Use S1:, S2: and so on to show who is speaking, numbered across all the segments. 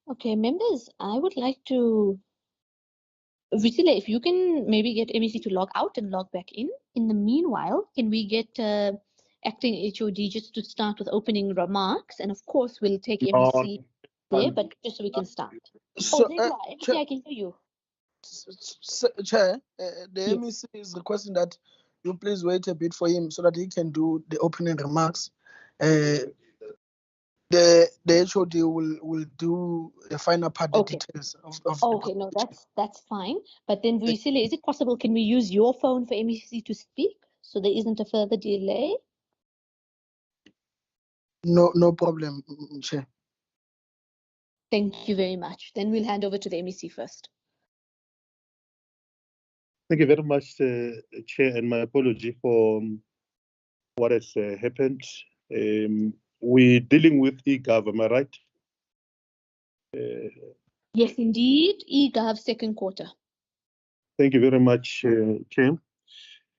S1: Okay, members, I would like to, Visile, if you can maybe get MEC to log out and log back in. In the meanwhile, can we get acting HOD just to start with opening remarks? And of course, we'll take MEC there, but just so we can start.
S2: So,
S1: there you are. MEC, I can hear you.
S2: Chair, the
S1: Yes.
S2: MEC is requesting that you please wait a bit for him so that he can do the opening remarks. The HOD will do the final part, the details of
S1: okay, no, that's fine. But then, Visile, is it possible, can we use your phone for MEC to speak so there isn't a further delay?
S2: No problem, Chair.
S1: Thank you very much. Then we'll hand over to the MEC first.
S3: Thank you very much, Chair, and my apology for what has happened. We're dealing with eGov, am I right?
S1: Yes, indeed, eGov second quarter.
S3: Thank you very much, Chair.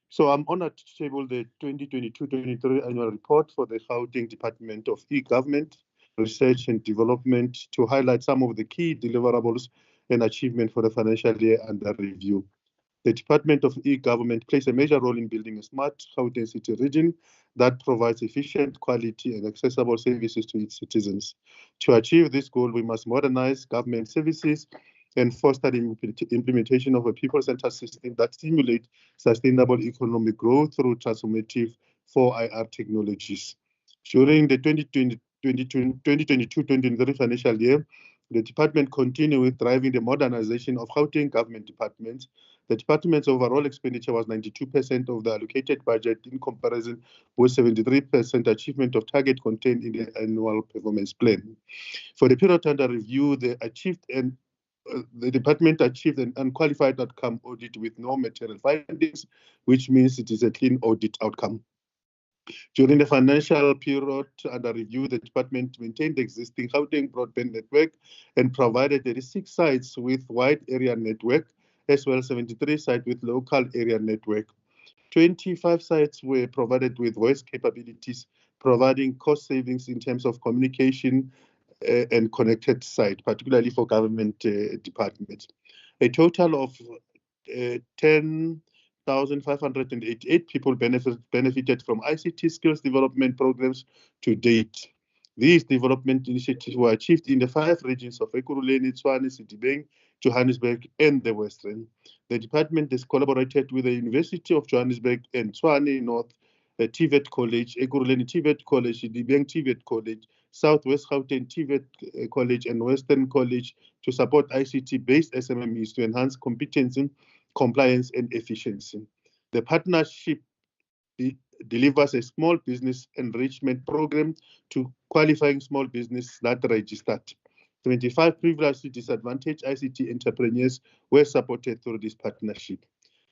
S3: So I'm honored to table the 2022-23 annual report for the Gauteng Department of E-Government, Research and Development to highlight some of the key deliverables and achievements for the financial year under review. The Department of E-Government plays a major role in building a smart Gauteng city region that provides efficient, quality, and accessible services to its citizens. To achieve this goal, we must modernize government services and foster the implementation of a people-centered system that stimulates sustainable economic growth through transformative 4IR technologies. During the 2022-2023 financial year, the department continued with driving the modernization of Gauteng government departments. The department's overall expenditure was 92% of the allocated budget in comparison with 73% achievement of target contained in the annual performance plan. For the period under review, the department achieved an unqualified outcome audit with no material findings, which means it is a clean audit outcome. During the financial period under review, the department maintained the existing Gauteng broadband network and provided 36 sites with wide area network, as well as 73 sites with local area network. 25 sites were provided with voice capabilities, providing cost savings in terms of communication and connected site, particularly for government departments. A total of 10,588 people benefited from ICT skills development programs to date. These development initiatives were achieved in the 5 regions of Ekurhuleni, Tshwane, Sedibeng, Johannesburg, and the Western. The department has collaborated with the University of Johannesburg and Tshwane North, TVET College, Ekurhuleni TVET College, Sedibeng TVET College, Southwest Gauteng TVET College, and Western College to support ICT-based SMMEs to enhance competency, compliance, and efficiency. The partnership delivers a small business enrichment program to qualifying small businesses that registered. 25 previously disadvantaged ICT entrepreneurs were supported through this partnership.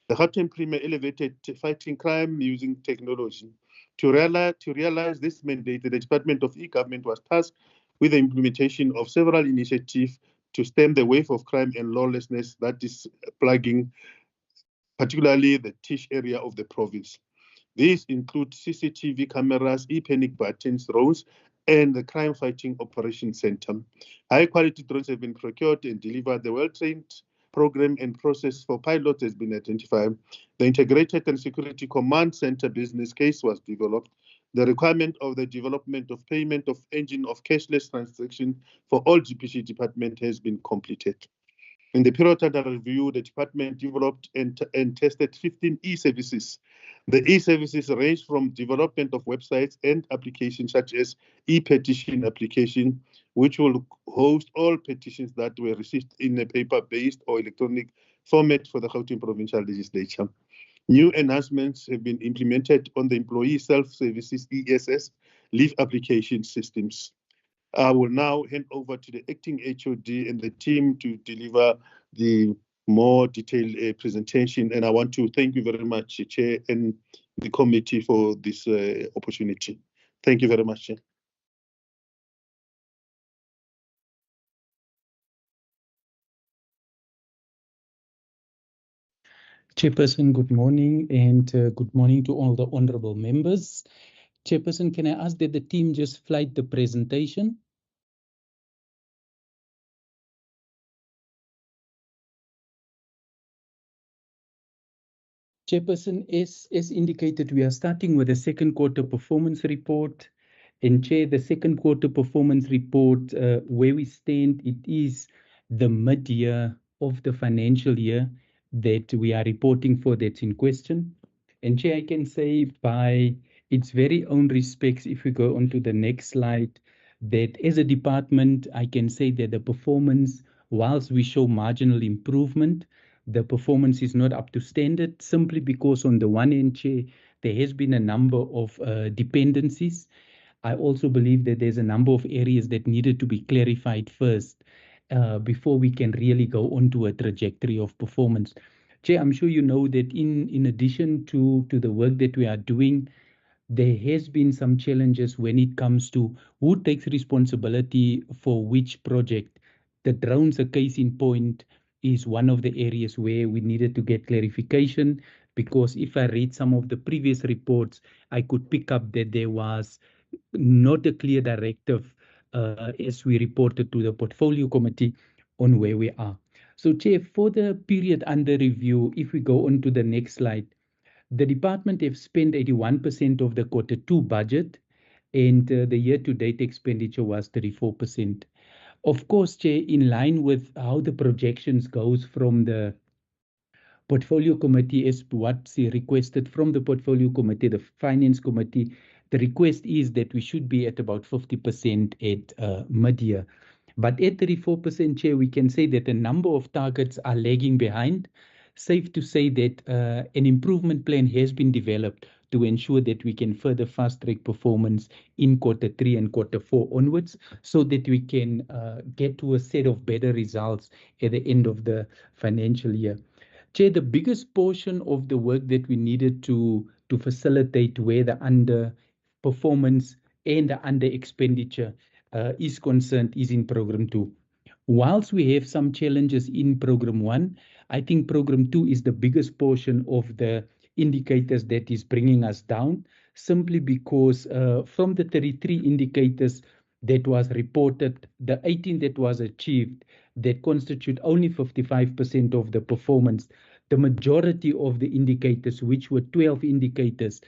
S3: The Gauteng Premier elevated fighting crime using technology. To realize this mandate, the Department of E-Government was tasked with the implementation of several initiatives to stem the wave of crime and lawlessness that is plaguing particularly the Tish area of the province. These include CCTV cameras, e-panic buttons, drones, and the Crime Fighting Operations Center. High-quality drones have been procured and delivered. The well-trained program and process for pilots has been identified. The Integrated and Security Command Center business case was developed. The requirement of the development of payment of engine of cashless transaction for all GPC department has been completed. In the period under review, the department developed and tested 15 e-services. The e-services range from development of websites and applications such as e-petition application, which will host all petitions that were received in a paper-based or electronic format for the Gauteng Provincial Legislature. New enhancements have been implemented on the employee self-services ESS leave application systems. I will now hand over to the acting HOD and the team to deliver the more detailed presentation. And I want to thank you very much, Chair, and the committee for this opportunity. Thank you very much, Chair.
S4: Chairperson, good morning, and good morning to all the honorable members. Chairperson, can I ask that the team just flight the presentation? Chairperson, as indicated, we are starting with the second quarter performance report. And Chair, the second quarter performance report, where we stand, it is the mid-year of the financial year that we are reporting for that's in question. And Chair, I can say by its very own respects, if we go on to the next slide, that as a department, I can say that the performance, whilst we show marginal improvement, the performance is not up to standard simply because on the one hand, Chair, there has been a number of dependencies. I also believe that there's a number of areas that needed to be clarified first before we can really go onto a trajectory of performance. Chair, I'm sure you know that in addition to the work that we are doing, there has been some challenges when it comes to who takes responsibility for which project. The drones, a case in point, is one of the areas where we needed to get clarification, because if I read some of the previous reports, I could pick up that there was not a clear directive as we reported to the portfolio committee on where we are. So, Chair, for the period under review, if we go on to the next slide, the department have spent 81% of the quarter two budget, and the year-to-date expenditure was 34%. Of course, Chair, in line with how the projections goes from the portfolio committee as what's requested from the portfolio committee, the finance committee, the request is that we should be at about 50% at mid-year. But at 34%, Chair, we can say that a number of targets are lagging behind. Safe to say that an improvement plan has been developed to ensure that we can further fast-track performance in quarter three and quarter four onwards, so that we can get to a set of better results at the end of the financial year. Chair, the biggest portion of the work that we needed to facilitate where the underperformance and the under expenditure is concerned is in program 2. Whilst we have some challenges in program 1, I think program 2 is the biggest portion of the indicators that is bringing us down, simply because from the 33 indicators that was reported, the 18 that was achieved, that constitute only 55% of the performance. The majority of the indicators, which were 12 indicators,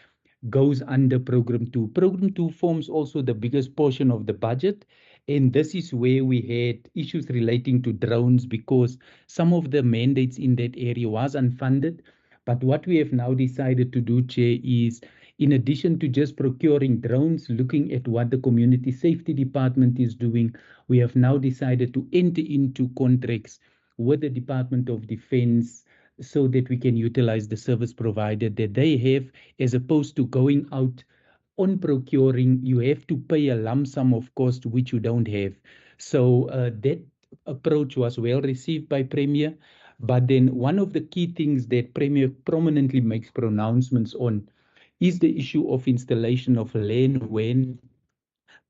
S4: goes under program 2. Program 2 forms also the biggest portion of the budget, and this is where we had issues relating to drones, because some of the mandates in that area was unfunded. But what we have now decided to do, Chair, is in addition to just procuring drones, looking at what the community safety department is doing, we have now decided to enter into contracts with the Department of Defense so that we can utilize the service provider that they have, as opposed to going out on procuring. You have to pay a lump sum of cost which you don't have. So that approach was well received by Premier. But then one of the key things that Premier prominently makes pronouncements on is the issue of installation of LAN, WAN,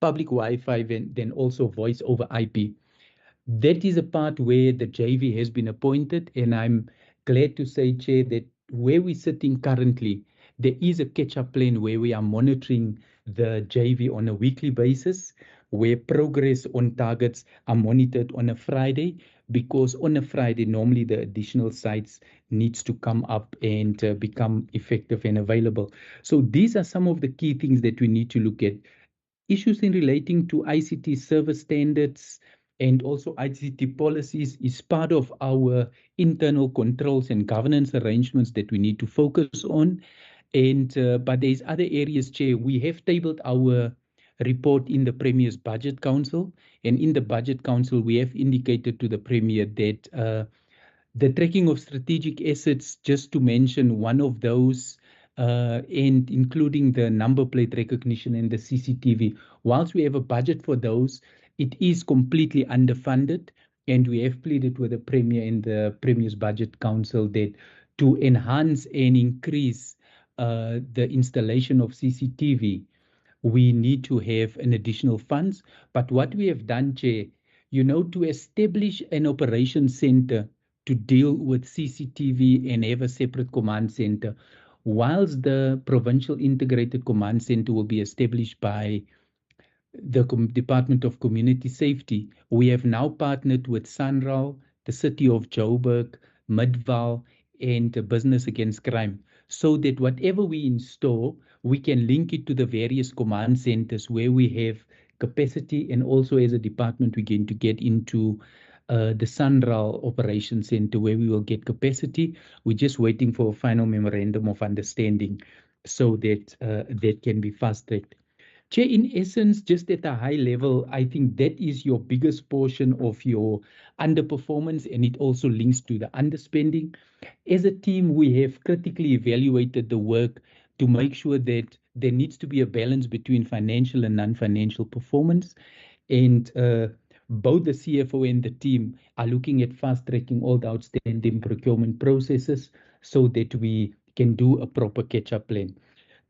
S4: public Wi-Fi, and then also voice over IP. That is a part where the JV has been appointed, and I'm glad to say, Chair, that where we're sitting currently, there is a catch-up plan where we are monitoring the JV on a weekly basis, where progress on targets are monitored on a Friday, because on a Friday, normally the additional sites needs to come up and become effective and available. So these are some of the key things that we need to look at. Issues in relating to ICT service standards and also ICT policies is part of our internal controls and governance arrangements that we need to focus on. And but there's other areas, Chair. We have tabled our report in the Premier's Budget Council, and in the Budget Council, we have indicated to the Premier that the tracking of strategic assets, just to mention one of those, and including the number plate recognition and the CCTV. Whilst we have a budget for those, it is completely underfunded, and we have pleaded with the Premier and the Premier's Budget Council that to enhance and increase the installation of CCTV, we need to have an additional funds. But what we have done, Chair, to establish an operation center to deal with CCTV and have a separate command center, whilst the Provincial Integrated Command Center will be established by the Department of Community Safety, we have now partnered with SANRAL, the City of Joburg, Midvaal, and business against crime, so that whatever we install, we can link it to the various command centers where we have capacity, and also as a department, we're going to get into the Sanral Operation Center where we will get capacity. We're just waiting for a final memorandum of understanding so that that can be fast-tracked. Chair, in essence, just at a high level, I think that is your biggest portion of your underperformance, and it also links to the underspending. As a team, we have critically evaluated the work to make sure that there needs to be a balance between financial and non-financial performance. And both the CFO and the team are looking at fast-tracking all the outstanding procurement processes so that we can do a proper catch-up plan.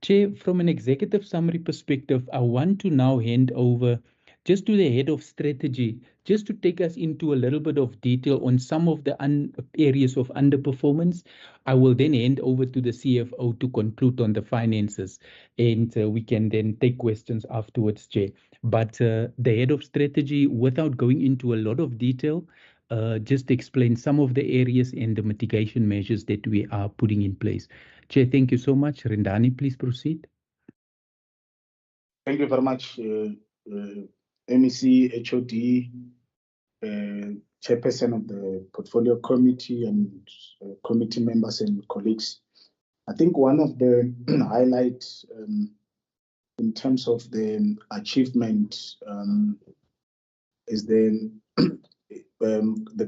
S4: Chair, from an executive summary perspective, I want to now hand over just to the head of strategy, just to take us into a little bit of detail on some of the areas of underperformance. I will then hand over to the CFO to conclude on the finances, and we can then take questions afterwards, Chair. But the head of strategy, without going into a lot of detail, just explain some of the areas and the mitigation measures that we are putting in place. Chair, thank you so much. Rendani, please proceed.
S5: Thank you very much, MEC, HOD, Chairperson of the Portfolio Committee, and committee members and colleagues. I think one of the highlights in terms of the achievement is the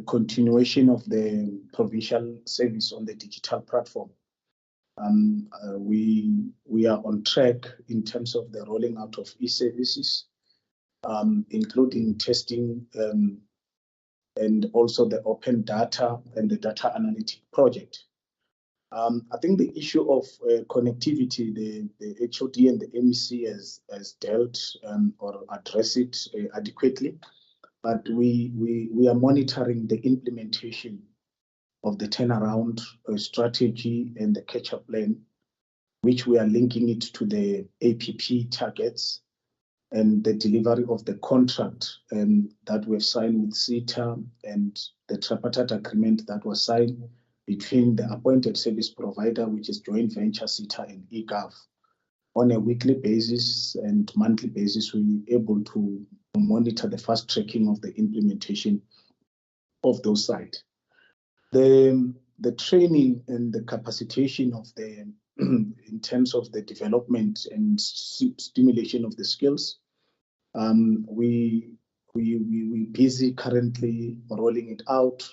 S5: continuation of the provincial service on the digital platform. We are on track in terms of the rolling out of e-services, including testing and also the open data and the data analytic project. I think the issue of connectivity, the HOD and the MEC has dealt or addressed it adequately, but we are monitoring the implementation of the turnaround strategy and the catch-up plan, which we are linking it to the APP targets and the delivery of the contract that we've signed with CETA and the tripartite agreement that was signed between the appointed service provider, which is joint venture CETA and eGov. On a weekly basis and monthly basis, we're able to monitor the fast tracking of the implementation of those sites. The training and the capacitation of the in terms of the development and stimulation of the skills, we busy currently rolling it out.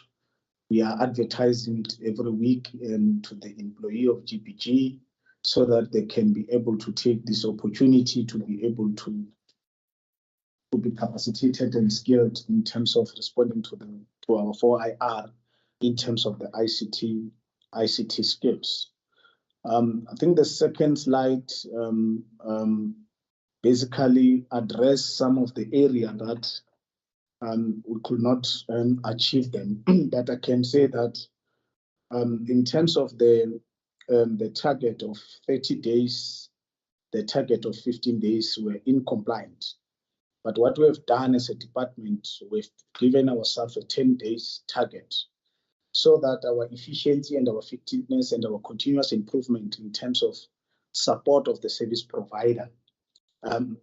S5: We are advertising it every week to the employee of GPG so that they can be able to take this opportunity to be able to be capacitated and skilled in terms of responding to our 4IR in terms of the ICT skills. I think the second slide basically address some of the area that we could not achieve them. But I can say that in terms of the target of 30 days, the target of 15 days were incompliant. But what we have done as a department, we've given ourselves a 10 days target, so that our efficiency and our effectiveness and our continuous improvement in terms of support of the service provider,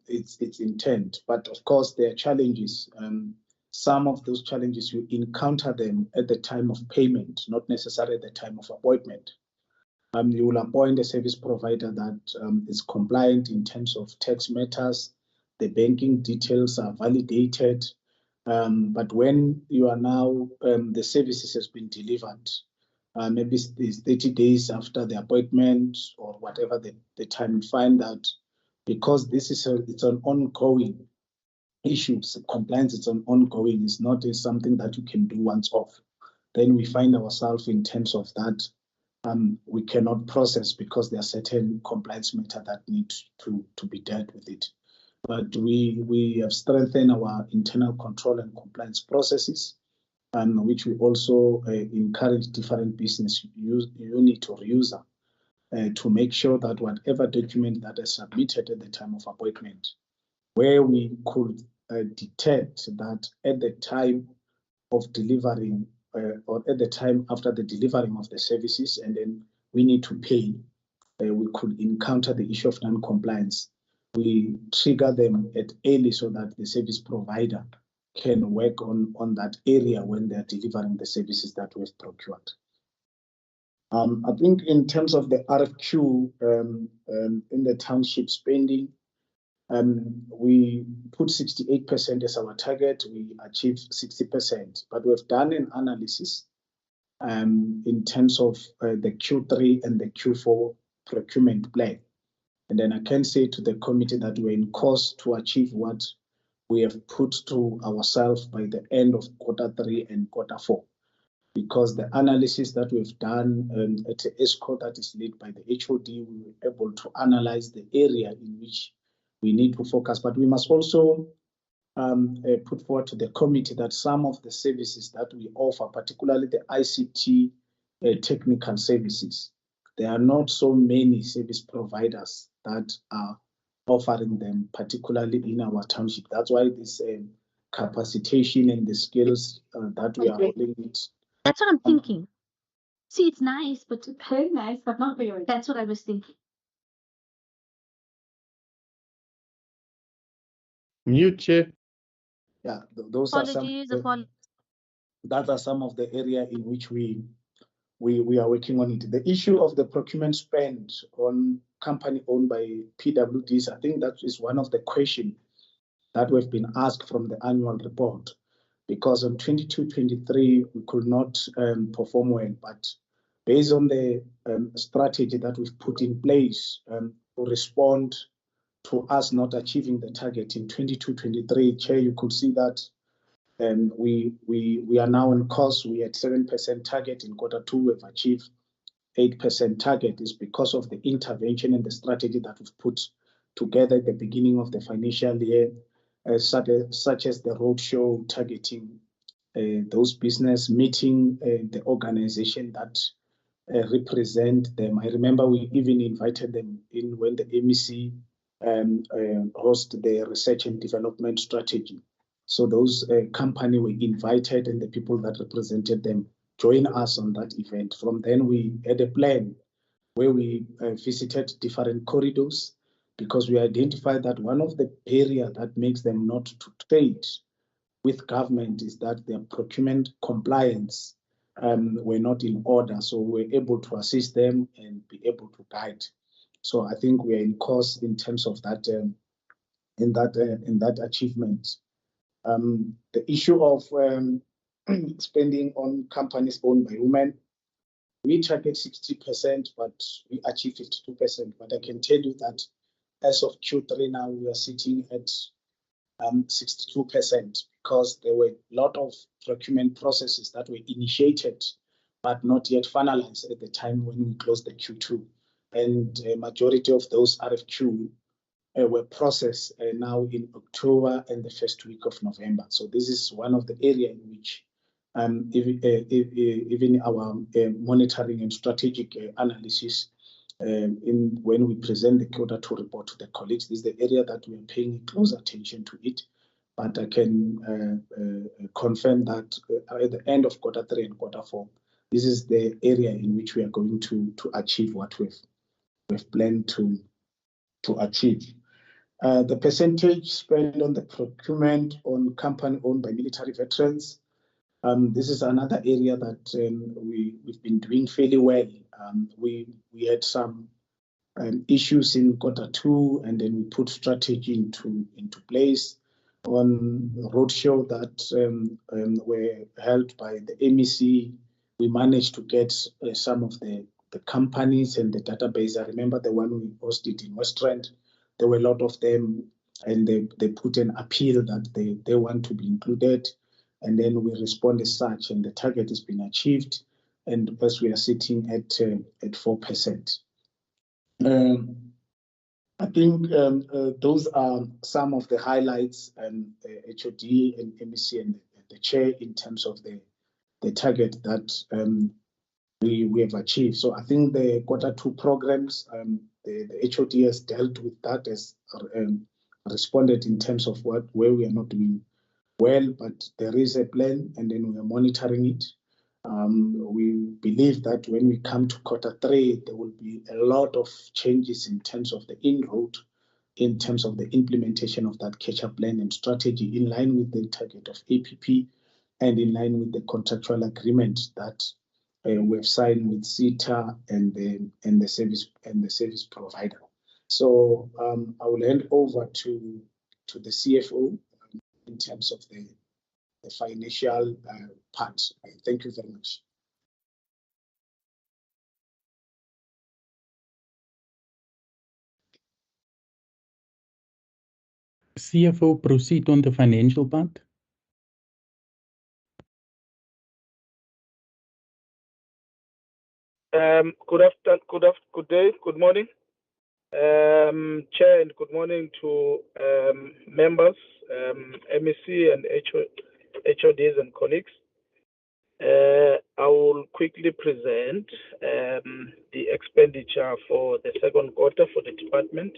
S5: it's intent. But of course, there are challenges. Some of those challenges, you encounter them at the time of payment, not necessarily at the time of appointment. You will appoint a service provider that is compliant in terms of tax matters. The banking details are validated. But when you are now, the services has been delivered, maybe it's 30 days after the appointment or whatever the time, you find that because this is it's an ongoing issue, compliance is an ongoing, it's not something that you can do once off. Then we find ourselves in terms of that, we cannot process because there are certain compliance matters that need to be dealt with it. But we have strengthened our internal control and compliance processes, which we also encourage different business unit or user to make sure that whatever document that is submitted at the time of appointment, where we could detect that at the time of delivering or at the time after the delivering of the services, and then we need to pay, we could encounter the issue of non-compliance. We trigger them at early so that the service provider can work on that area when they're delivering the services that we've procured. I think in terms of the RFQ in the township spending, we put 68% as our target. We achieved 60%, but we've done an analysis in terms of the Q3 and the Q4 procurement plan. And then I can say to the committee that we're in course to achieve what we have put to ourselves by the end of Q3 and Q4. Because the analysis that we've done at the ESCO that is led by the HOD, we were able to analyze the area in which we need to focus. But we must also put forward to the committee that some of the services that we offer, particularly the ICT technical services, there are not so many service providers that are offering them, particularly in our township. That's why this capacitation and the skills that we are holding it.
S1: That's what I'm thinking. See, it's nice, but very nice, but not very. That's what I was thinking.
S3: Mute, Chair.
S5: Yeah, those
S1: Apologies,
S5: are some. That are some of the area in which we are working on it. The issue of the procurement spend on company owned by PWDs, I think that is one of the questions that we've been asked from the annual report. Because on 22-23 we could not perform well, but based on the strategy that we've put in place to respond to us not achieving the target in 22-23, Chair, you could see that we are now on course. We had 7% target in Q2. We've achieved 8% target. Is because of the intervention and the strategy that we've put together at the beginning of the financial year, such as the roadshow targeting those business, meeting the organization that represent them. I remember we even invited them in when the MEC host the research and development strategy. So those company were invited, and the people that represented them joined us on that event. From then we had a plan where we visited different corridors, because we identified that one of the barriers that makes them not to trade with government is that their procurement compliance were not in order. So we're able to assist them and be able to guide. So I think we are in course in terms of that in that achievement. The issue of spending on companies owned by women, we target 60%, but we achieve 52%. But I can tell you that as of Q3 now, we are sitting at 62%, because there were a lot of procurement processes that were initiated but not yet finalized at the time when we closed the Q2. And a majority of those RFQ were processed now in October and the first week of November. So this is one of the areas in which even our monitoring and strategic analysis, when we present the Q2 report to the colleagues, this is the area that we are paying close attention to it. But I can confirm that at the end of Q3 and Q4, this is the area in which we are going to achieve what we've planned to achieve. The percentage spent on the procurement on company owned by military veterans, this is another area that we've been doing fairly well. We had some issues in Q2, and then we put strategy into place on roadshow that were held by the MEC. We managed to get some of the companies and the database. I remember the one we hosted in Westland. There were a lot of them, and they put an appeal that they want to be included. And then we respond as such, and the target has been achieved. And as we are sitting at 4%. I think those are some of the highlights, HOD and MEC and the chair, in terms of the target that we have achieved. So I think the Q2 programs, the HOD has dealt with that, has responded in terms of where we are not doing well, but there is a plan, and then we are monitoring it. We believe that when we come to Q3, there will be a lot of changes in terms of the inroad, in terms of the implementation of that catch-up plan and strategy in line with the target of APP and in line with the contractual agreement that we have signed with CETA and the service provider. So I will hand over to the CFO in terms of the financial part. Thank you very much.
S4: CFO, proceed on the financial part.
S6: Good day, good morning, Chair, and good morning to members, MEC and HODs and colleagues. I will quickly present the expenditure for the second quarter for the department.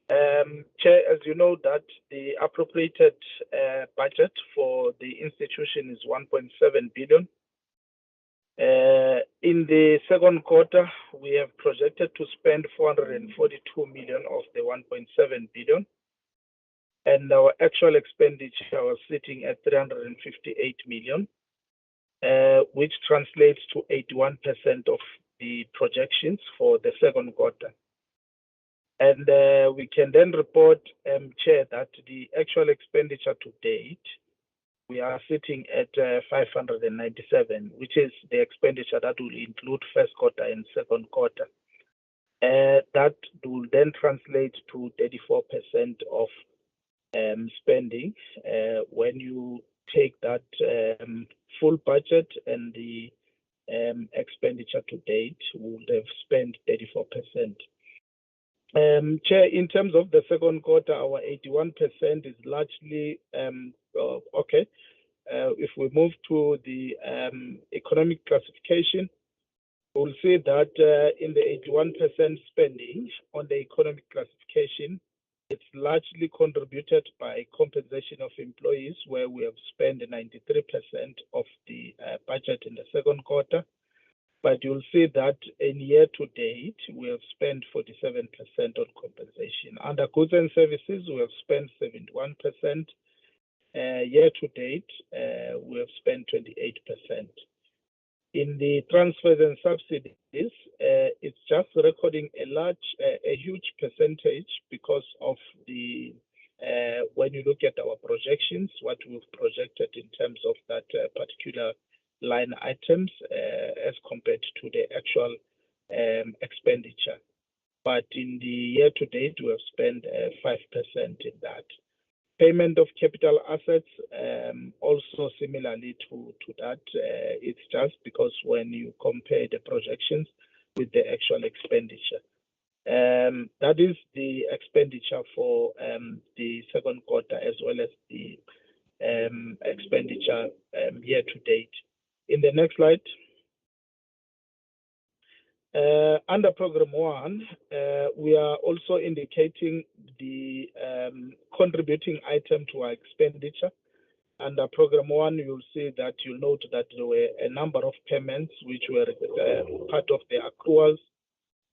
S6: Chair, as you know, that the appropriated budget for the institution is 1.7 billion. In the second quarter, we have projected to spend 442 million of the 1.7 billion. And our actual expenditure was sitting at 358 million, which translates to 81% of the projections for the second quarter. And we can then report, Chair, that the actual expenditure to date, we are sitting at 597, which is the expenditure that will include first quarter and second quarter. That will then translate to 34% of spending. When you take that full budget and the expenditure to date, we would have spent 34%. Chair, in terms of the second quarter, our 81% is largely okay. If we move to the economic classification, we'll see that in the 81% spending on the economic classification, it's largely contributed by compensation of employees, where we have spent 93% of the budget in the second quarter. But you'll see that in year to date, we have spent 47% on compensation. Under goods and services, we have spent 71%. Year to date, we have spent 28%. In the transfers and subsidies, it's just recording a huge percentage because of the when you look at our projections, what we've projected in terms of that particular line items as compared to the actual expenditure. But in the year to date, we have spent 5% in that. Payment of capital assets, also similarly to that, it's just because when you compare the projections with the actual expenditure. That is the expenditure for the second quarter as well as the expenditure year to date. In the next slide. Under Program 1, we are also indicating the contributing item to our expenditure. Under Program 1, you'll see that you'll note that there were a number of payments which were part of the accruals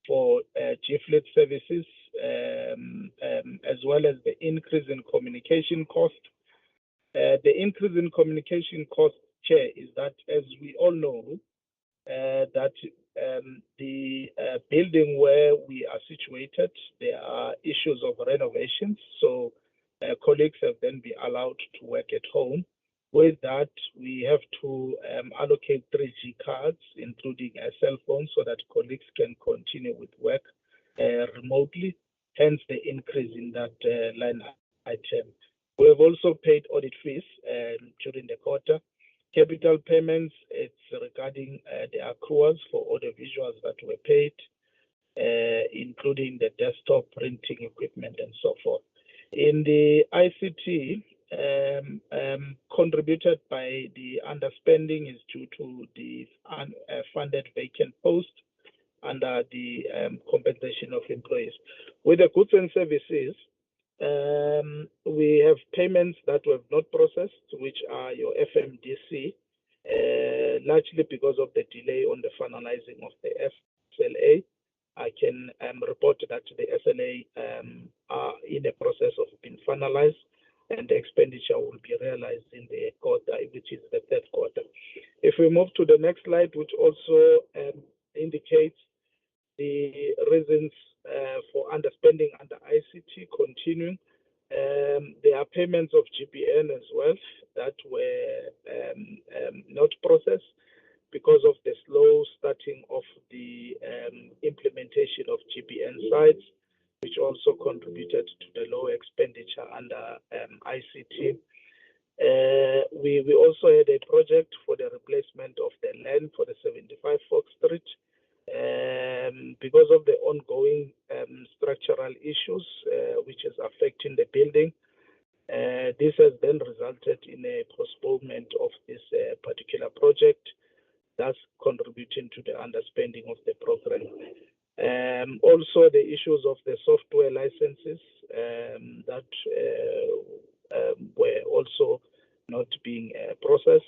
S6: for G-Fleet services, as well as the increase in communication cost. The increase in communication cost, Chair, is that, as we all know, that the building where we are situated, there are issues of renovations. So colleagues have then been allowed to work at home. With that, we have to allocate 3G cards, including a cell phone, so that colleagues can continue with work remotely, hence the increase in that line item. We have also paid audit fees during the quarter. Capital payments, it's regarding the accruals for audio visuals that were paid, including the desktop printing equipment and so forth. In the ICT, contributed by the underspending is due to the unfunded vacant post under the compensation of employees. With the goods and services, we have payments that were not processed, which are your FMDC, largely because of the delay on the finalizing of the SLA. I can report that the SLA are in the process of being finalized, and the expenditure will be realized in the quarter, which is the third quarter. If we move to the next slide, which also indicates the reasons for underspending under ICT continuing, there are payments of GBN as well that were not processed because of the slow starting of the implementation of GBN sites, which also contributed to the low expenditure under ICT. We also had a project for the replacement of the land for the 75 Fox Street. Because of the ongoing structural issues which is affecting the building, this has then resulted in a postponement of this particular project, thus contributing to the underspending of the program. Also, the issues of the software licenses that were also not being processed.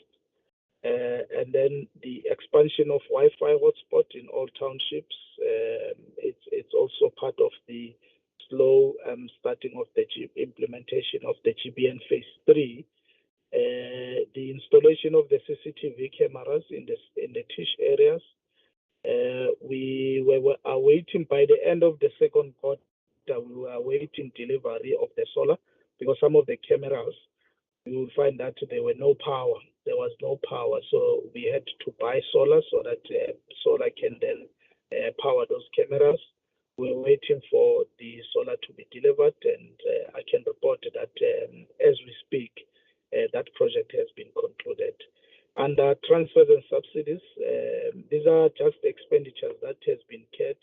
S6: And then the expansion of Wi-Fi hotspot in all townships. It's also part of the slow starting of the implementation of the GBN Phase 3. The installation of the CCTV cameras in the Tish areas. We were awaiting by the end of the second quarter. We were awaiting delivery of the solar because some of the cameras, you will find that there were no power. There was no power, so we had to buy solar so that solar can then power those cameras. We're waiting for the solar to be delivered, and I can report that as we speak, that project has been concluded. Under transfers and subsidies, these are just expenditures that has been cut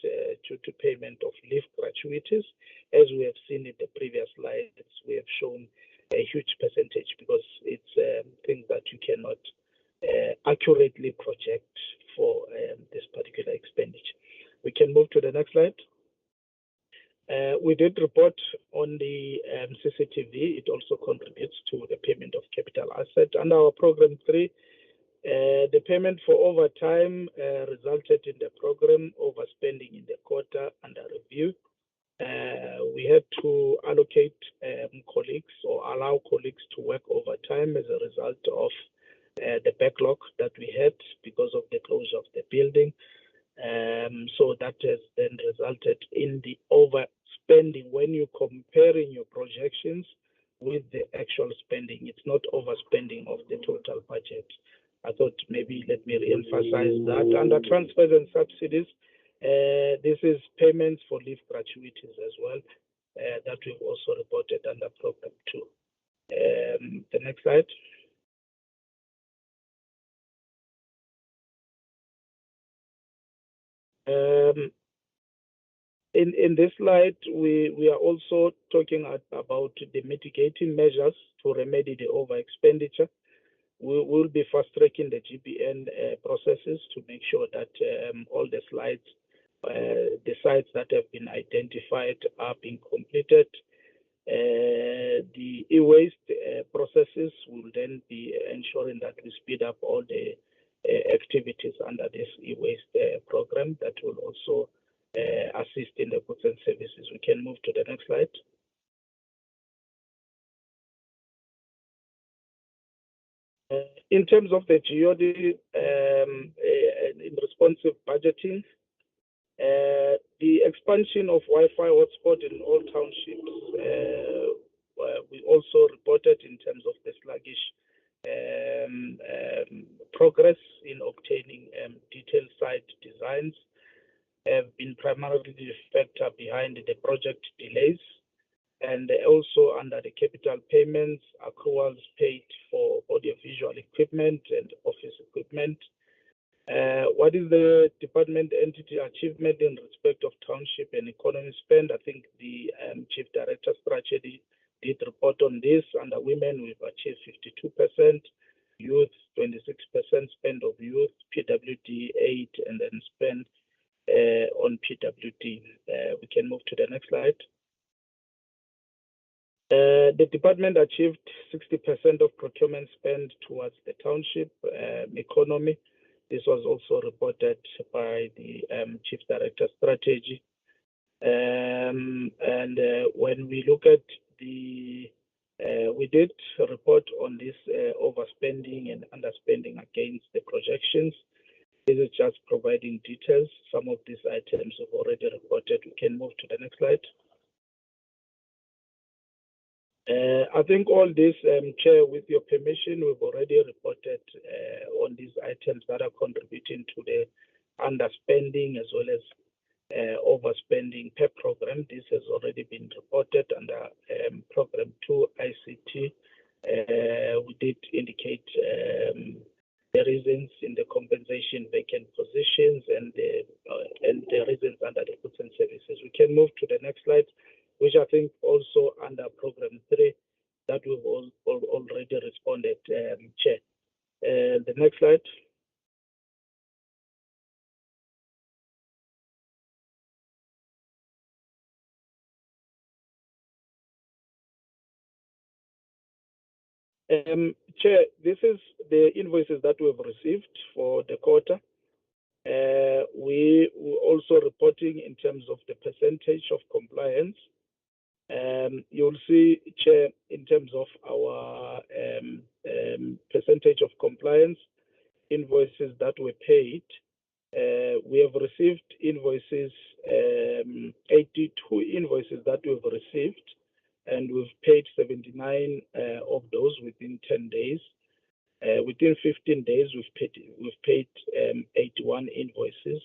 S6: due to payment of leave gratuities. As we have seen in the previous slides, we have shown a huge percentage because it's things that you cannot accurately project for this particular expenditure. We can move to the next slide. We did report on the CCTV. It also contributes to the payment of capital asset. Under our program 3, the payment for overtime resulted in the program overspending in the quarter under review. We had to allocate colleagues or allow colleagues to work overtime as a result of the backlog that we had because of the closure of the building. So that has then resulted in the overspending. When you're comparing your projections with the actual spending, it's not overspending of the total budget. I thought maybe let me re-emphasize that. Under transfers and subsidies, this is payments for leave gratuities as well that we've also reported under program 2. The next slide. In this slide, we are also talking about the mitigating measures to remedy the over expenditure. We will be fast tracking the GBN processes to make sure that all the sites that have been identified are being completed. The e-waste processes will then be ensuring that we speed up all the activities under this e-waste program that will also assist in the goods and services. We can move to the next slide. In terms of the GOD in responsive budgeting, the expansion of Wi-Fi hotspot in all townships, we also reported in terms of the sluggish progress in obtaining detailed site designs have been primarily the factor behind the project delays. And also under the capital payments, accruals paid for audiovisual equipment and office equipment. What is the department entity achievement in respect of township and economy spend? I think the Chief Director Strategy did report on this. Under women, we've achieved 52%, youth 26% spend of youth, PWD 8, and then spend on PWD. We can move to the next slide. The department achieved 60% of procurement spend towards the township economy. This was also reported by the Chief Director Strategy. And when we look at the, we did report on this overspending and underspending against the projections. This is just providing details. Some of these items have already reported. We can move to the next slide. I think all this, Chair, with your permission, we've already reported on these items that are contributing to the underspending as well as overspending per program. This has already been reported under Program 2 ICT. We did indicate the reasons in the compensation vacant positions and the reasons under the goods and services. We can move to the next slide, which I think also under Program 3 that we've already responded, Chair. The next slide. Chair, this is the invoices that we've received for the quarter. We were also reporting in terms of the percentage of compliance. You'll see, Chair, in terms of our percentage of compliance, invoices that were paid. We have received invoices, 82 invoices that we've received, and we've paid 79 of those within 10 days. Within 15 days, we've paid 81 invoices,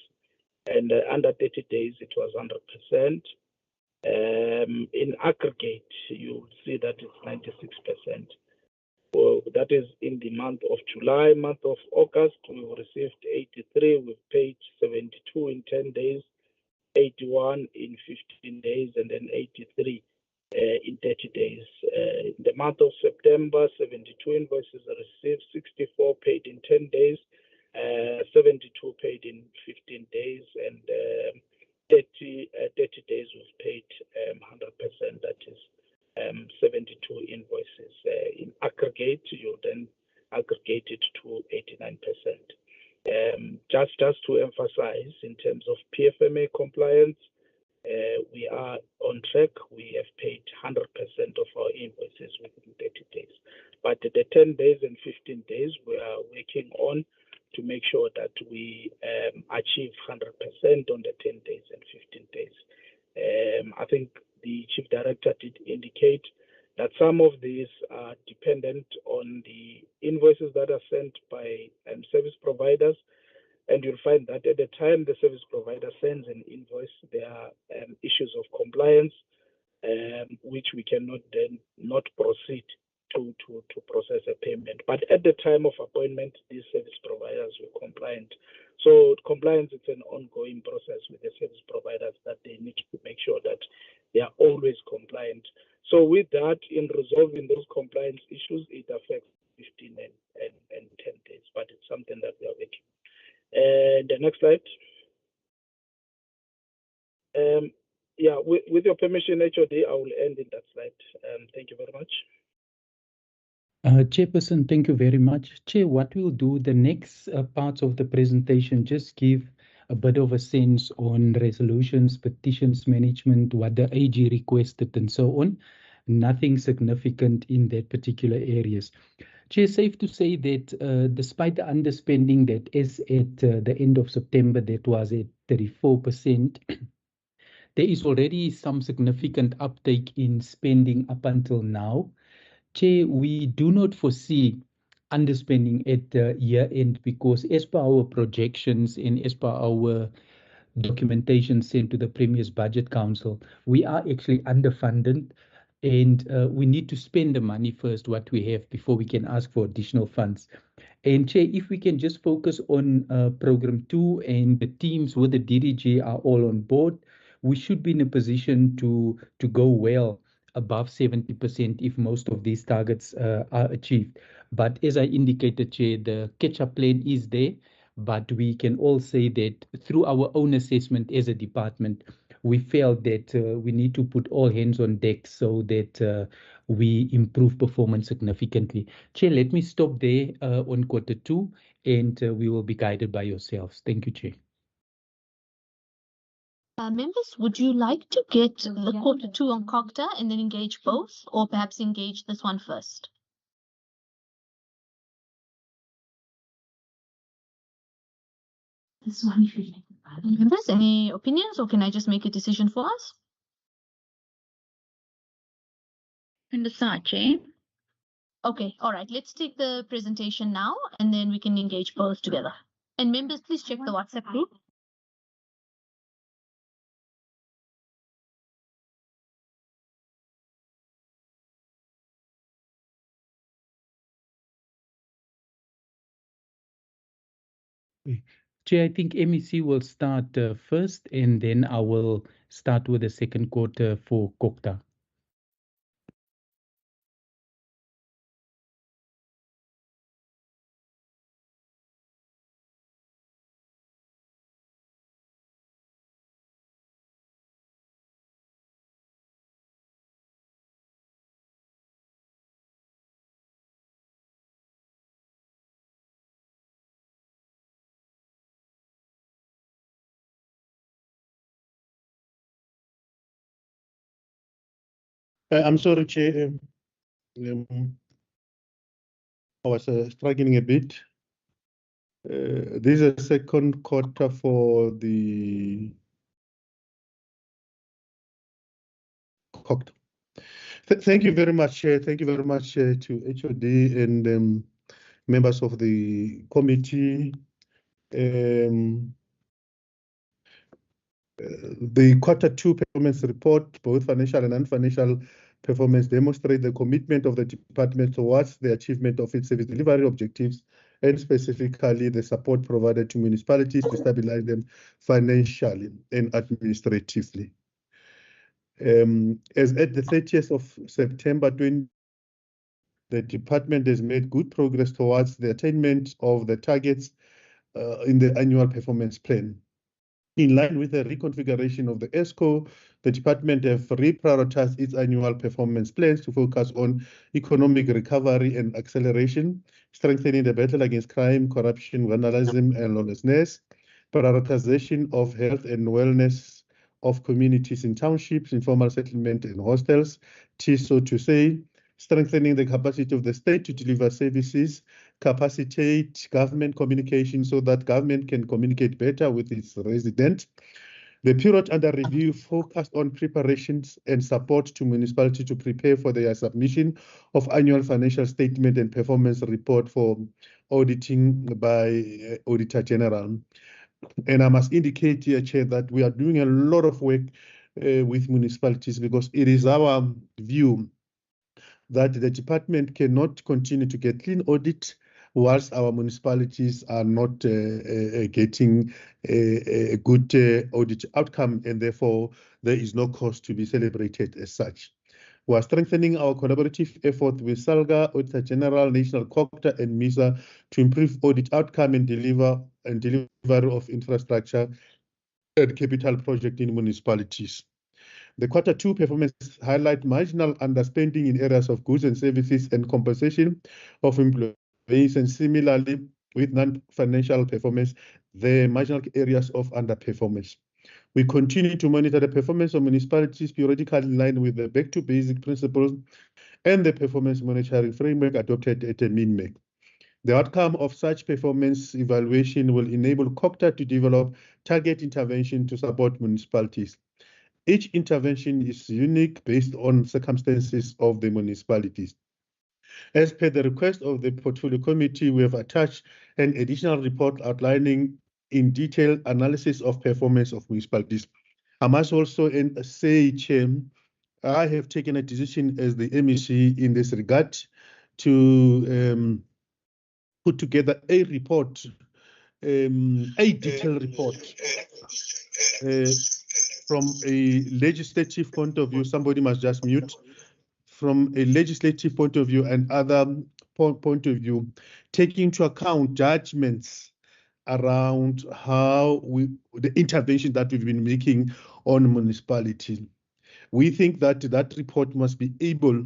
S6: and under 30 days, it was 100%. In aggregate, you'll see that it's 96%. Well, that is in the month of July. Month of August, we received 83. We've paid 72 in 10 days, 81 in 15 days, and then 83 in 30 days. In the month of September, 72 invoices are received, 64 paid in 10 days, 72 paid in 15 days, and 30 days we've paid 100%. That is 72 invoices. In aggregate, you then aggregate it to 89%. Just to emphasize, in terms of PFMA compliance, we are on track. We have paid 100% of our invoices within 30 days. But the 10 days and 15 days, we are working on to make sure that we achieve 100% on the 10 days and 15 days. I think the Chief Director did indicate that some of these are dependent on the invoices that are sent by service providers. And you'll find that at the time the service provider sends an invoice, there are issues of compliance, which we cannot then not proceed to process a payment. But at the time of appointment, these service providers were compliant. So compliance is an ongoing process with the service providers that they need to make sure that they are always compliant. So with that, in resolving those compliance issues, it affects 15 and 10 days, but it's something that we are working. The next slide. Yeah, with your permission, HOD, I will end in that slide. Thank you very much.
S4: Chairperson, thank you very much. Chair, what we'll do, the next parts of the presentation, just give a bit of a sense on resolutions, petitions management, what the AG requested and so on. Nothing significant in that particular areas. Chair, safe to say that despite the underspending that is at the end of September, that was at 34%, there is already some significant uptake in spending up until now. Chair, we do not foresee underspending at the year end because as per our projections and as per our documentation sent to the Premier's Budget Council, we are actually underfunded and we need to spend the money first, what we have, before we can ask for additional funds. And Chair, if we can just focus on Program 2 and the teams with the DDG are all on board, we should be in a position to go well above 70% if most of these targets are achieved. But as I indicated, Chair, the catch-up plan is there, but we can all say that through our own assessment as a department, we felt that we need to put all hands on deck so that we improve performance significantly. Chair, let me stop there on quarter 2 and we will be guided by yourselves. Thank you, Chair.
S1: Members, would you like to get the quarter two on Cogta and then engage both, or perhaps engage this one first? This one, members, any opinions, or can I just make a decision for us? And decide, Chair. Okay, all right. Let's take the presentation now, and then we can engage both together. And members, please check the WhatsApp group.
S4: Chair, I think MEC will start first, and then I will start with the second quarter for Cogta.
S3: I'm sorry, Chair. I was struggling a bit. This is a second quarter for the Cogta. Thank you very much, Chair. Thank you very much to HOD and members of the committee. The quarter two performance report, both financial and non-financial performance, demonstrate the commitment of the department towards the achievement of its service delivery objectives, and specifically the support provided to municipalities to stabilize them financially and administratively. As at the 30th of September 2020, the department has made good progress towards the attainment of the targets in the annual performance plan. In line with the reconfiguration of the ESCO, the department have reprioritized its annual performance plans to focus on economic recovery and acceleration, strengthening the battle against crime, corruption, vandalism, and lawlessness, prioritization of health and wellness of communities in townships, informal settlement, and hostels, so to say, strengthening the capacity of the state to deliver services, capacitate government communication so that government can communicate better with its residents. The period under review focused on preparations and support to municipalities to prepare for their submission of annual financial statement and performance report for auditing by Auditor General. And I must indicate here, Chair, that we are doing a lot of work with municipalities because it is our view that the department cannot continue to get clean audit whilst our municipalities are not getting a good audit outcome, and therefore there is no cause to be celebrated as such. We are strengthening our collaborative effort with SALGA, Auditor General, National Cogta, and MISA to improve audit outcome and delivery of infrastructure and capital project in municipalities. The quarter two performance highlight marginal underspending in areas of goods and services and compensation of employees, and similarly with non-financial performance, the marginal areas of underperformance. We continue to monitor the performance of municipalities periodically in line with the back to basic principles and the performance monitoring framework adopted at a MINMEC. The outcome of such performance evaluation will enable Cogta to develop target intervention to support municipalities. Each intervention is unique based on circumstances of the municipalities. As per the request of the Portfolio Committee, we have attached an additional report outlining in detail analysis of performance of municipalities. I must also say, Chair, I have taken a decision as the MEC in this regard to put together a report, a detailed report. From a legislative point of view, somebody must just mute. From a legislative point of view and other point of view, taking into account judgments around how the intervention that we've been making on municipalities. We think that that report must be able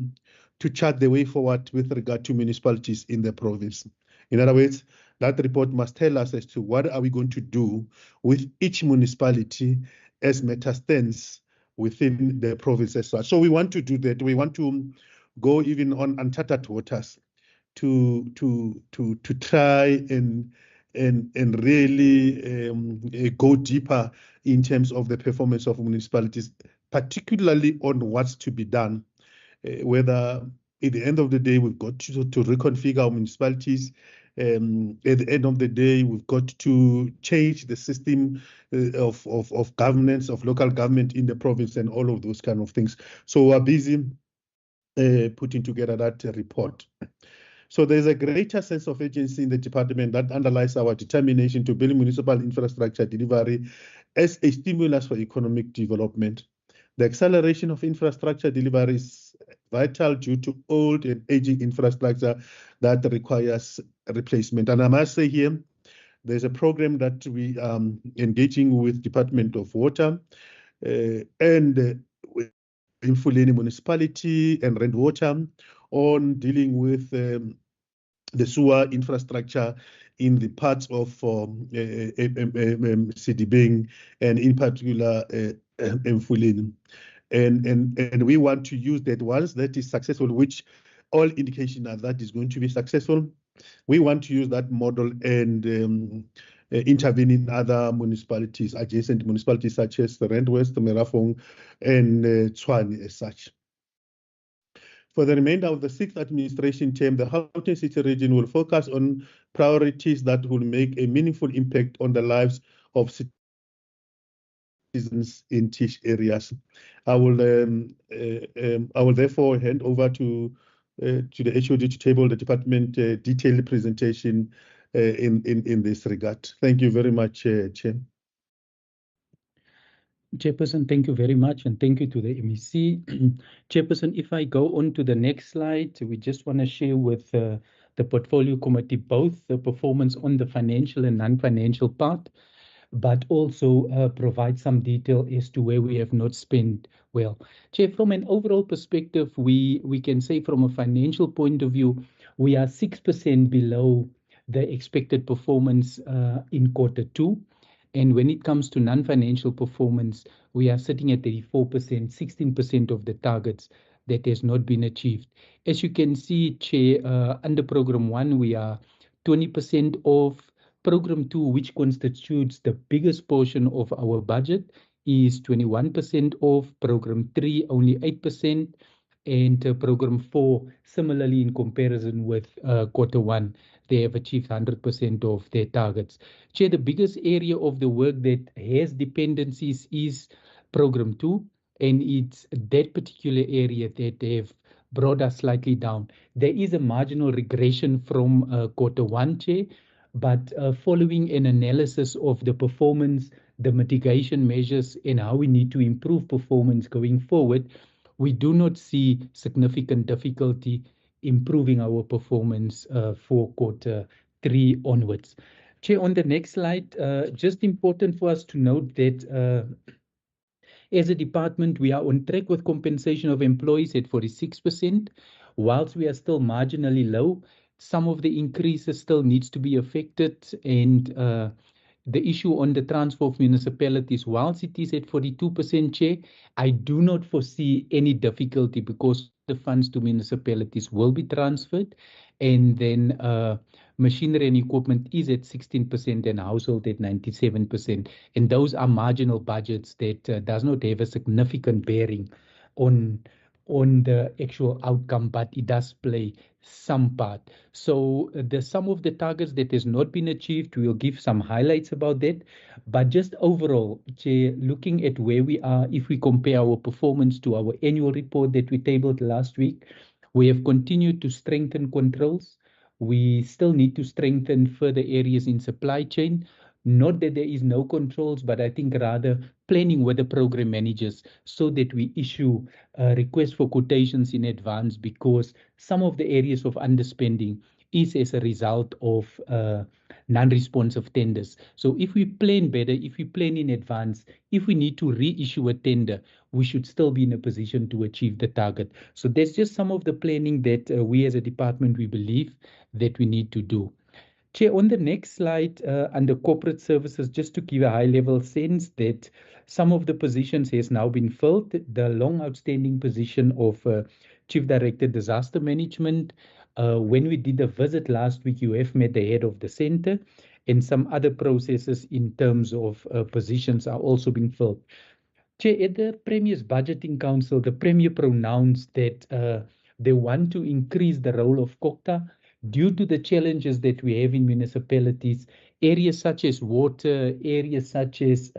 S3: to chart the way forward with regard to municipalities in the province. In other words, that report must tell us as to what are we going to do with each municipality as matter stands within the province as such. So we want to do that. We want to go even on uncharted waters to try and really go deeper in terms of the performance of municipalities, particularly on what's to be done. Whether at the end of the day we've got to reconfigure our municipalities. At the end of the day, we've got to change the system of governance, of local government in the province, and all of those kind of things. So we're busy putting together that report. So there's a greater sense of urgency in the department that underlies our determination to build municipal infrastructure delivery as a stimulus for economic development. The acceleration of infrastructure delivery is vital due to old and aging infrastructure that requires replacement. And I must say here, there's a program that we are engaging with Department of Water and Mfuleni Municipality and Rand Water on dealing with the sewer infrastructure in the parts of Sidibeng and in particular Mfuleni. And we want to use that once that is successful, which all indications are that is going to be successful. We want to use that model and intervene in other municipalities, adjacent municipalities such as the Rand West, Merafong, and Tshwane as such. For the remainder of the 6th administration term, the Gauteng City region will focus on priorities that will make a meaningful impact on the lives of citizens in each areas. I will therefore hand over to the HOD to table the department detailed presentation in this regard. Thank you very much, Chair.
S4: Chairperson, thank you very much, and thank you to the MEC. Chairperson, if I go on to the next slide, we just want to share with the portfolio committee both the performance on the financial and non-financial part, but also provide some detail as to where we have not spent well. Chair, from an overall perspective, we can say from a financial point of view, we are 6% below the expected performance in Q2. And when it comes to non-financial performance, we are sitting at 34%, 16% of the targets that has not been achieved. As you can see, Chair, under Program 1, we are 20% off. Program 2, which constitutes the biggest portion of our budget, is 21% off. Program 3, only 8%. And Program 4, similarly in comparison with Q1, they have achieved 100% of their targets. Chair, the biggest area of the work that has dependencies is Program 2, and it's that particular area that have brought us slightly down. There is a marginal regression from Q1, Chair, but following an analysis of the performance, the mitigation measures, and how we need to improve performance going forward, we do not see significant difficulty improving our performance for Q3 onwards. Chair, on the next slide, just important for us to note that as a department, we are on track with compensation of employees at 46%. Whilst we are still marginally low, some of the increases still needs to be affected, and the issue on the transfer of municipalities, whilst it is at 42%, Chair, I do not foresee any difficulty because the funds to municipalities will be transferred, and then machinery and equipment is at 16% and household at 97%. And those are marginal budgets that does not have a significant bearing on the actual outcome, but it does play some part. So some of the targets that has not been achieved, we will give some highlights about that. But just overall, Chair, looking at where we are, if we compare our performance to our annual report that we tabled last week, we have continued to strengthen controls. We still need to strengthen further areas in supply chain. Not that there is no controls, but I think rather planning with the program managers so that we issue requests for quotations in advance, because some of the areas of underspending is as a result of non-responsive tenders. So if we plan better, if we plan in advance, if we need to reissue a tender, we should still be in a position to achieve the target. So there's just some of the planning that we as a department, we believe that we need to do. Chair, on the next slide, under corporate services, just to give a high-level sense that some of the positions has now been filled. The long outstanding position of Chief Director Disaster Management. When we did a visit last week, you have met the head of the center, and some other processes in terms of positions are also being filled. Chair, at the Premier's Budgeting Council, the Premier pronounced that they want to increase the role of Cogta due to the challenges that we have in municipalities, areas such as water, areas such as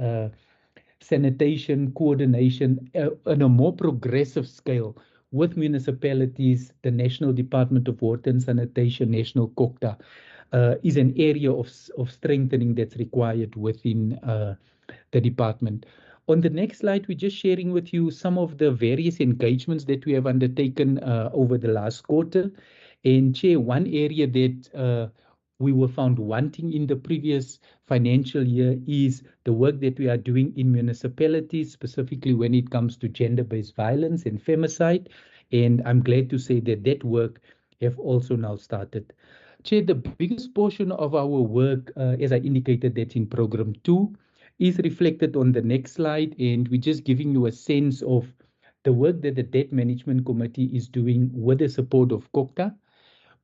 S4: sanitation, coordination on a more progressive scale with municipalities. The National Department of Water and Sanitation, National Cogta, is an area of strengthening that's required within the department. On the next slide, we're just sharing with you some of the various engagements that we have undertaken over the last quarter. And Chair, one area that we were found wanting in the previous financial year is the work that we are doing in municipalities, specifically when it comes to gender-based violence and femicide. And I'm glad to say that that work have also now started. Chair, the biggest portion of our work, as I indicated, that's in Program 2, is reflected on the next slide, and we're just giving you a sense of the work that the Debt Management Committee is doing with the support of Cogta.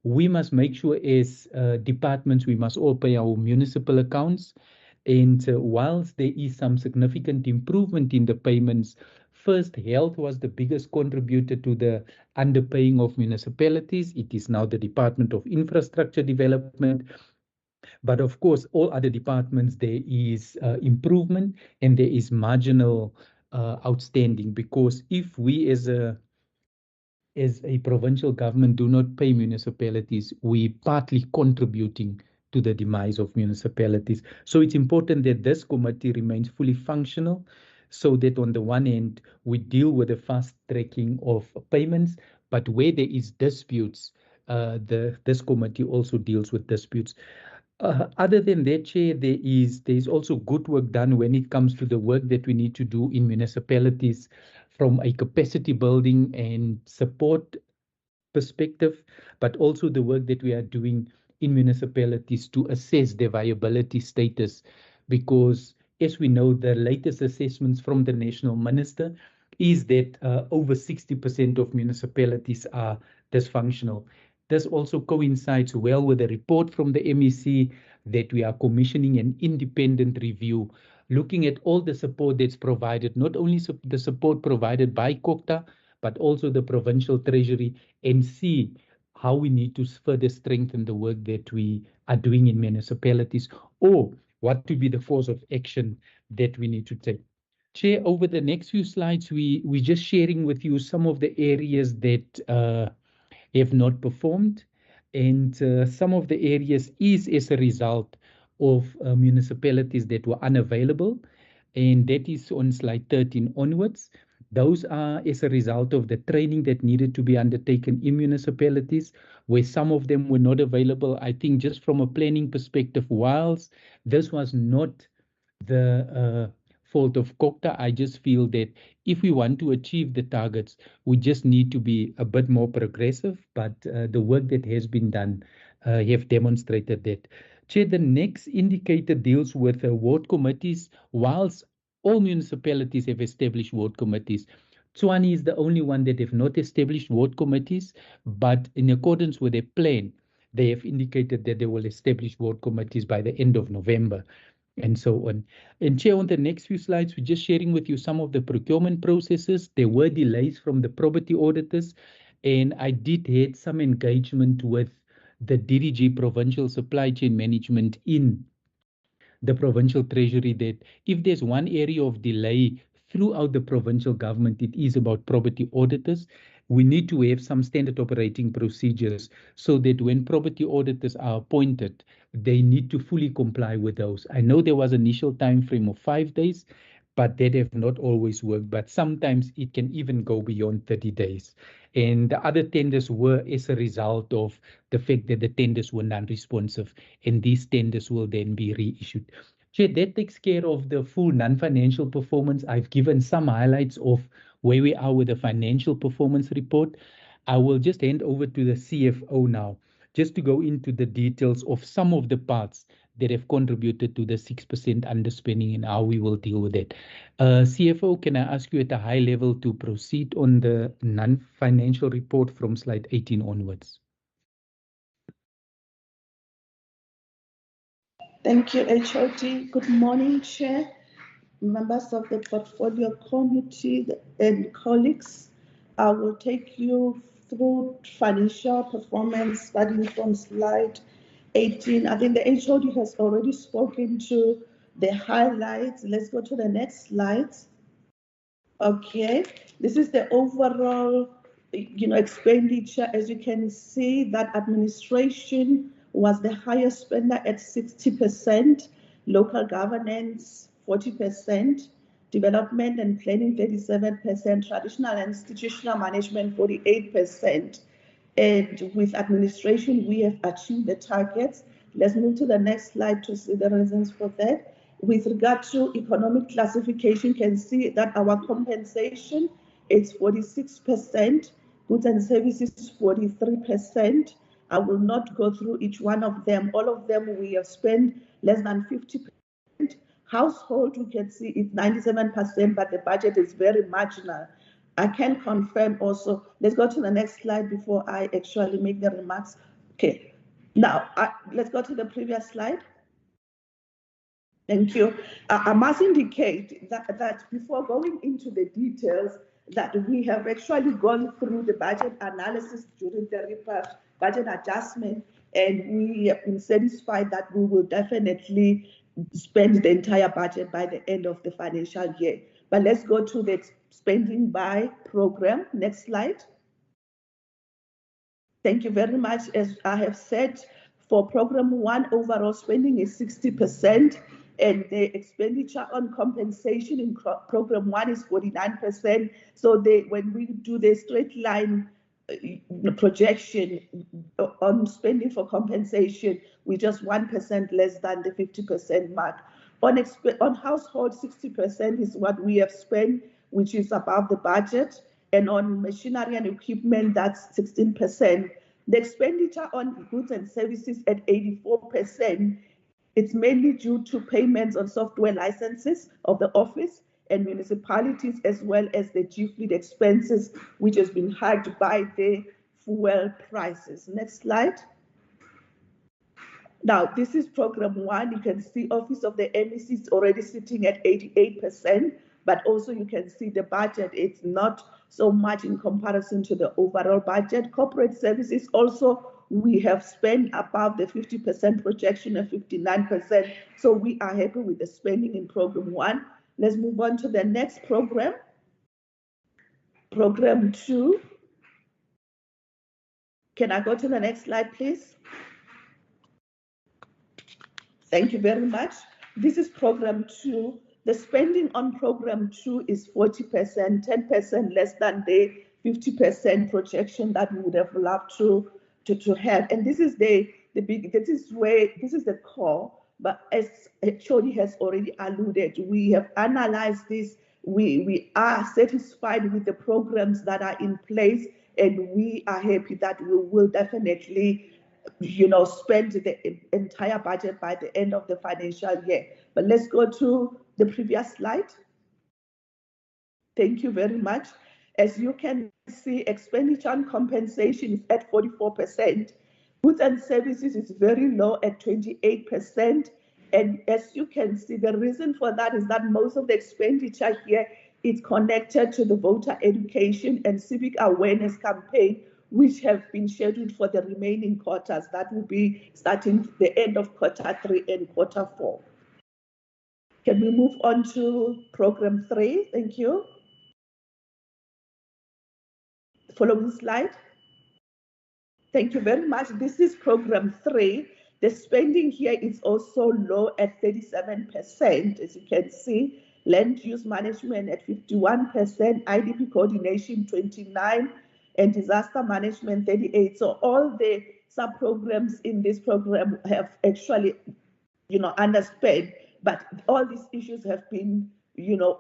S4: We must make sure as departments, we must all pay our municipal accounts. And whilst there is some significant improvement in the payments, first, health was the biggest contributor to the underpaying of municipalities. It is now the Department of Infrastructure Development. But of course, all other departments, there is improvement and there is marginal outstanding, because if we as a provincial government do not pay municipalities, we partly contributing to the demise of municipalities. So it's important that this committee remains fully functional, so that on the one hand, we deal with the fast tracking of payments, but where there is disputes, this committee also deals with disputes. Other than that, Chair, there is also good work done when it comes to the work that we need to do in municipalities from a capacity building and support perspective, but also the work that we are doing in municipalities to assess their viability status, because as we know, the latest assessments from the National Minister is that over 60% of municipalities are dysfunctional. This also coincides well with a report from the MEC that we are commissioning an independent review, looking at all the support that's provided, not only the support provided by Cogta, but also the provincial treasury, and see how we need to further strengthen the work that we are doing in municipalities, or what to be the course of action that we need to take. Chair, over the next few slides, we're just sharing with you some of the areas that have not performed, and some of the areas is as a result of municipalities that were unavailable, and that is on slide 13 onwards. Those are as a result of the training that needed to be undertaken in municipalities, where some of them were not available. I think just from a planning perspective, whilst this was not the fault of Cogta, I just feel that if we want to achieve the targets, we just need to be a bit more progressive. But the work that has been done have demonstrated that. Chair, the next indicator deals with ward committees. Whilst all municipalities have established ward committees, Tshwane is the only one that have not established ward committees, but in accordance with their plan, they have indicated that they will establish ward committees by the end of November, and so on. And Chair, on the next few slides, we're just sharing with you some of the procurement processes. There were delays from the property auditors, and I did have some engagement with the DDG Provincial Supply Chain Management in the provincial treasury, that if there's one area of delay throughout the provincial government, it is about property auditors. We need to have some standard operating procedures so that when property auditors are appointed, they need to fully comply with those. I know there was an initial time frame of 5 days, but that have not always worked. But sometimes it can even go beyond 30 days. And the other tenders were as a result of the fact that the tenders were non-responsive, and these tenders will then be reissued. Chair, that takes care of the full non-financial performance. I've given some highlights of where we are with the financial performance report. I will just hand over to the CFO now just to go into the details of some of the parts that have contributed to the 6% underspending and how we will deal with it. CFO, can I ask you at a high level to proceed on the non-financial report from slide 18 onwards?
S7: Thank you, HOD. Good morning, Chair, members of the Portfolio Committee and colleagues. I will take you through financial performance starting from slide 18. I think the HOD has already spoken to the highlights. Let's go to the next slide. Okay, this is the overall, expenditure. As you can see, that administration was the highest spender at 60%, local governance 40%, development and planning 37%, traditional and institutional management 48%. And with administration, we have achieved the targets. Let's move to the next slide to see the reasons for that. With regard to economic classification, you can see that our compensation is 46%, goods and services 43%. I will not go through each one of them. All of them we have spent less than 50%. Household, we can see it's 97%, but the budget is very marginal. I can confirm also. Let's go to the next slide before I actually make the remarks. Okay, now let's go to the previous slide. Thank you. I must indicate that before going into the details, that we have actually gone through the budget analysis during the budget adjustment, and we have been satisfied that we will definitely spend the entire budget by the end of the financial year. But let's go to the spending by program. Next slide. Thank you very much. As I have said, for program 1, overall spending is 60%, and the expenditure on compensation in program 1 is 49%. So when we do the straight line projection on spending for compensation, we just 1% less than the 50% mark. On household, 60% is what we have spent, which is above the budget. And on machinery and equipment, that's 16%. The expenditure on goods and services at 84%, it's mainly due to payments on software licenses of the office and municipalities, as well as the G-Fleet expenses, which has been hiked by the fuel prices. Next slide. Now, this is program 1. You can see Office of the MEC is already sitting at 88%, but also you can see the budget, it's not so much in comparison to the overall budget. Corporate services also, we have spent above the 50% projection of 59%. So we are happy with the spending in program 1. Let's move on to the next program. Program 2. Can I go to the next slide, please? Thank you very much. This is program 2. The spending on program 2 is 40%, 10% less than the 50% projection that we would have loved to have. And this is the core. But as Chodi has already alluded, we have analyzed this. We are satisfied with the programs that are in place, and we are happy that we will definitely spend the entire budget by the end of the financial year. But let's go to the previous slide. Thank you very much. As you can see, expenditure on compensation is at 44%. Goods and services is very low at 28%. And as you can see, the reason for that is that most of the expenditure here is connected to the voter education and civic awareness campaign, which have been scheduled for the remaining quarters. That will be starting the end of quarter 3 and quarter 4. Can we move on to program 3? Thank you. Following slide. Thank you very much. This is program 3. The spending here is also low at 37%, as you can see. Land use management at 51%, IDP coordination 29%, and disaster management 38%. So all the sub-programs in this program have actually, underspent, but all these issues have been,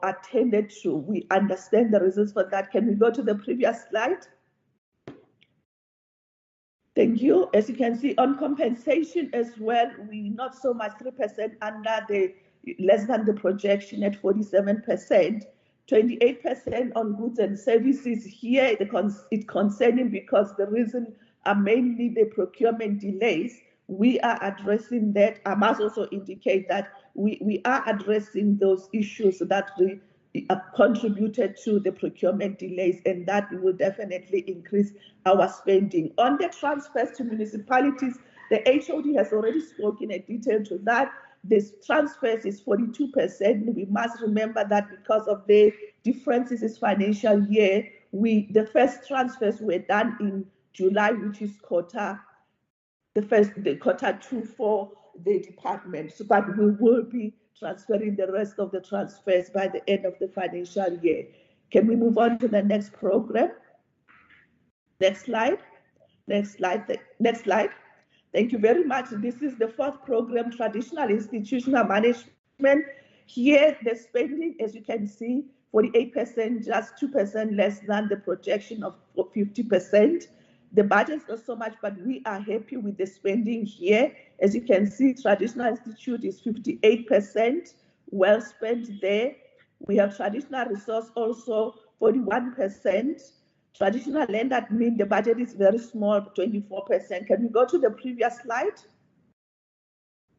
S7: attended to. We understand the reasons for that. Can we go to the previous slide? Thank you. As you can see, on compensation as well, we not so much 3% under the less than the projection at 47%, 28% on goods and services. Here, it's concerning because the reason are mainly the procurement delays. We are addressing that. I must also indicate that we are addressing those issues that contributed to the procurement delays, and that will definitely increase our spending. On the transfers to municipalities, the HOD has already spoken in detail to that. This transfers is 42%. We must remember that because of the differences this financial year, the first transfers were done in July, which is the quarter two for the department. So, but we will be transferring the rest of the transfers by the end of the financial year. Can we move on to the next program? Next slide. Next slide. Next slide. Thank you very much. This is the fourth program, Traditional Institutional Management. Here, the spending, as you can see, 48%, just 2% less than the projection of 50%. The budget is not so much, but we are happy with the spending here. As you can see, Traditional Institute is 58%, well spent there. We have Traditional Resource also 41%. Traditional Land Admin, the budget is very small, 24%. Can we go to the previous slide?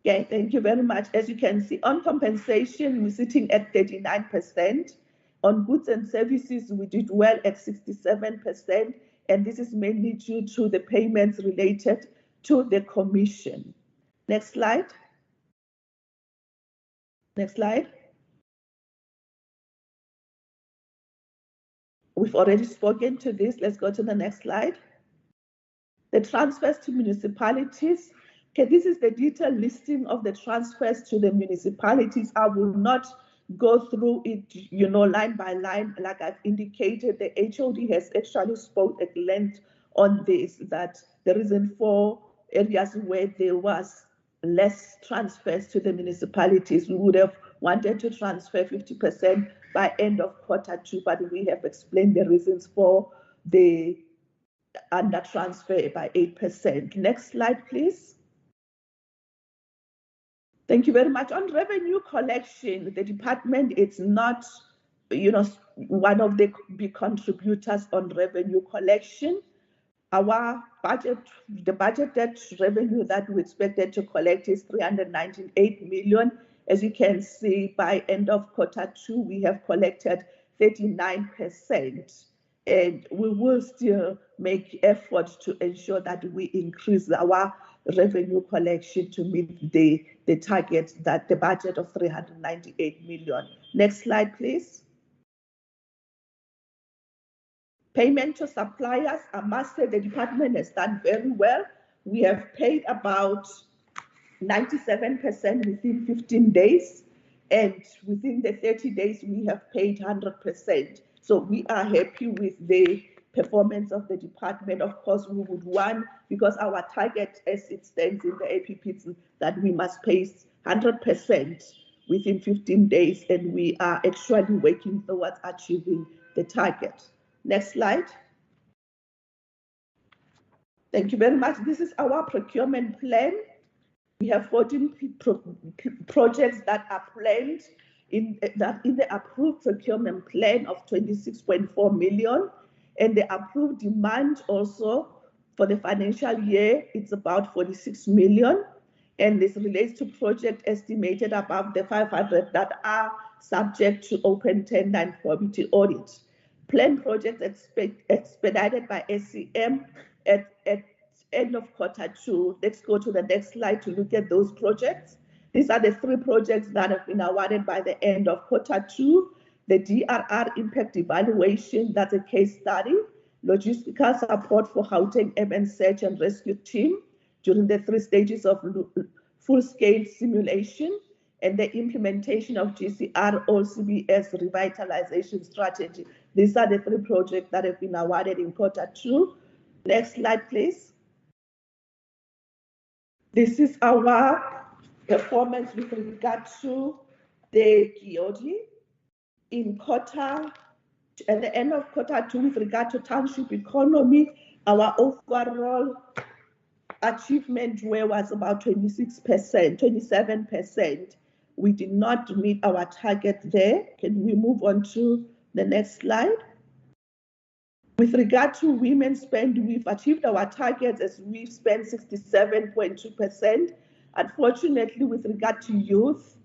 S7: Okay, thank you very much. As you can see, on compensation, we're sitting at 39%. On goods and services, we did well at 67%. And this is mainly due to the payments related to the commission. Next slide. Next slide. We've already spoken to this. Let's go to the next slide. The transfers to municipalities. Okay, this is the detailed listing of the transfers to the municipalities. I will not go through it, line by line. Like I've indicated, the HOD has actually spoke at length on this, that the reason for areas where there was less transfers to the municipalities, we would have wanted to transfer 50% by end of quarter two, but we have explained the reasons for the under transfer by 8%. Next slide, please. Thank you very much. On revenue collection, the department is not, one of the big contributors on revenue collection. Our budget, the budgeted revenue that we expected to collect is 398 million. As you can see, by end of quarter two, we have collected 39%. And we will still make efforts to ensure that we increase our revenue collection to meet the target, that the budget of 398 million. Next slide, please. Payment to suppliers, I must say the department has done very well. We have paid about 97% within 15 days, and within the 30 days, we have paid 100%. So we are happy with the performance of the department. Of course, we would want, because our target as it stands in the APPs, that we must pay 100% within 15 days, and we are actually working towards achieving the target. Next slide. Thank you very much. This is our procurement plan. We have 14 projects that are planned in the approved procurement plan of 26.4 million, and the approved demand also for the financial year, it's about 46 million, and this relates to projects estimated above the 500 that are subject to open tender and quality audit. Planned projects expedited by SCM at end of quarter two. Let's go to the next slide to look at those projects. These are the 3 projects that have been awarded by the end of quarter two. The DRR impact evaluation, that's a case study. Logistical support for Gauteng MN search and rescue team during the 3 stages of full-scale simulation, and the implementation of GCR OCBS revitalization strategy. These are the 3 projects that have been awarded in quarter two. Next slide, please. This is our performance with regard to the GOD at the end of quarter two with regard to township economy. Our overall achievement where was about 26%, 27%. We did not meet our target there. Can we move on to the next slide? With regard to women spend, we've achieved our targets as we've spent 67.2%. Unfortunately, with regard to youth,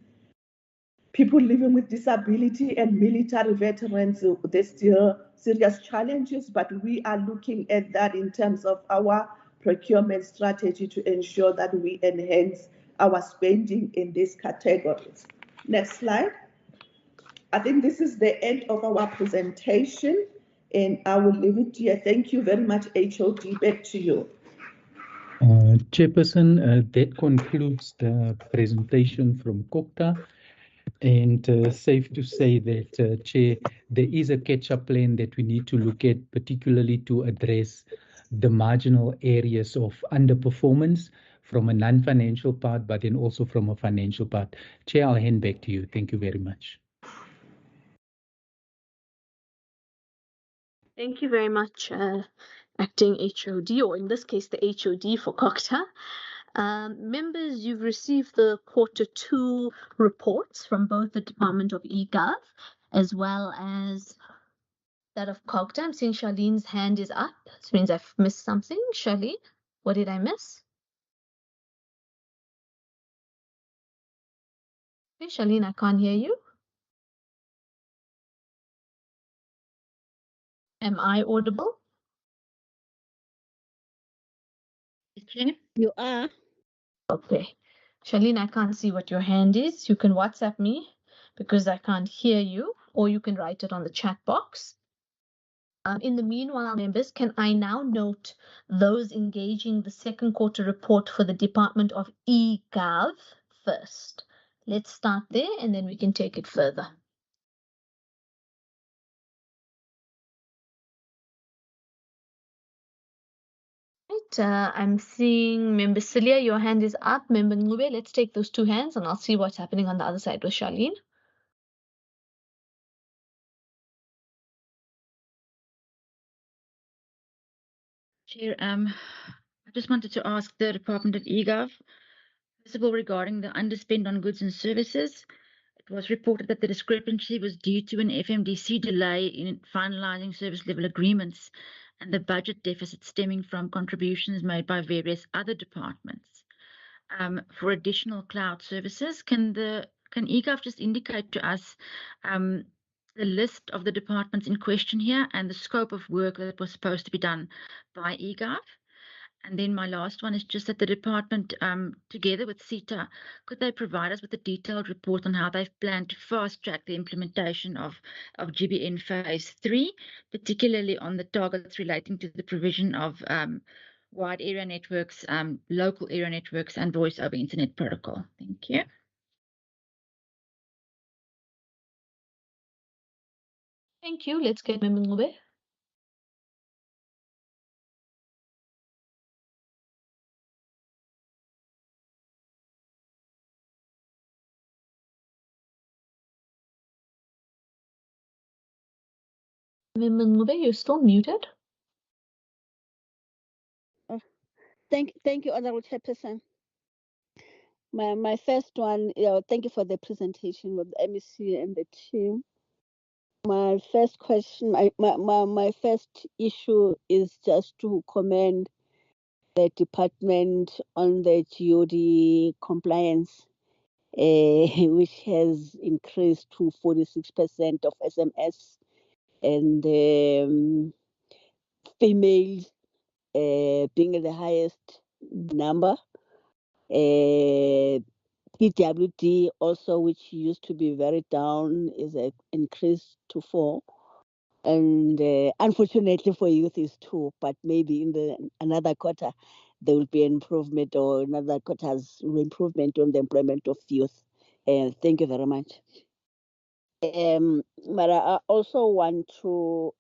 S7: people living with disability and military veterans, there's still serious challenges, but we are looking at that in terms of our procurement strategy to ensure that we enhance our spending in these categories. Next slide. I think this is the end of our presentation, and I will leave it here. Thank you very much, HOD. Back to you.
S4: Chairperson, that concludes the presentation from Cogta. And safe to say that, Chair, there is a catch-up plan that we need to look at, particularly to address the marginal areas of underperformance from a non-financial part, but then also from a financial part. Chair, I'll hand back to you. Thank you very much.
S1: Thank you very much, Acting HOD, or in this case, the HOD for Cogta. Members, you've received the Q2 reports from both the Department of eGov as well as that of Cogta. I'm seeing Charlene's hand is up. This means I've missed something. Charlene, what did I miss? Okay, Charlene, I can't hear you. Am I audible?
S8: You are.
S1: Okay. Charlene, I can't see what your hand is. You can WhatsApp me because I can't hear you, or you can write it on the chat box. In the meanwhile, members, can I now note those engaging the second quarter report for the Department of eGov first? Let's start there and then we can take it further. Right, I'm seeing Member Celia, your hand is up. Member Ngube, let's take those two hands and I'll see what's happening on the other side with Charlene.
S8: Chair, I just wanted to ask the Department of eGov, first of all, regarding the underspend on goods and services. It was reported that the discrepancy was due to an FMDC delay in finalizing service level agreements and the budget deficit stemming from contributions made by various other departments. For additional cloud services, can eGov just indicate to us the list of the departments in question here and the scope of work that was supposed to be done by eGov? And then my last one is just that the department, together with CETA, could they provide us with a detailed report on how they've planned to fast track the implementation of GBN Phase 3, particularly on the targets relating to the provision of wide area networks, local area networks, and voice over internet protocol? Thank you.
S1: Thank you. Let's get Member Ngube. Member Ngube, you're still muted.
S8: Thank you, Honorable Chairperson. My first one, thank you for the presentation with the MEC and the team. My first question, my first issue is just to commend the department on the GOD compliance, which has increased to 46% of SMS, and females being the highest number. PWD also, which used to be very down, is increased to 4. And unfortunately for youth is 2, but maybe in another quarter there will be an improvement, or another quarter's improvement on the employment of youth. Thank you very much. But I also want to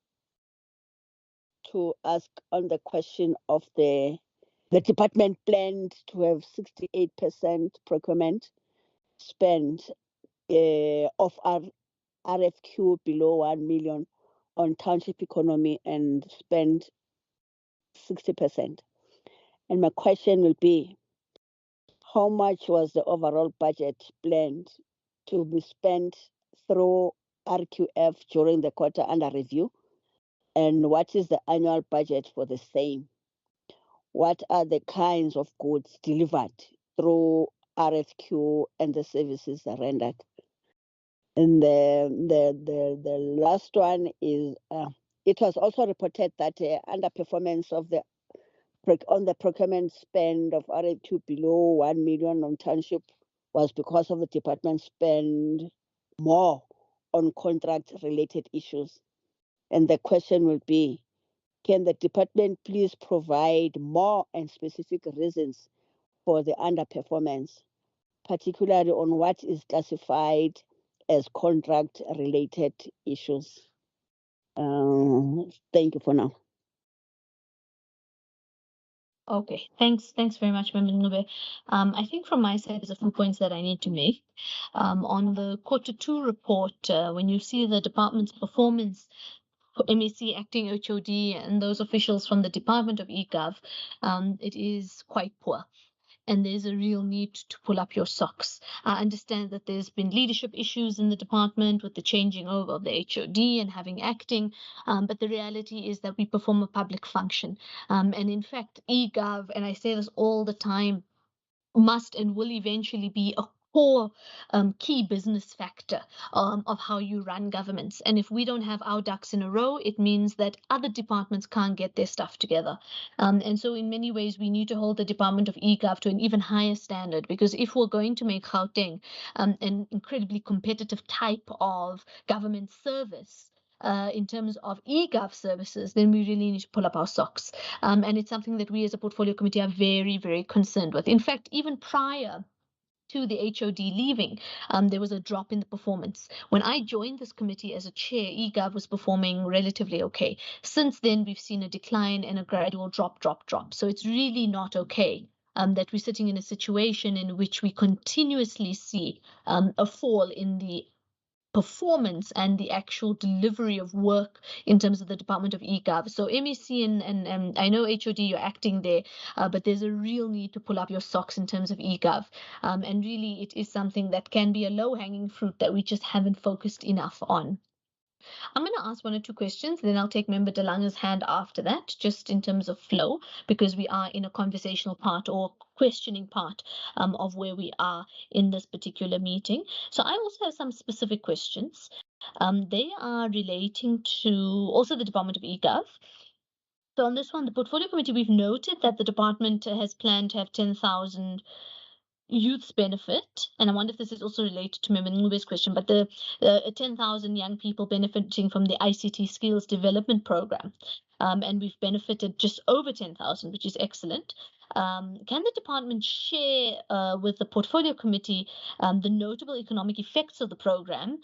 S8: ask on the question of the department planned to have 68% procurement spend of our RFQ below 1 million on township economy and spend 60%.
S9: And my question will be, how much was the overall budget planned to be spent through RQF during the quarter under review? And what is the annual budget for the same? What are the kinds of goods delivered through RFQ and the services rendered? And the last one is, it was also reported that underperformance of on the procurement spend of RFQ below 1 million on township was because of the department spend more on contract-related issues. And the question will be, can the department please provide more and specific reasons for the underperformance, particularly on what is classified as contract-related issues? Thank you for now.
S1: Okay, thanks very much, Member Ngube. I think from my side, there's a few points that I need to make. On the quarter 2 report, when you see the department's performance for MEC, acting HOD, and those officials from the Department of eGov, it is quite poor. And there's a real need to pull up your socks. I understand that there's been leadership issues in the department with the changing over of the HOD and having acting, but the reality is that we perform a public function. And in fact, eGov, and I say this all the time, must and will eventually be a core key business factor of how you run governments. And if we don't have our ducks in a row, it means that other departments can't get their stuff together. And so in many ways, we need to hold the Department of eGov to an even higher standard, because if we're going to make Gauteng an incredibly competitive type of government service, in terms of eGov services, then we really need to pull up our socks. And it's something that we as a portfolio committee are very, very concerned with. In fact, even prior to the HOD leaving, there was a drop in the performance. When I joined this committee as a chair, eGov was performing relatively okay. Since then, we've seen a decline and a gradual drop. So it's really not okay that we're sitting in a situation in which we continuously see a fall in the performance and the actual delivery of work in terms of the Department of eGov. So MEC and I know HOD, you're acting there, but there's a real need to pull up your socks in terms of eGov. And really, it is something that can be a low-hanging fruit that we just haven't focused enough on. I'm going to ask 1 or 2 questions, then I'll take Member Delange's hand after that, just in terms of flow, because we are in a conversational part or questioning part of where we are in this particular meeting. So I also have some specific questions. They are relating to also the Department of eGov. So on this one, the Portfolio Committee, we've noted that the department has planned to have 10,000 youths benefit, and I wonder if this is also related to Member Ngube's question, but the 10,000 young people benefiting from the ICT skills development program, and we've benefited just over 10,000, which is excellent. Can the department share with the portfolio committee the notable economic effects of the program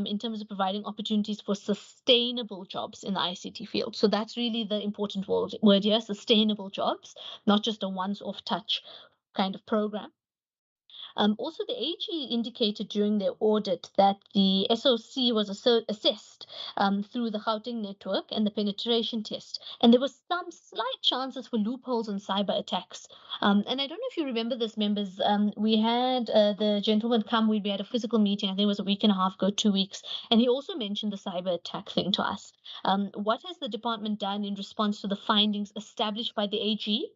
S1: in terms of providing opportunities for sustainable jobs in the ICT field? So that's really the important word here, sustainable jobs, not just a once-off touch kind of program. Also, the AG indicated during their audit that the SOC was assessed through the Gauteng network and the penetration test, and there was some slight chances for loopholes and cyber attacks. And I don't know if you remember this, members. We had the gentleman come. We had a physical meeting. I think it was a week and a half ago, 2 weeks, and he also mentioned the cyber attack thing to us. What has the department done in response to the findings established by the AG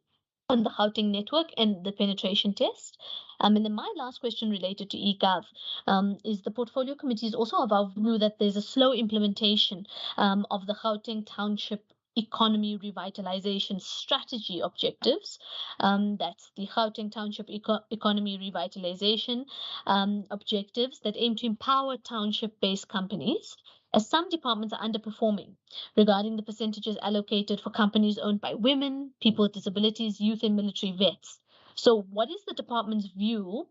S1: on the Gauteng network and the penetration test? And then my last question related to eGov is the portfolio committee is also of our view that there's a slow implementation of the Gauteng Township Economy Revitalization Strategy objectives. That's the Gauteng Township Economy Revitalization objectives that aim to empower township-based companies, as some departments are underperforming regarding the percentages allocated for companies owned by women, people with disabilities, youth, and military vets. So what is the department's view,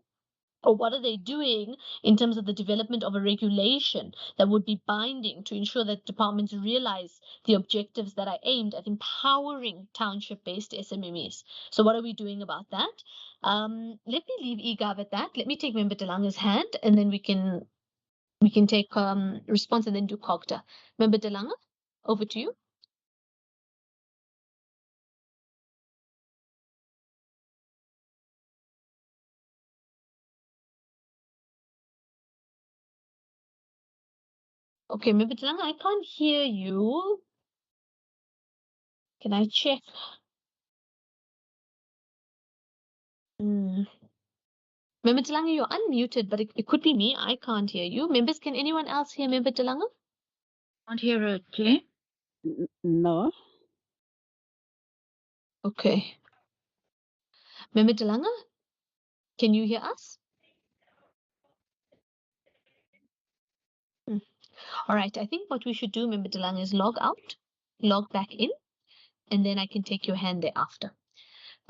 S1: or what are they doing in terms of the development of a regulation that would be binding to ensure that departments realize the objectives that are aimed at empowering township-based SMMEs? So what are we doing about that? Let me leave eGov at that. Let me take Member Delange's hand, and then we can take response and then do Cogta. Member Delange, over to you. Okay, Member Delanga, I can't hear you. Can I check? Member Delanga, you're unmuted, but it could be me. I can't hear you. Members, can anyone else hear Member Delanga?
S8: Can't hear her, Chair.
S9: No.
S1: Okay. Member Delanga, can you hear us? All right, I think what we should do, Member Delanga, is log out, log back in, and then I can take your hand thereafter.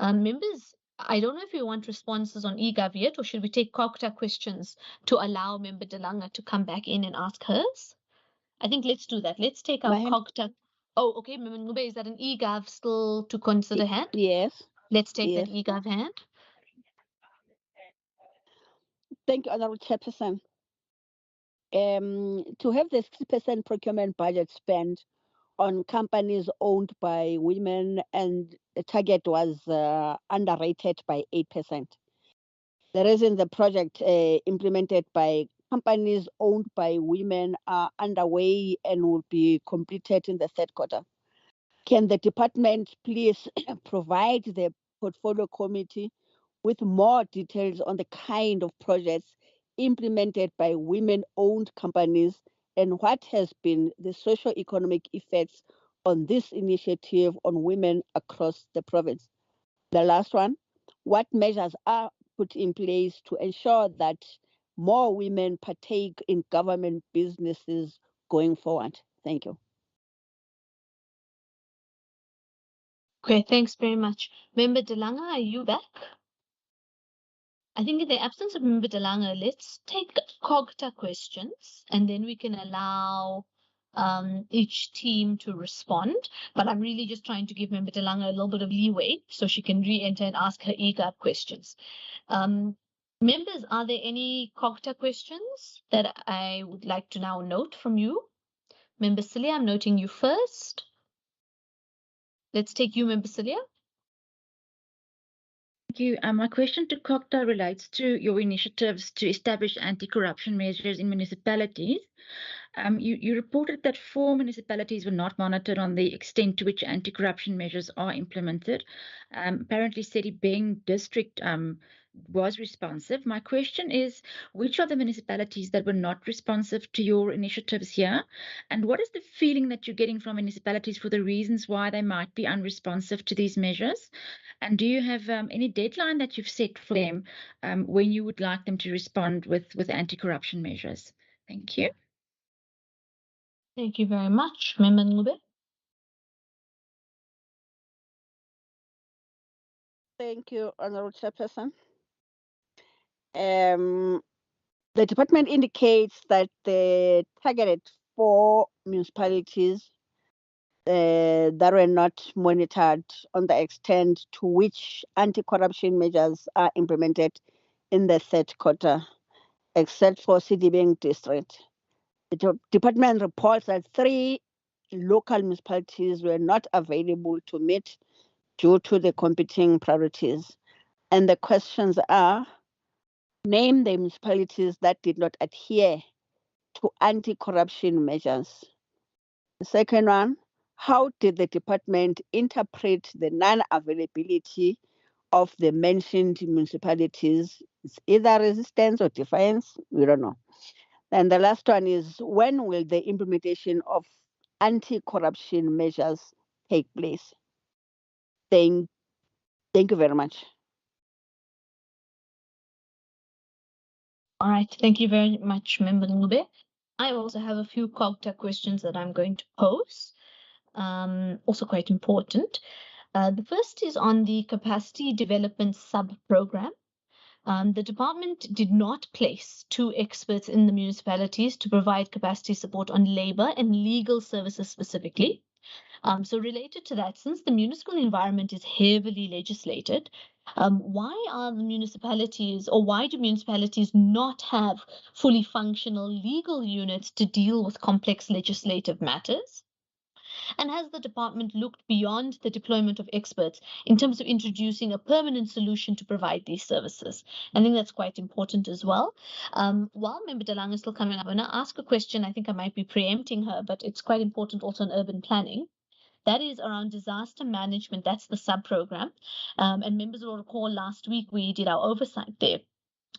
S1: Members, I don't know if you want responses on eGov yet, or should we take Cogta questions to allow Member Delanga to come back in and ask hers? I think let's do that. Let's take our Cogta. Oh, okay, Member Ngube, is that an eGov still to consider hand?
S9: Yes.
S1: Let's take
S9: Yes.
S1: that eGov hand.
S9: Thank you, Honorable Chairperson. To have the 60% procurement budget spent on companies owned by women, and the target was underrated by 8%. The reason the project implemented by companies owned by women are underway and will be completed in the third quarter. Can the department please provide the portfolio committee with more details on the kind of projects implemented by women-owned companies and what has been the socio-economic effects on this initiative on women across the province? The last one, what measures are put in place to ensure that more women partake in government businesses going forward? Thank you.
S1: Okay, thanks very much. Member Delanga, are you back? I think in the absence of Member Delanga, let's take Cogta questions and then we can allow each team to respond. But I'm really just trying to give Member Delanga a little bit of leeway so she can re-enter and ask her eGov questions. Members, are there any Cogta questions that I would like to now note from you? Member Celia, I'm noting you first. Let's take you, Member Celia.
S8: Thank you. My question to Cogta relates to your initiatives to establish anti-corruption measures in municipalities. You reported that 4 municipalities were not monitored on the extent to which anti-corruption measures are implemented. Apparently, Sedibeng district was responsive. My question is, which are the municipalities that were not responsive to your initiatives here? And what is the feeling that you're getting from municipalities for the reasons why they might be unresponsive to these measures? And do you have any deadline that you've set for them when you would like them to respond with anti-corruption measures? Thank you.
S1: Thank you very much. Member Ngube.
S9: Thank you, Honorable Chairperson. The department indicates that the targeted 4 municipalities that were not monitored on the extent to which anti-corruption measures are implemented in the third quarter, except for Sedibeng district. The department reports that 3 local municipalities were not available to meet due to the competing priorities. And the questions are, name the municipalities that did not adhere to anti-corruption measures. The second one, how did the department interpret the non-availability of the mentioned municipalities? It's either resistance or defiance, we don't know. And the last one is, when will the implementation of anti-corruption measures take place? Thank you very much.
S1: All right, thank you very much, Member Ngube. I also have a few Cogta questions that I'm going to pose, also quite important. The first is on the capacity development sub-program. The department did not place 2 experts in the municipalities to provide capacity support on labor and legal services specifically. So related to that, since the municipal environment is heavily legislated, why are the municipalities, or why do municipalities not have fully functional legal units to deal with complex legislative matters? And has the department looked beyond the deployment of experts in terms of introducing a permanent solution to provide these services? I think that's quite important as well. While Member Delang is still coming up, I'm going to ask a question. I think I might be preempting her, but it's quite important also in urban planning. That is around disaster management. That's the sub-program. And members will recall last week we did our oversight there.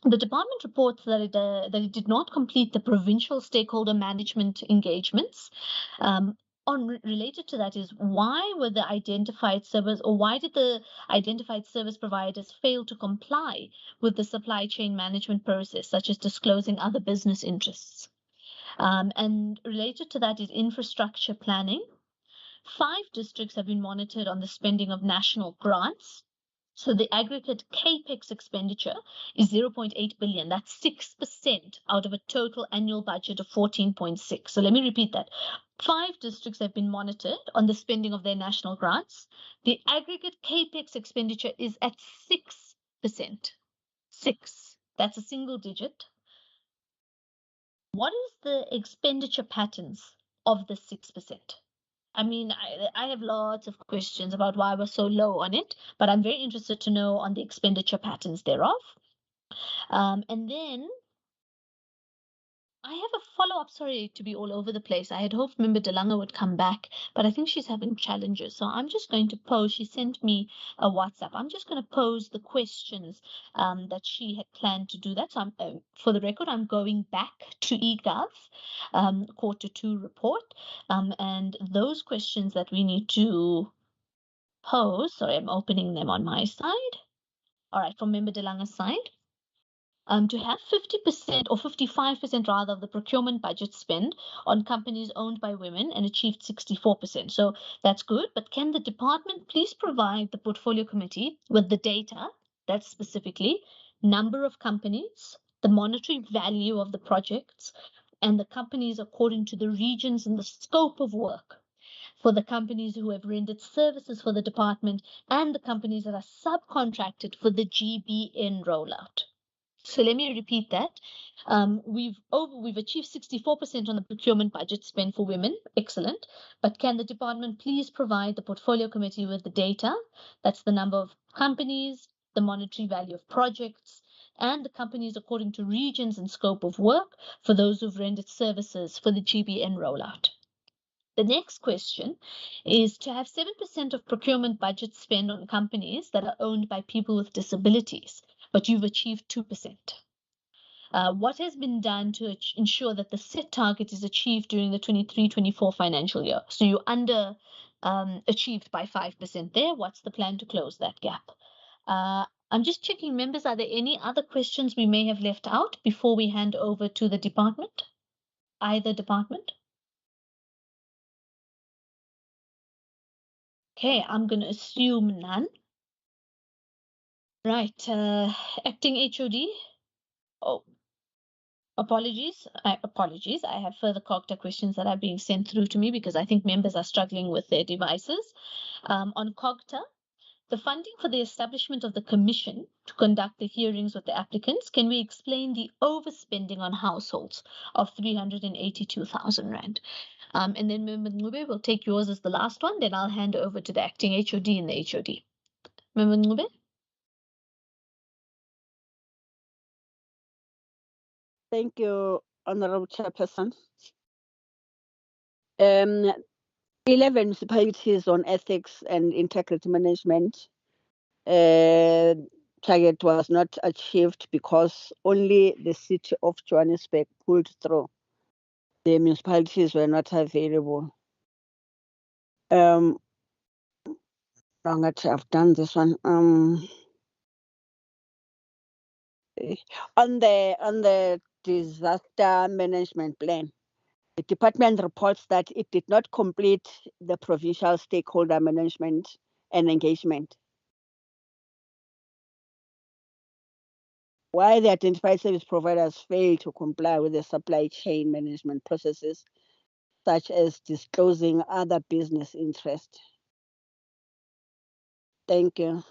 S1: The department reports that it did not complete the provincial stakeholder management engagements. Related to that is, why were the identified service, or why did the identified service providers fail to comply with the supply chain management process, such as disclosing other business interests? And related to that is infrastructure planning. 5 districts have been monitored on the spending of national grants. So the aggregate capex expenditure is 0.8 billion. That's 6% out of a total annual budget of 14.6. So let me repeat that. 5 districts have been monitored on the spending of their national grants. The aggregate capex expenditure is at 6%. 6. That's a single digit. What is the expenditure patterns of the 6%? I mean, I have lots of questions about why we're so low on it, but I'm very interested to know on the expenditure patterns thereof. And then I have a follow-up. Sorry to be all over the place. I had hoped Member Delanga would come back, but I think she's having challenges. So I'm just going to pose. She sent me a WhatsApp. I'm just going to pose the questions that she had planned to do that. So for the record, I'm going back to eGov, quarter 2 report, and those questions that we need to pose. Sorry, I'm opening them on my side. All right, from Member Delanga's side. To have 50% or 55% rather of the procurement budget spend on companies owned by women and achieved 64%. So that's good, but can the department please provide the portfolio committee with the data, that's specifically number of companies, the monetary value of the projects, and the companies according to the regions and the scope of work for the companies who have rendered services for the department and the companies that are subcontracted for the GBN rollout. So let me repeat that. We've achieved 64% on the procurement budget spent for women. Excellent. But can the department please provide the portfolio committee with the data? That's the number of companies, the monetary value of projects, and the companies according to regions and scope of work for those who've rendered services for the GBN rollout. The next question is to have 7% of procurement budget spend on companies that are owned by people with disabilities, but you've achieved 2%. What has been done to ensure that the set target is achieved during the 23-24 financial year? So you achieved by 5% there. What's the plan to close that gap? I'm just checking, members, are there any other questions we may have left out before we hand over to the department? Either department? Okay, I'm going to assume none. Right, acting HOD. Oh, apologies. I have further Cogta questions that are being sent through to me because I think members are struggling with their devices. On Cogta, the funding for the establishment of the commission to conduct the hearings with the applicants, can we explain the overspending on households of 382,000 Rand? And then Member Ngube, will take yours as the last one, then I'll hand over to the acting HOD and the HOD. Member Ngube?
S9: Thank you, Honorable Chairperson. 11 municipalities on ethics and integrity management. Target was not achieved because only the city of Johannesburg pulled through. The municipalities were not available. I've done this one. On the disaster management plan, the department reports that it did not complete the provincial stakeholder management and engagement. Why the identified service providers fail to comply with the supply chain management processes, such as disclosing other business interests. Thank you.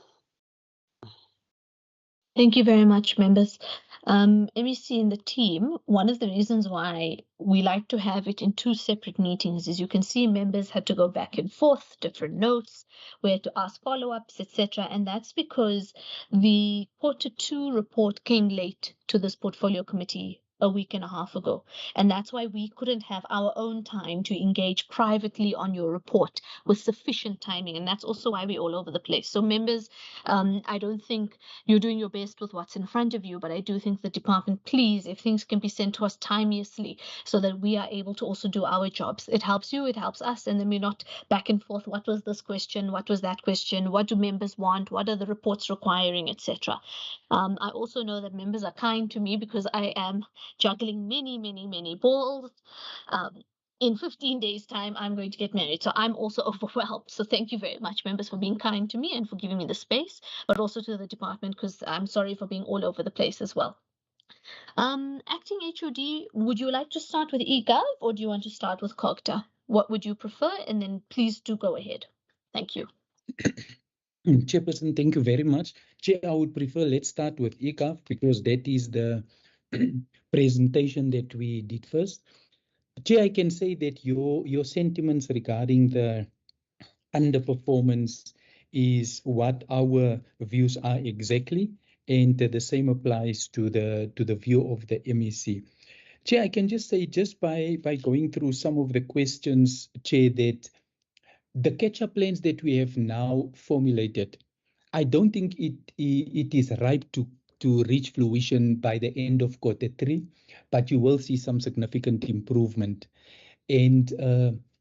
S1: Thank you very much, members. MEC and the team, one of the reasons why we like to have it in two separate meetings is you can see members had to go back and forth, different notes, we had to ask follow-ups, etc. And that's because the Q2 report came late to this portfolio committee a week and a half ago. And that's why we couldn't have our own time to engage privately on your report with sufficient timing. And that's also why we're all over the place. So members, I don't think you're doing your best with what's in front of you, but I do think the department, please, if things can be sent to us timeously so that we are able to also do our jobs. It helps you, it helps us, and then we're not back and forth. What was this question? What was that question? What do members want? What are the reports requiring, etc. I also know that members are kind to me because I am juggling many balls. In 15 days' time, I'm going to get married. So I'm also overwhelmed. So thank you very much, members, for being kind to me and for giving me the space, but also to the department because I'm sorry for being all over the place as well. Acting HOD, would you like to start with eGov or do you want to start with Cogta? What would you prefer? And then please do go ahead. Thank you.
S4: Chairperson, thank you very much. Chair, I would prefer let's start with eGov because that is the presentation that we did first. Chair, I can say that your sentiments regarding the underperformance is what our views are exactly, and the same applies to the view of the MEC. Chair, I can just say, just by going through some of the questions, Chair, that the catch-up plans that we have now formulated, I don't think it is ripe to reach fruition by the end of Q3, but you will see some significant improvement. And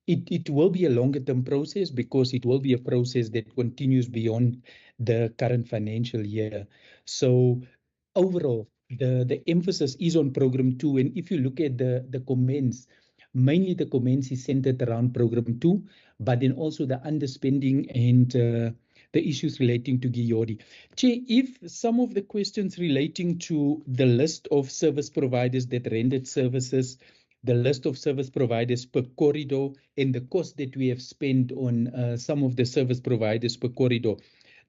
S4: it will be a longer term process because it will be a process that continues beyond the current financial year. So overall, the emphasis is on program 2. And if you look at the comments, mainly the comments is centered around program 2, but then also the underspending and the issues relating to Giyori. Chair, if some of the questions relating to the list of service providers that rendered services, the list of service providers per corridor, and the cost that we have spent on some of the service providers per corridor,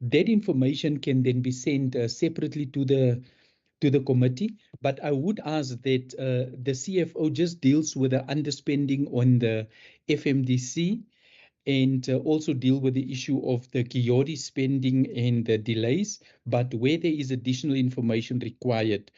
S4: that information can then be sent separately to the committee. But I would ask that the CFO just deals with the underspending on the FMDC and also deal with the issue of the Giyori spending and the delays. But where there is additional information required,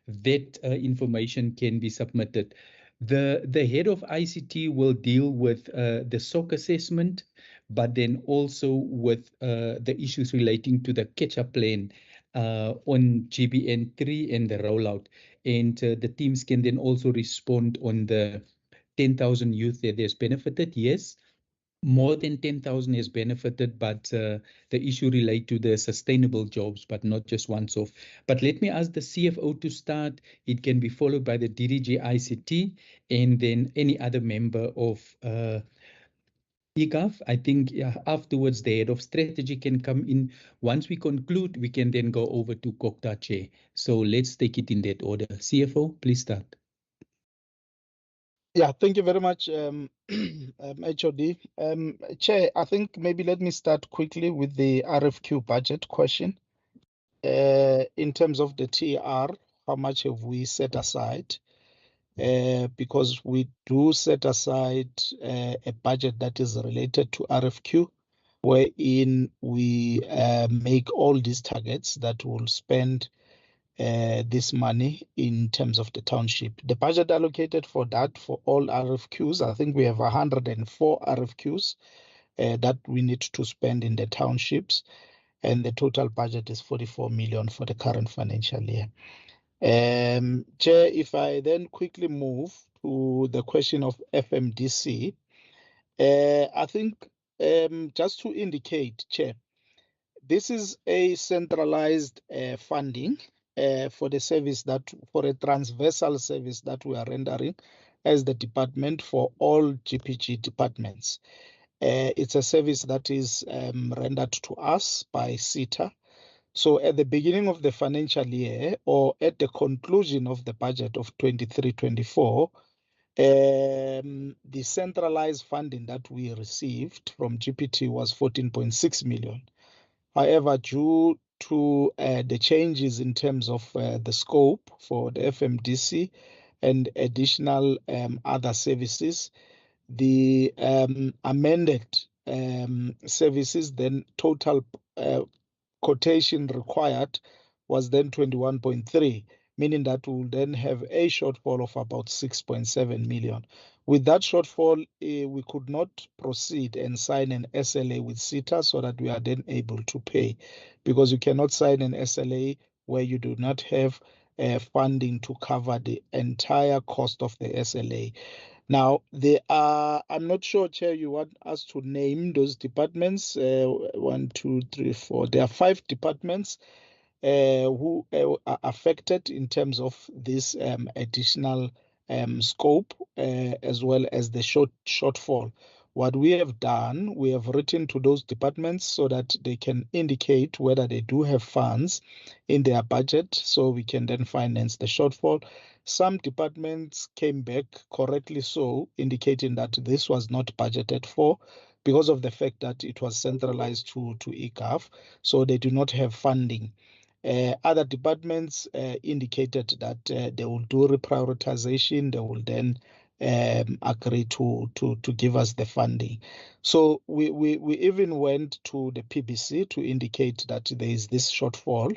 S4: that information can be submitted. The head of ICT will deal with the SOC assessment, but then also with the issues relating to the catch-up plan on GBN3 and the rollout. And the teams can then also respond on the 10,000 youth that has benefited. Yes, more than 10,000 has benefited, but the issue relate to the sustainable jobs, but not just once off. But let me ask the CFO to start. It can be followed by the DDG ICT and then any other member of eGov. I think afterwards the head of strategy can come in. Once we conclude, we can then go over to Cogta Chair. So let's take it in that order. CFO, please start.
S6: Yeah, thank you very much, HOD. Chair, I think maybe let me start quickly with the RFQ budget question. In terms of the TR, how much have we set aside? Because we do set aside a budget that is related to RFQ, wherein we make all these targets that will spend this money in terms of the township. The budget allocated for that for all RFQs, I think we have 104 RFQs that we need to spend in the townships, and the total budget is 44 million for the current financial year. Chair, if I then quickly move to the question of FMDC, I think just to indicate, Chair, this is a centralized funding for the service for a transversal service that we are rendering as the department for all GPG departments. It's a service that is rendered to us by SETA. So at the beginning of the financial year or at the conclusion of the budget of 23-24, the centralized funding that we received from GPT was 14.6 million. However, due
S2: to the changes in terms of the scope for the FMDC and additional other services, the amended services, then total quotation required was then 21.3, meaning that we will then have a shortfall of about 6.7 million. With that shortfall, we could not proceed and sign an SLA with SITA so that we are then able to pay, because you cannot sign an SLA where you do not have funding to cover the entire cost of the SLA. Now, I'm not sure, Chair, you want us to name those departments. 1, 2, 3, 4. There are 5 departments who are affected in terms of this additional scope, as well as the shortfall. What we have done, we have written to those departments so that they can indicate whether they do have funds in their budget, so we can then finance the shortfall. Some departments came back correctly so, indicating that this was not budgeted for because of the fact that it was centralized to EGAF, so they do not have funding. Other departments indicated that they will do reprioritization. They will then agree to give us the funding. So we even went to the PBC to indicate that there is this shortfall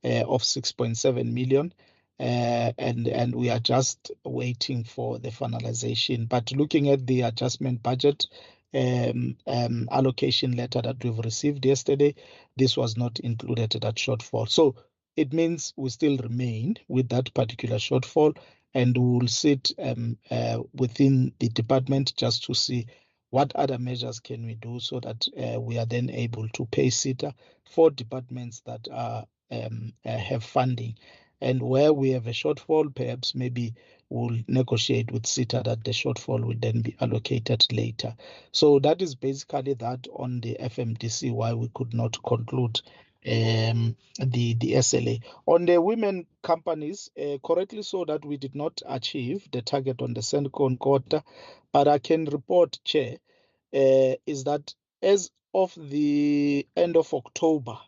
S2: of 6.7 million. And we are just waiting for the finalization. But looking at the adjustment budget allocation letter that we've received yesterday, this was not included, that shortfall. So it means we still remain with that particular shortfall, and we will sit within the department just to see what other measures can we do so that we are then able to pay SITA for departments that are have funding. And where we have a shortfall, perhaps maybe we'll negotiate with SITA that the shortfall will then be allocated later. So that is basically that on the FMDC, why we could not conclude the SLA. On the women companies, correctly so that we did not achieve the target on the second quarter, but I can report, Chair, is that as of the end of October,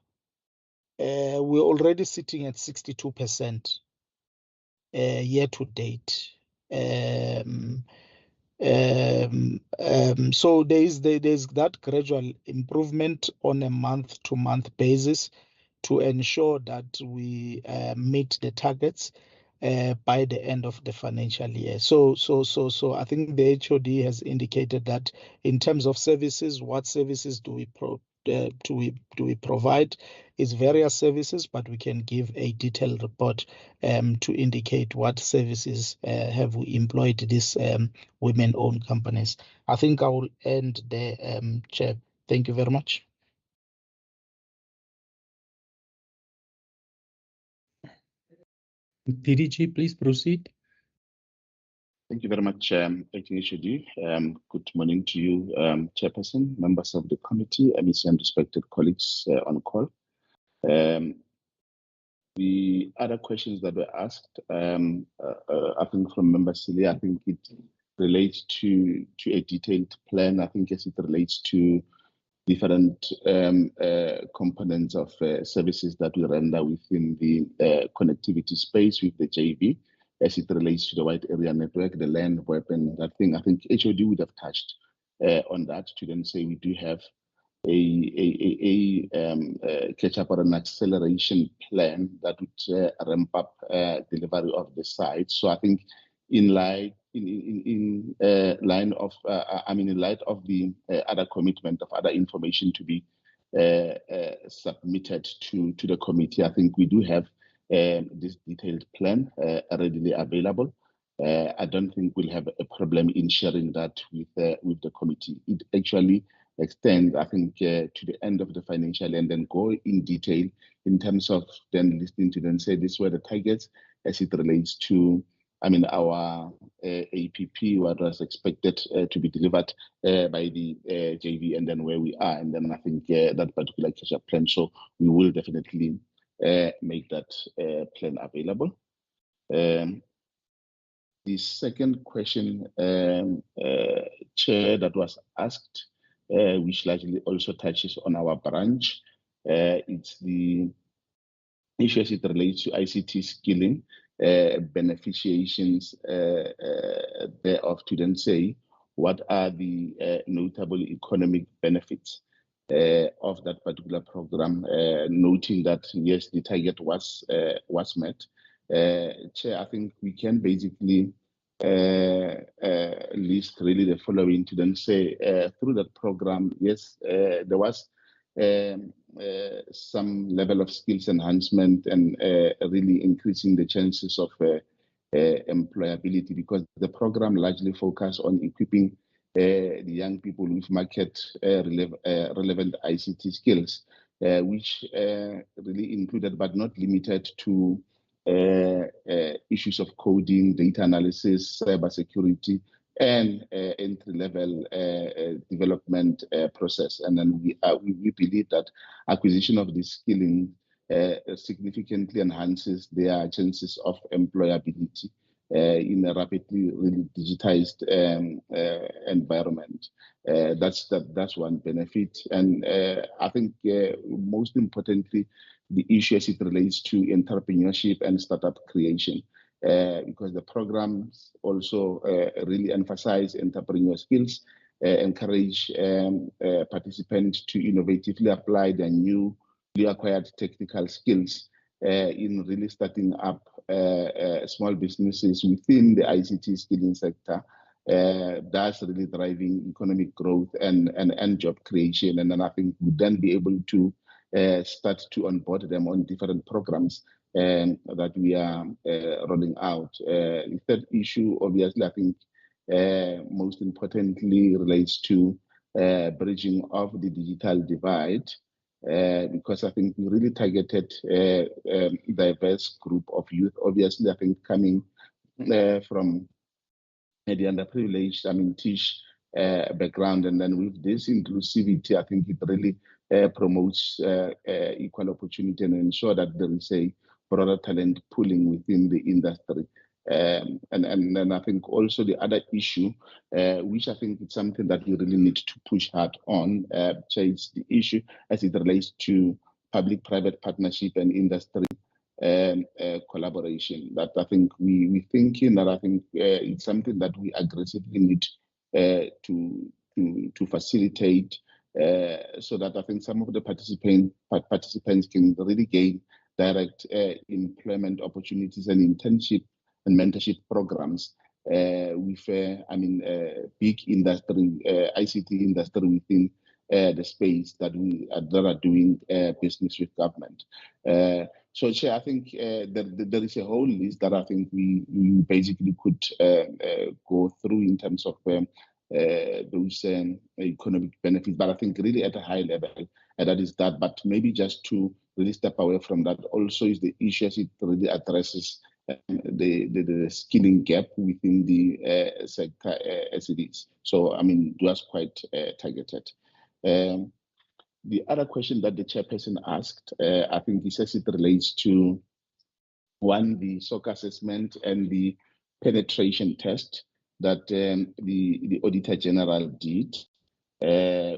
S2: we're already sitting at 62% year to date. So there's that gradual improvement on a month-to-month basis to ensure that we meet the targets by the end of the financial year. So I think the HOD has indicated that in terms of services, what services do we provide is various services, but we can give a detailed report to indicate what services have we employed these women-owned companies. I think I will end there, Chair. Thank you very much.
S4: DDG, please proceed.
S10: Thank you very much, Acting HOD. Good morning to you, Chairperson, members of the committee, MEC, and respected colleagues on call. The other questions that were asked, I think from Member Celia, I think it relates to a detailed plan. I think as it relates to different components of services that we render within the connectivity space with the JV, as it relates to the wide area network, the land, weapon, that thing. I think HOD would have touched on that to then say we do have a catch-up or an acceleration plan that would ramp up delivery of the site. So I think in light of the other commitment of other information to be submitted to the committee, I think we do have this detailed plan readily available. I don't think we'll have a problem in sharing that with the committee. It actually extends, I think, to the end of the financial year and then go in detail in terms of then listening to them say this were the targets as it relates to, our APP, what was expected to be delivered by the JV, and then where we are, and then I think that particular catch-up plan. So we will definitely make that plan available. The second question, Chair, that was asked, which largely also touches on our branch, it's the issue as it relates to ICT skilling, beneficiations thereof, to then say what are the notable economic benefits of that particular program, noting that yes, the target was met. Chair, I think we can basically list really the following to then say through that program, yes, there was some level of skills enhancement and really increasing the chances of employability, because the program largely focused on equipping the young people with market relevant ICT skills, which really included but not limited to issues of coding, data analysis, cybersecurity, and entry-level development process. And then we believe that acquisition of this skilling significantly enhances their chances of employability in a rapidly really digitized environment. That's one benefit. And I think most importantly, the issue as it relates to entrepreneurship and startup creation. Because the programs also really emphasize entrepreneurial skills, encourage participants to innovatively apply their newly acquired technical skills in really starting up small businesses within the ICT skilling sector. That's really driving economic growth and job creation. And then I think we'd then be able to start to onboard them on different programs that we are rolling out. The third issue, obviously, I think most importantly relates to bridging of the digital divide, because I think we really targeted diverse group of youth, obviously, I think coming from the underprivileged, teach background, and then with this inclusivity, I think it really promotes equal opportunity and ensure that there is a broader talent pooling within the industry. And then I think also the other issue, which I think is something that you really need to push hard on, is the issue as it relates to public-private partnership and industry collaboration. That I think we're thinking that I think it's something that we aggressively need to facilitate, so that I think some of the participants can really gain direct employment opportunities and internship and mentorship programs with big industry, ICT industry within the space that are doing business with government. So, Chair, I think there is a whole list that I think we basically could go through in terms of those economic benefits, but I think really at a high level, that is that. But maybe just to really step away from that, also is the issue as it really addresses the skilling gap within the sector as it is. So, it was quite targeted. The other question that the chairperson asked, I think this as it relates to one, the SOC assessment and the penetration test that the Auditor General did,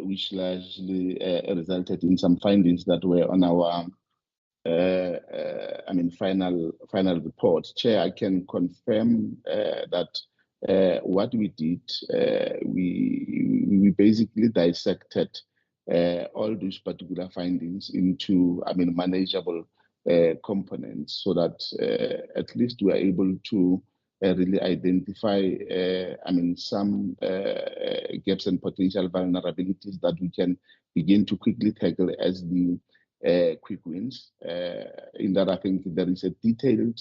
S10: which largely resulted in some findings that were on our final report. Chair, I can confirm that what we did, we basically dissected all these particular findings into manageable components, so that at least we are able to really identify some gaps and potential vulnerabilities that we can begin to quickly tackle as the quick wins. In that, I think there is a detailed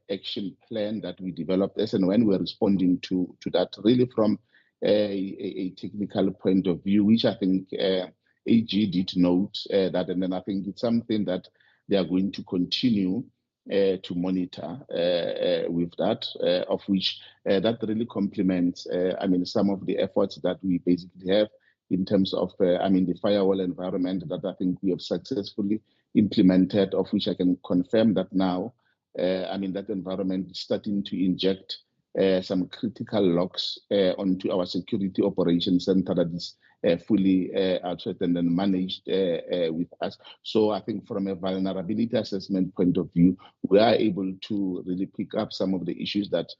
S10: action plan that we developed as and when we're responding to that, really from a technical point of view, which I think AG did note that, and then I think it's something that they are going to continue to monitor with that, of which that really complements some of the efforts that we basically have in terms of the firewall environment that I think we have successfully implemented, of which I can confirm that now that environment is starting to inject some critical locks onto our security operations center that is fully outsourced and managed with us. So I think from a vulnerability assessment point of view, we are able to really pick up some of the issues that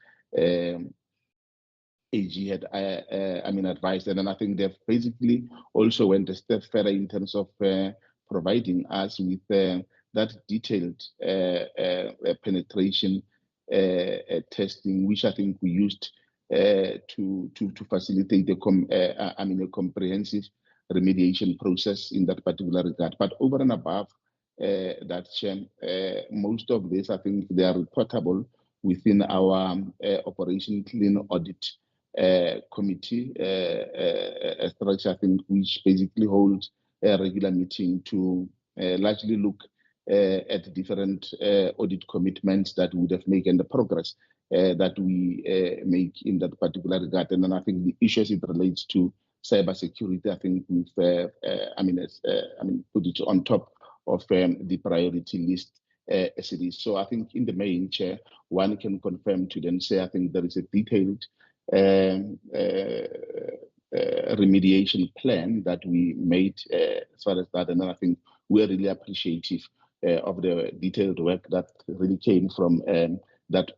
S10: AG had, advised, and then I think they've basically also went a step further in terms of providing us with that detailed penetration testing, which I think we used to facilitate a comprehensive remediation process in that particular regard. But over and above that, most of this, I think, they are reportable within our Operation Clean Audit committee structure, I think, which basically holds a regular meeting to largely look at different audit commitments that we would have made and the progress that we make in that particular regard. And then I think the issues it relates to cybersecurity, I think we've put it on top of the priority list as it is. So I think in the main, Chair, one can confirm to then say I think there is a detailed remediation plan that we made as far as that, and then I think we're really appreciative of the detailed work that really came from that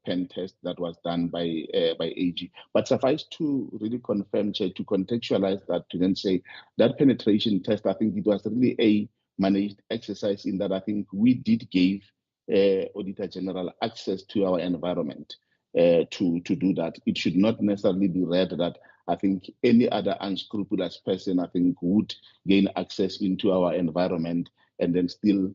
S10: pen test that was done by AG. But suffice to really confirm, Chair, to contextualize that, to then say that penetration test, I think it was really a managed exercise in that I think we did give Auditor General access to our environment to do that. It should not necessarily be read that I think any other unscrupulous person, I think, would gain access into our environment and then still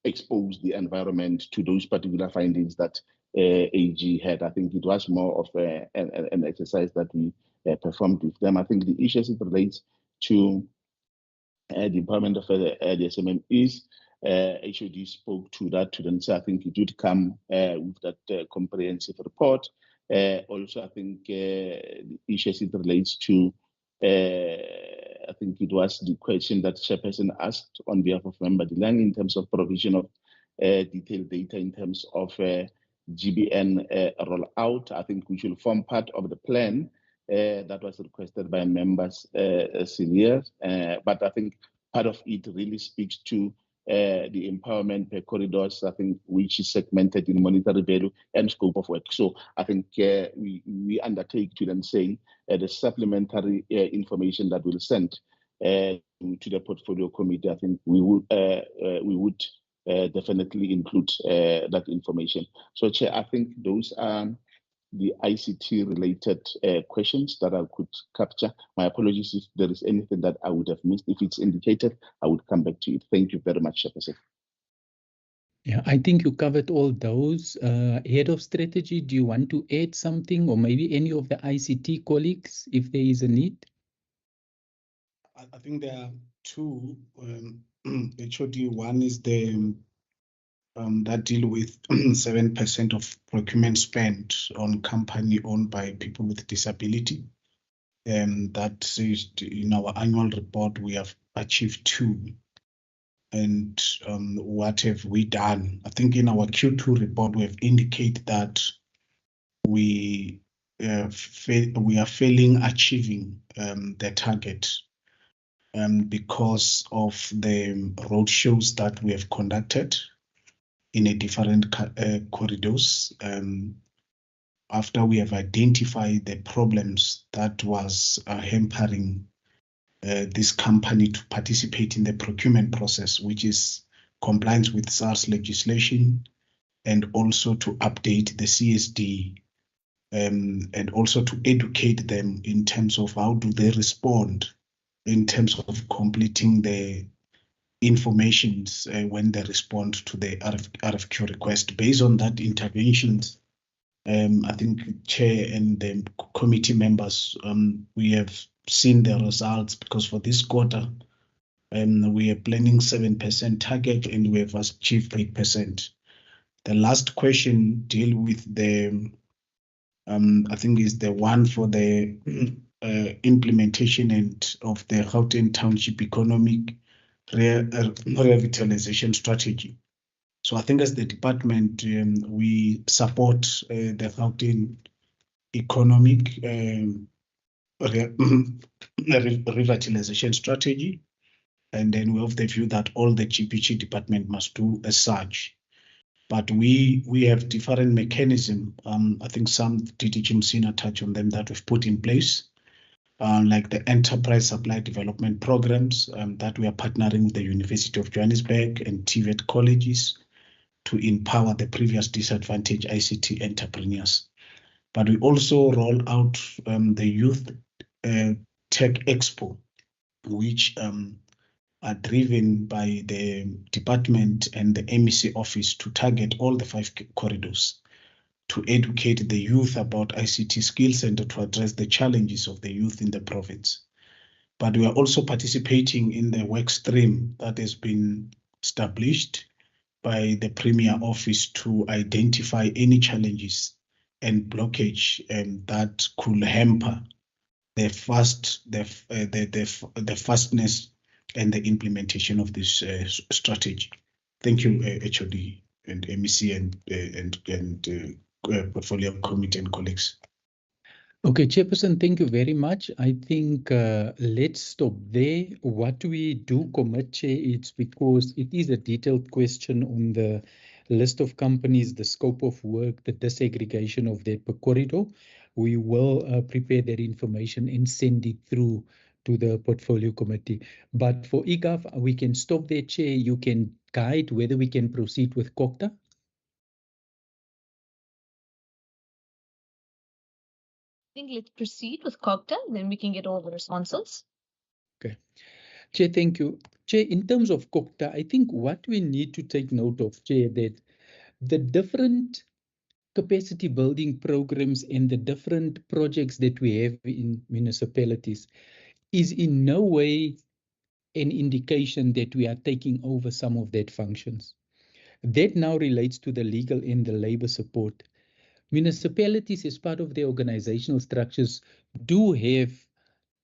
S10: expose the environment to those particular findings that AG had. I think it was more of an exercise that we performed with them. I think the issues it relates to the empowerment of the SMM is HOD spoke to that to them. So I think it did come with that comprehensive report. Also, I think the issues it relates to, I think it was the question that Chairperson asked on behalf of Member Dilang in terms of provision of detailed data in terms of GBN rollout. I think we should form part of the plan that was requested by members Celia, but I think part of it really speaks to the empowerment per corridors, I think, which is segmented in monetary value and scope of work. So I think we undertake to then say the supplementary information that we'll send to the portfolio committee, I think we would definitely include that information. So, Chair, I think those are the ICT-related questions that I could capture. My apologies if there is anything that I would have missed. If it's indicated, I would come back to it. Thank you very much, Chairperson.
S4: Yeah, I think you covered all those. Head of Strategy, do you want to add something, or maybe any of the ICT colleagues, if there is a need?
S5: I think there are two. HOD, one is the that deal with 7% of procurement spent on company owned by people with disability. That is in our annual report, we have achieved 2. And what have we done? I think in our Q2 report, we have indicated that we are failing achieving the target because of the roadshows that we have conducted in a different corridors. After we have identified the problems that was hampering this company to participate in the procurement process, which is compliance with SARS legislation, and also to update the CSD, and also to educate them in terms of how do they respond in terms of completing the informations when they respond to the RFQ request. Based on that interventions, I think Chair and the committee members, we have seen the results, because for this quarter, we are planning 7% target and we have achieved 8%. The last question deal with the, I think is the one for the implementation and of the Gauteng Township Economic Revitalization Strategy. So I think as the department, we support the Gauteng Economic revitalization strategy. And then we have the view that all the GPG department must do as such. But we have different mechanism. I think some DDG Msina touch on them that we've put in place, like the enterprise supply development programs that we are partnering with the University of Johannesburg and TVET colleges to empower the previous disadvantaged ICT entrepreneurs. But we also roll out the Youth Tech Expo, which are driven by the department and the MEC office to target all the 5 corridors to educate the youth about ICT skills and to address the challenges of the youth in the province. But we are also participating in the work stream that has been established by the Premier Office to identify any challenges and blockage that could hamper the fastness and the implementation of this strategy. Thank you, HOD and MEC and portfolio committee and colleagues.
S4: Okay, Chairperson, thank you very much. I think let's stop there. What we do commit, Chair, it's because it is a detailed question on the list of companies, the scope of work, the disaggregation of that per corridor. We will prepare that information and send it through to the portfolio committee. But for EGAF, we can stop there, Chair. You can guide whether we can proceed with Cogta.
S1: I think let's proceed with Cogta, then we can get all the responses.
S4: Okay. Chair, thank you. Chair, in terms of Cogta, I think what we need to take note of, Chair, that the different capacity building programs and the different projects that we have in municipalities is in no way an indication that we are taking over some of that functions. That now relates to the legal and the labor support. Municipalities, as part of their organizational structures, do have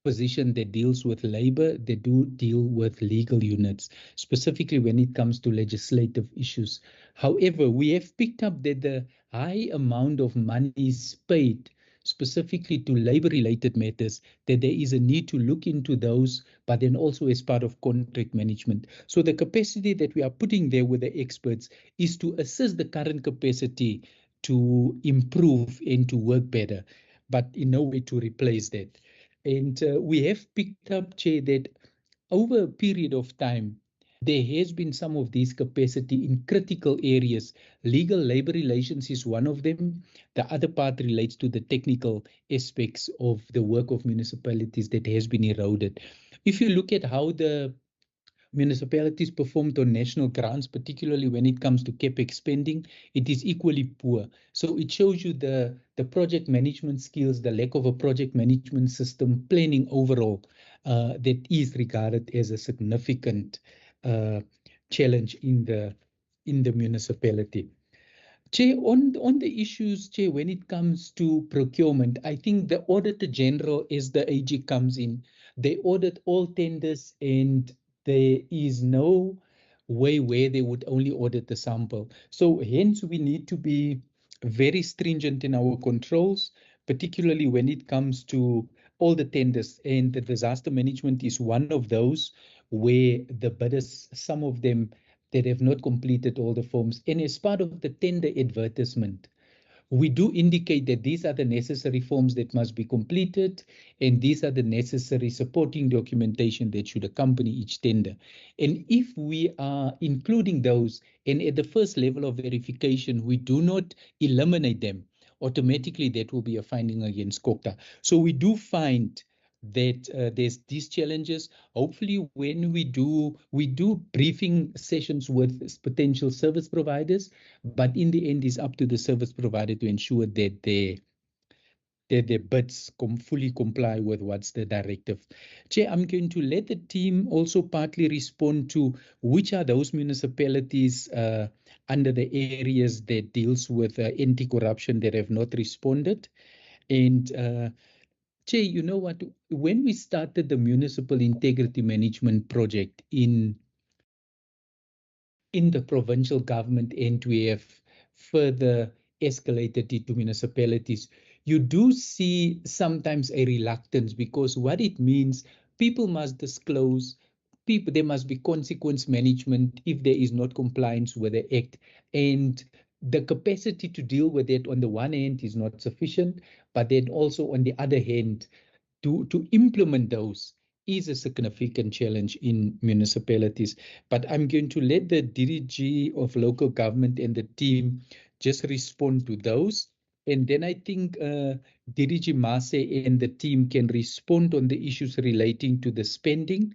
S4: position that deals with labor, they do deal with legal units, specifically when it comes to legislative issues. However, we have picked up that the high amount of money is paid specifically to labor-related matters, that there is a need to look into those, but then also as part of contract management. So the capacity that we are putting there with the experts is to assist the current capacity to improve and to work better, but in no way to replace that. And we have picked up, Chair, that over a period of time, there has been some of these capacity in critical areas. Legal labor relations is one of them. The other part relates to the technical aspects of the work of municipalities that has been eroded. If you look at how the municipalities performed on national grants, particularly when it comes to CapEx spending, it is equally poor. So it shows you the project management skills, the lack of a project management system, planning overall, that is regarded as a significant challenge in the municipality. Chair, on the issues, Chair, when it comes to procurement, I think the Auditor General, as the AG comes in, they audit all tenders and there is no way where they would only audit the sample. So hence we need to be very stringent in our controls, particularly when it comes to all the tenders, and the disaster management is one of those where the bidders, some of them that have not completed all the forms. And as part of the tender advertisement, we do indicate that these are the necessary forms that must be completed, and these are the necessary supporting documentation that should accompany each tender. And if we are including those, and at the first level of verification, we do not eliminate them, automatically that will be a finding against Cogta. So we do find that there's these challenges. Hopefully, when we do briefing sessions with potential service providers, but in the end, it's up to the service provider to ensure that their bids fully comply with what's the directive. Chair, I'm going to let the team also partly respond to which are those municipalities under the areas that deals with anti-corruption that have not responded. And Chair, you know what? When we started the Municipal Integrity Management Project in the provincial government, and we have further escalated it to municipalities, you do see sometimes a reluctance, because what it means, people must disclose, there must be consequence management if there is not compliance with the act, and the capacity to deal with it on the one hand is not sufficient, but then also on the other hand, to implement those is a significant challenge in municipalities. But I'm going to let the DDG of local government and the team just respond to those. And then I think DDG Mase and the team can respond on the issues relating to the spending,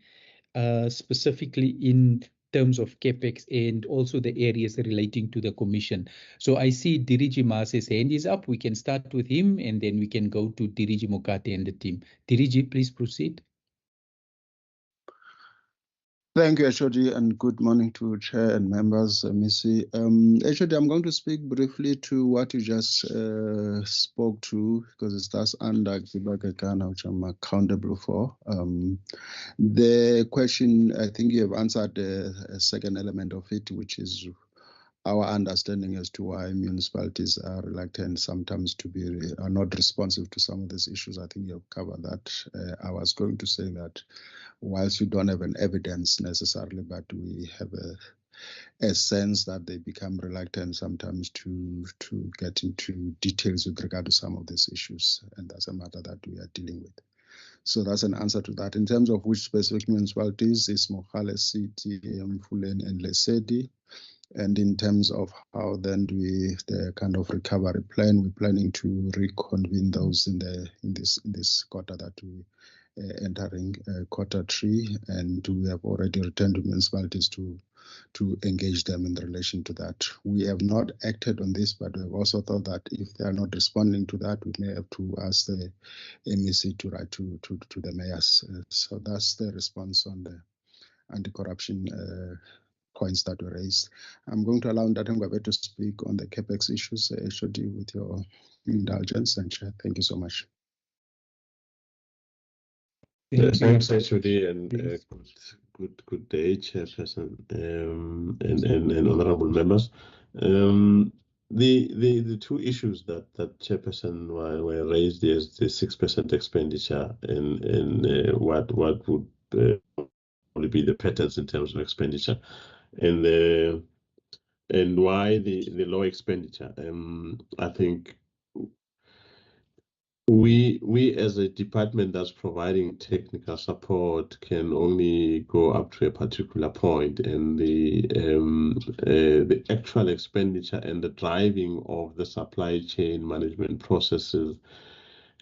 S4: specifically in terms of capex, and also the areas relating to the commission. So I see Diriji Mase's hand is up. We can start with him, and then we can go to Diriji Mokate and the team. Diriji, please proceed.
S11: Thank you, Ashodi, and good morning to Chair and members, Missy. Ashodi, I'm going to speak briefly to what you just spoke to, because it starts under Kibaka, which I'm accountable for. The question, I think you have answered the second element of it, which is our understanding as to why municipalities are reluctant sometimes are not responsive to some of these issues. I think you have covered that. I was going to say that whilst we don't have an evidence necessarily, but we have a sense that they become reluctant sometimes to get into details with regard to some of these issues, and that's a matter that we are dealing with. So that's an answer to that. In terms of which specific municipalities, it's Mogale City, Mfuleni, and Lesedi. And in terms of how then the kind of recovery plan, we're planning to reconvene those in this quarter that we entering quarter 3, and we have already returned to municipalities to engage them in relation to that. We have not acted on this, but we have also thought that if they are not responding to that, we may have to ask the MEC to write to the mayors. So that's the response on the anti-corruption points that were raised. I'm going to allow Ndathengwabe to speak on the capex issues, Shodi, with your indulgence, and Chair. Thank you so much.
S12: Thanks, Ashodi, and good day, Chairperson, and honourable members. The two issues that Chairperson were raised is the 6% expenditure and what would probably be the patterns in terms of expenditure, and why the low expenditure. I think we as a department that's providing technical support can only go up to a particular point, and the actual expenditure and the driving of the supply chain management processes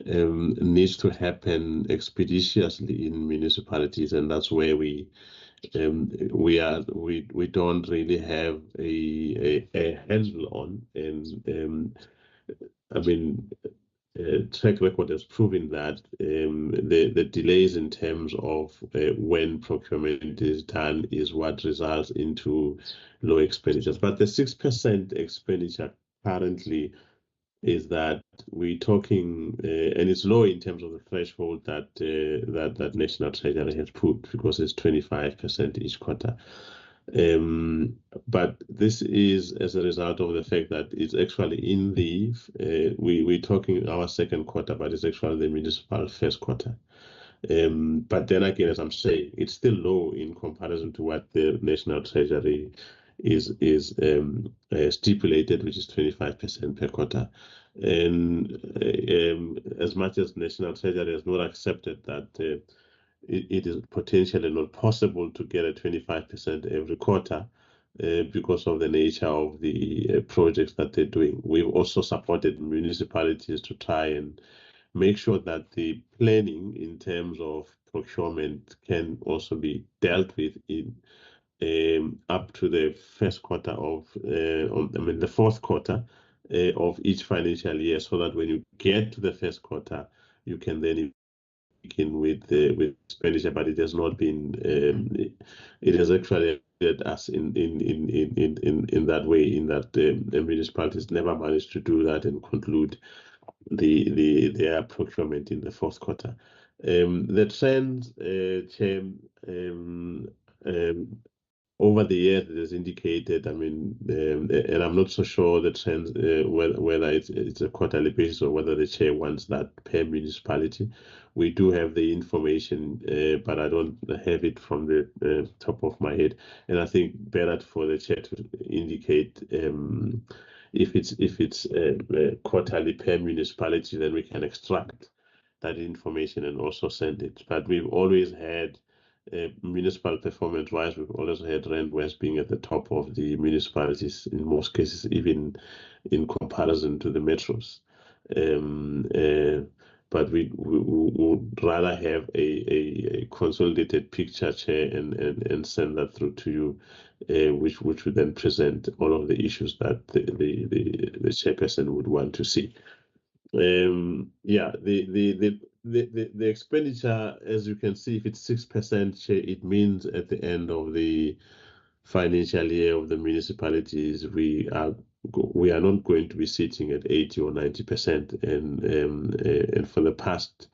S12: needs to happen expeditiously in municipalities, and that's where we don't really have a handle on, and I mean, track record has proven that the delays in terms of when procurement is done is what results into low expenditures. But the 6% expenditure currently is that we're talking, and it's low in terms of the threshold that National Treasury has put, because it's 25% each quarter. But this is as a result of the fact that it's actually in we're talking our second quarter, but it's actually the municipal first quarter. But then again, as I'm saying, it's still low in comparison to what the National Treasury is stipulated, which is 25% per quarter. And as much as National Treasury has not accepted that it is potentially not possible to get a 25% every quarter because of the nature of the projects that they're doing. We've also supported municipalities to try and make sure that the planning in terms of procurement can also be dealt with in up to the first quarter the fourth quarter of each financial year, so that when you get to the first quarter, you can then begin with expenditure. But it has not been. It has actually led us in that way, in that the municipalities never managed to do that and conclude their procurement in the fourth quarter. The trends, Chair, over the years, it has indicated, I mean, and I'm not so sure the trends, whether it's a quarterly basis or whether the chair wants that per municipality. We do have the information, but I don't have it from the top of my head. And I think better for the chair to indicate if it's quarterly per municipality, then we can extract that information and also send it. But we've always had municipal performance-wise, we've always had Rand West being at the top of the municipalities in most cases, even in comparison to the metros. But we would rather have a consolidated picture, Chair, and send that through to you, which would then present all of the issues that the chairperson would want to see. Yeah, the expenditure, as you can see, if it's 6%, it means at the end of the financial year of the municipalities, we are not going to be sitting at 80 or 90%, and for the past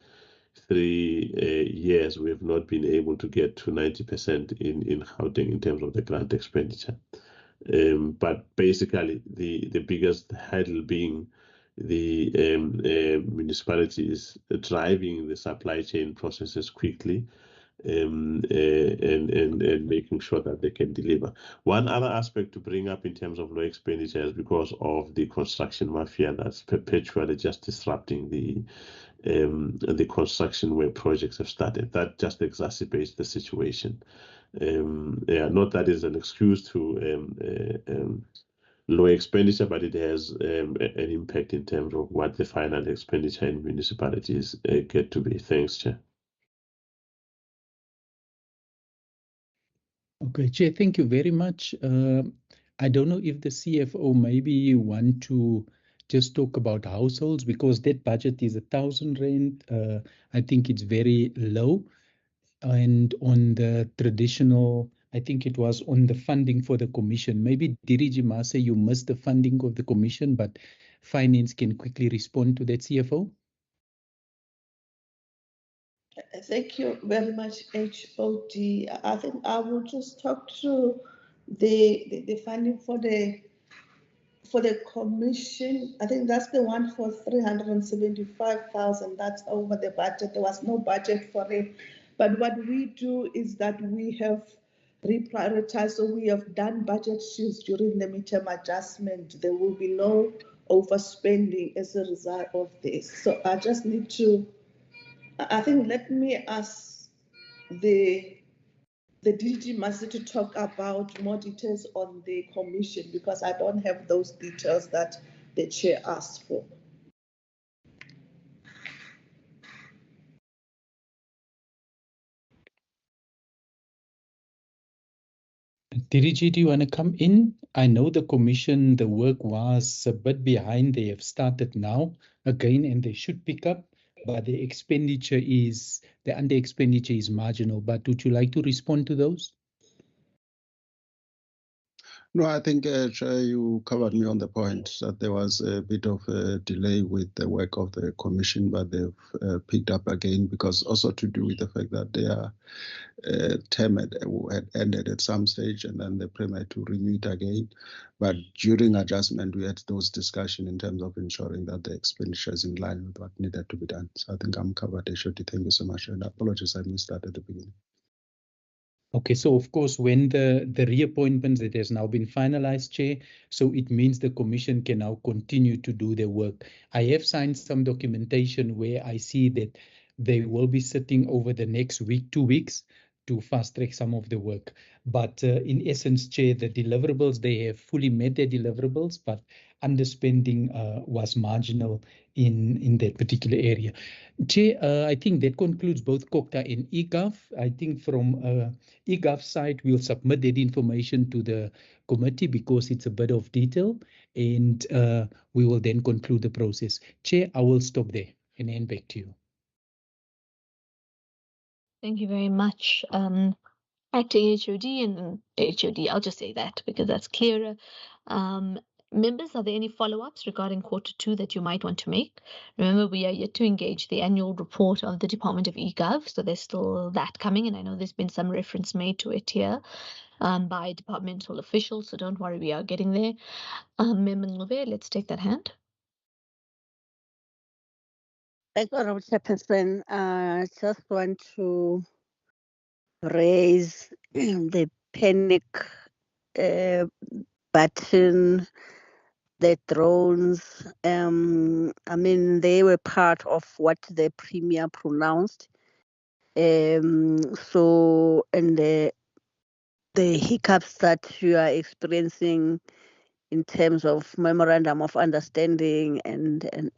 S12: 3 years, we have not been able to get to 90% in Gauteng in terms of the grant expenditure. But basically, the biggest hurdle being the municipalities driving the supply chain processes quickly, and making sure that they can deliver. One other aspect to bring up in terms of low expenditure is because of the construction mafia that's perpetually just disrupting the construction where projects have started. That just exacerbates the situation. Not that is an excuse to low expenditure, but it has an impact in terms of what the final expenditure in municipalities get to be. Thanks, Chair.
S4: Okay, Chair, thank you very much. I don't know if the CFO maybe want to just talk about households, because that budget is 1,000 rand. I think it's very low. And on the traditional, I think it was on the funding for the commission. Maybe Diriji Mase, you missed the funding of the commission, but finance can quickly respond to that, CFO.
S7: Thank you very much, HOD. I think I will just talk through the funding for the commission. I think that's the one for 375,000. That's over the budget. There was no budget for it. But what we do is that we have reprioritized. So we have done budget shifts during the midterm adjustment. There will be no overspending as a result of this. So I just need to, I think, let me ask the DG Masi to talk about more details on the commission, because I don't have those details that the chair asked for.
S4: Diriji, do you want to come in? I know the commission, the work was a bit behind. They have started now again, and they should pick up, but the under expenditure is marginal. But would you like to respond to those?
S11: No, I think, Chair, you covered me on the point that there was a bit of a delay with the work of the commission, but they've picked up again, because also to do with the fact that their term had ended at some stage, and then the Premier had to renew it again. But during adjustment, we had those discussions in terms of ensuring that the expenditure is in line with what needed to be done. So I think I'm covered, HOD. Thank you so much. And apologies, I missed that at the beginning.
S4: Okay, so of course, when the reappointments that has now been finalized, Chair, so it means the commission can now continue to do their work. I have signed some documentation where I see that they will be sitting over the next week, 2 weeks, to fast track some of the work. But in essence, Chair, the deliverables, they have fully met their deliverables, but underspending was marginal in that particular area. Chair, I think that concludes both Cogta and eGov. I think from eGov side, we'll submit that information to the committee because it's a bit of detail, and we will then conclude the process. Chair, I will stop there and hand back to you.
S1: Thank you very much, Acting HOD and HOD. I'll just say that because that's clearer. Members, are there any follow-ups regarding quarter two that you might want to make? Remember, we are yet to engage the annual report of the Department of eGov, so there's still that coming, and I know there's been some reference made to it here by departmental officials, so don't worry, we are getting there. Member Ngube, let's take that hand.
S9: Thank you, Honorable Chairperson. I just want to raise the panic button, the drones. I mean, they were part of what the Premier pronounced. So, and the hiccups that you are experiencing in terms of memorandum of understanding and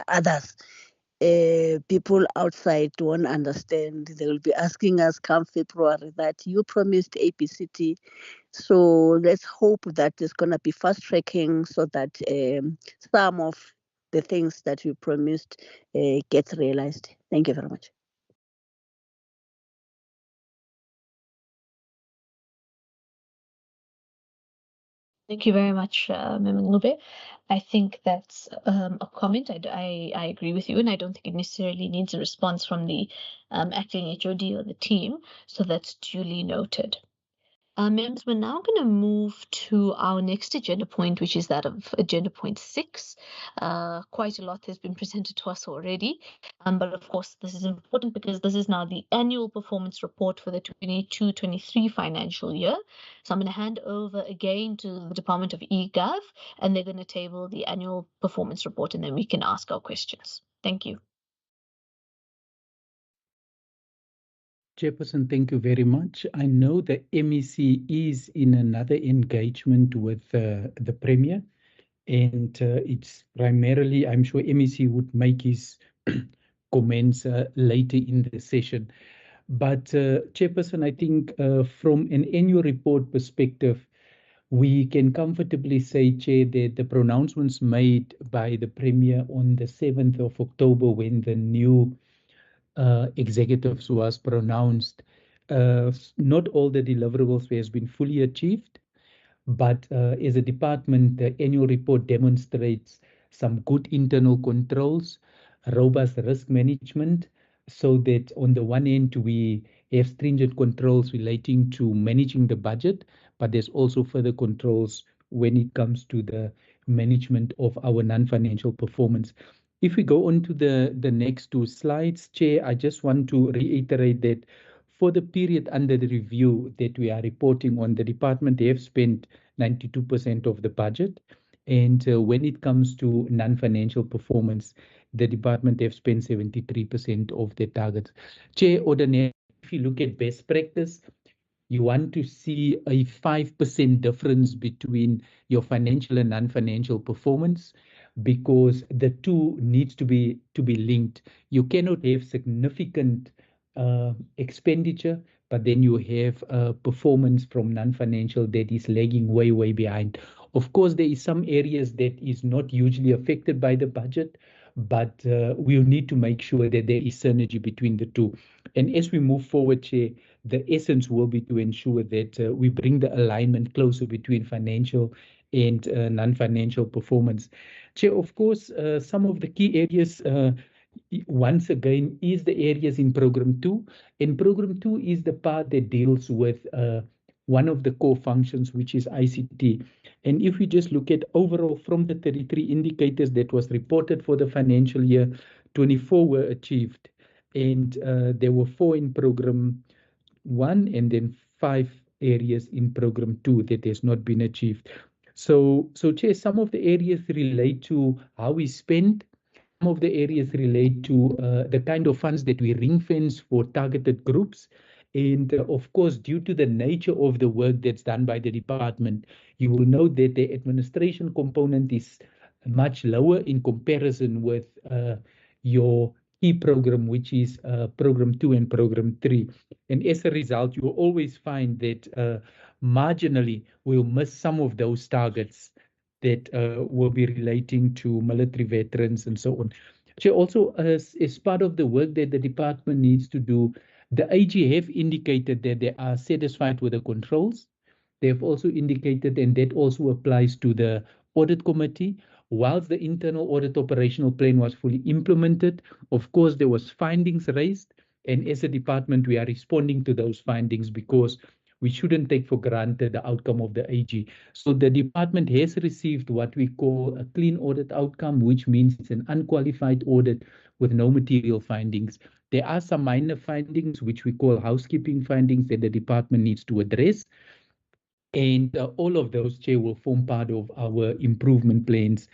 S9: others. People outside won't understand. They will be asking us come February that you promised ABCD. So let's hope that it's going to be fast tracking so that some of the things that you promised gets realized. Thank you very much.
S1: Thank you very much, Member Ngube. I think that's a comment. I agree with you, and I don't think it necessarily needs a response from the acting HOD or the team, so that's duly noted. Members, we're now going to move to our next agenda point, which is that of agenda point 6. Quite a lot has been presented to us already, but of course this is important because this is now the annual performance report for the 22-23 financial year. So I'm going to hand over again to the Department of eGov, and they're going to table the annual performance report, and then we can ask our questions. Thank you.
S4: Chairperson, thank you very much. I know the MEC is in another engagement with the Premier, and it's primarily, I'm sure MEC would make his comments later in the session. But Chairperson, I think from an annual report perspective, we can comfortably say, Chair, that the pronouncements made by the Premier on the 7th of October when the new executives was pronounced, not all the deliverables has been fully achieved, but as a department, the annual report demonstrates some good internal controls, robust risk management, so that on the one end, we have stringent controls relating to managing the budget, but there's also further controls when it comes to the management of our non-financial performance. If we go on to the next two slides, Chair, I just want to reiterate that for the period under the review that we are reporting on, the department have spent 92% of the budget. And when it comes to non-financial performance, the department have spent 73% of the targets. Chair, ordinarily, if you look at best practice, you want to see a 5% difference between your financial and non-financial performance, because the two needs to be linked. You cannot have significant expenditure, but then you have performance from non-financial that is lagging way behind. Of course, there is some areas that is not usually affected by the budget, but we'll need to make sure that there is synergy between the two. And as we move forward, Chair, the essence will be to ensure that we bring the alignment closer between financial and non-financial performance. Chair, of course, some of the key areas, once again, is the areas in Program 2. And Program 2 is the part that deals with one of the core functions, which is ICT. And if we just look at overall from the 33 indicators that was reported for the financial year, 24 were achieved. And there were 4 in Program 1 and then 5 areas in Program 2 that has not been achieved. So Chair, some of the areas relate to how we spend. Some of the areas relate to the kind of funds that we ring fence for targeted groups. And of course, due to the nature of the work that's done by the department, you will know that the administration component is much lower in comparison with your key program, which is Program 2 and Program 3. And as a result, you will always find that marginally we'll miss some of those targets that will be relating to military veterans and so on. So also, as part of the work that the department needs to do, the AG have indicated that they are satisfied with the controls. They have also indicated, and that also applies to the audit committee, whilst the internal audit operational plan was fully implemented, of course, there was findings raised, and as a department, we are responding to those findings because we shouldn't take for granted the outcome of the AG. So the department has received what we call a clean audit outcome, which means it's an unqualified audit with no material findings. There are some minor findings, which we call housekeeping findings, that the department needs to address. And all of those, Chair, will form part of our improvement plans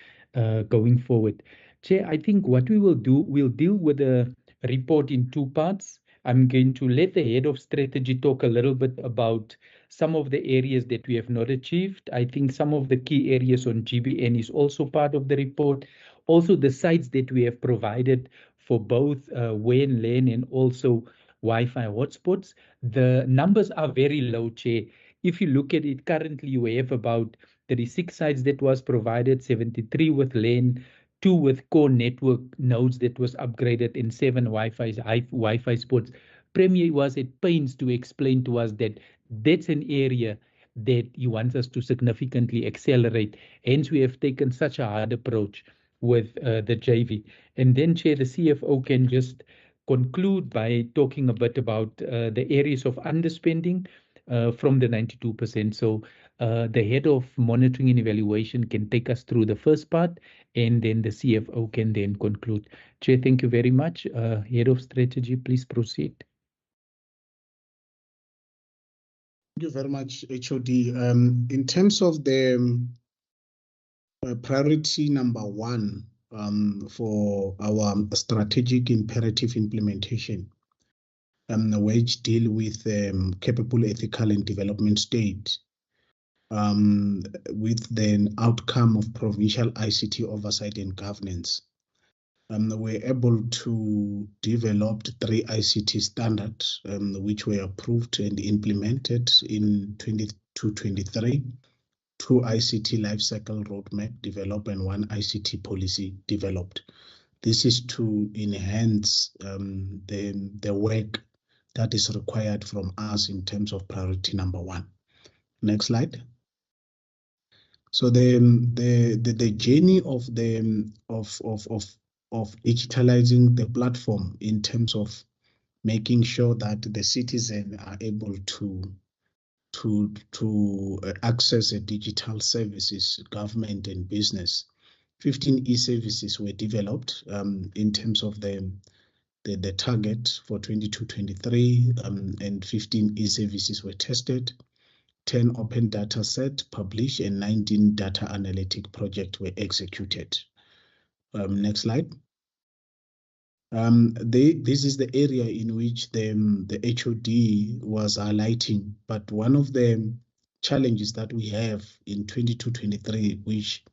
S4: going forward. Chair, I think what we will do, we'll deal with the report in two parts. I'm going to let the head of strategy talk a little bit about some of the areas that we have not achieved. I think some of the key areas on GBN is also part of the report. Also, the sites that we have provided for both WAN, LAN, and also Wi-Fi hotspots. The numbers are very low, Chair. If you look at it currently, we have about 36 sites that was provided, 73 with LAN, 2 with core network nodes that was upgraded, and 7 Wi-Fi spots. Premier was at pains to explain to us that that's an area that he wants us to significantly accelerate. Hence, we have taken such a hard approach with the JV. And then, Chair, the CFO can just conclude by talking a bit about the areas of underspending from the 92%. So the head of monitoring and evaluation can take us through the first part, and then the CFO can then conclude. Chair, thank you very much. Head of strategy, please proceed.
S5: Thank you very much, HOD. In terms of the priority number one for our strategic imperative implementation, which deal with capable, ethical, and development state, with the outcome of provincial ICT oversight and governance. We're able to develop 3 ICT standards, which were approved and implemented in 22-23, 2 ICT lifecycle roadmap developed, and 1 ICT policy developed. This is to enhance the work that is required from us in terms of priority number one. Next slide. So the journey of digitalizing the platform in terms of making sure that the citizen are able to access a digital services, government and business. 15 e-services were developed in terms of the target for 22-23, and 15 e-services were tested. 10 open data set published and 19 data analytic projects were executed. Next slide. This is the area in which the HOD was highlighting, but one of the challenges that we have in 22-23, which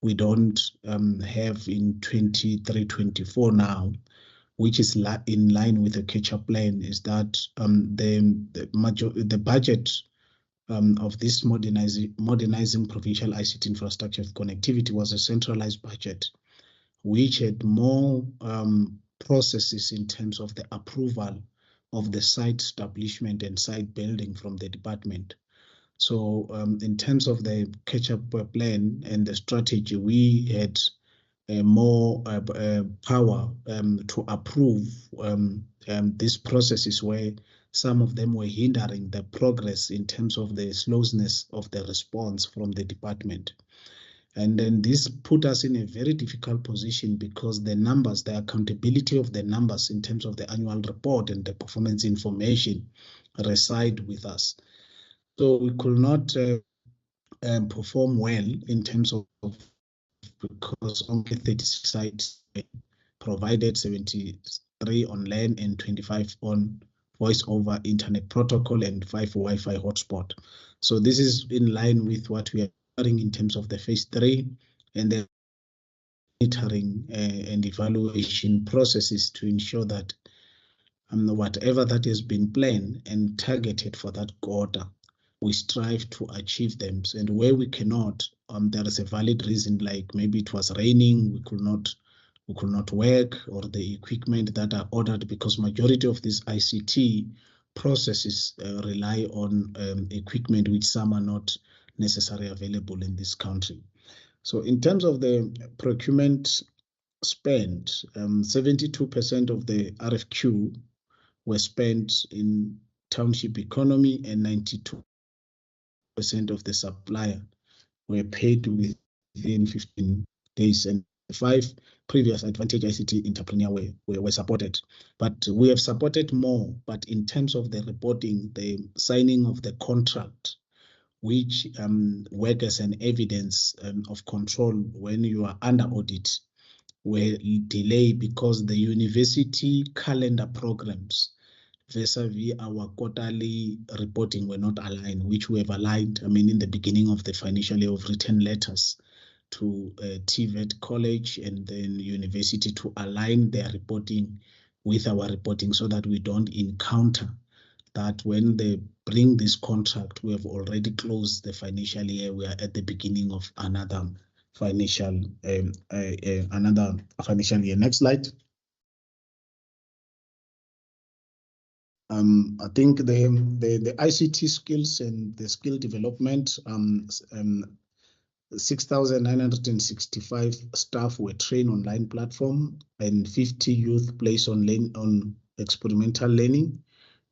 S5: we don't have in 23-24 now, which is in line with the catch-up plan, is that the budget of this modernizing provincial ICT infrastructure connectivity was a centralized budget, which had more processes in terms of the approval of the site establishment and site building from the department. So in terms of the catch-up plan and the strategy, we had more power to approve these processes, where some of them were hindering the progress in terms of the slowness of the response from the department. And then this put us in a very difficult position, because the numbers, the accountability of the numbers in terms of the annual report and the performance information reside with us. So we could not perform well in terms of, because only 36 sites provided, 73 on LAN and 25 on voice over internet protocol and 5 Wi-Fi hotspot. So this is in line with what we are doing in terms of the phase 3 and the monitoring and evaluation processes to ensure that whatever that has been planned and targeted for that quarter, we strive to achieve them. And where we cannot, there is a valid reason, like maybe it was raining, we could not work, or the equipment that are ordered, because majority of these ICT processes rely on equipment which some are not necessarily available in this country. So in terms of the procurement spend, 72% of the RFQ were spent in township economy, and 92% of the supplier were paid within 15 days, and 5 previous Advantage ICT entrepreneur were supported. But we have supported more, but in terms of the reporting, the signing of the contract, which work as an evidence of control when you are under audit, were delayed because the university calendar programs vis-a-vis our quarterly reporting were not aligned, which we have aligned, in the beginning of the financial year, of written letters to TVET college and then university to align their reporting with our reporting, so that we don't encounter that when they bring this contract, we have already closed the financial year, we are at the beginning of another financial year. Next slide. I think the ICT skills and the skill development, 6,965 staff were trained on online platform, and 50 youth placed on experimental learning.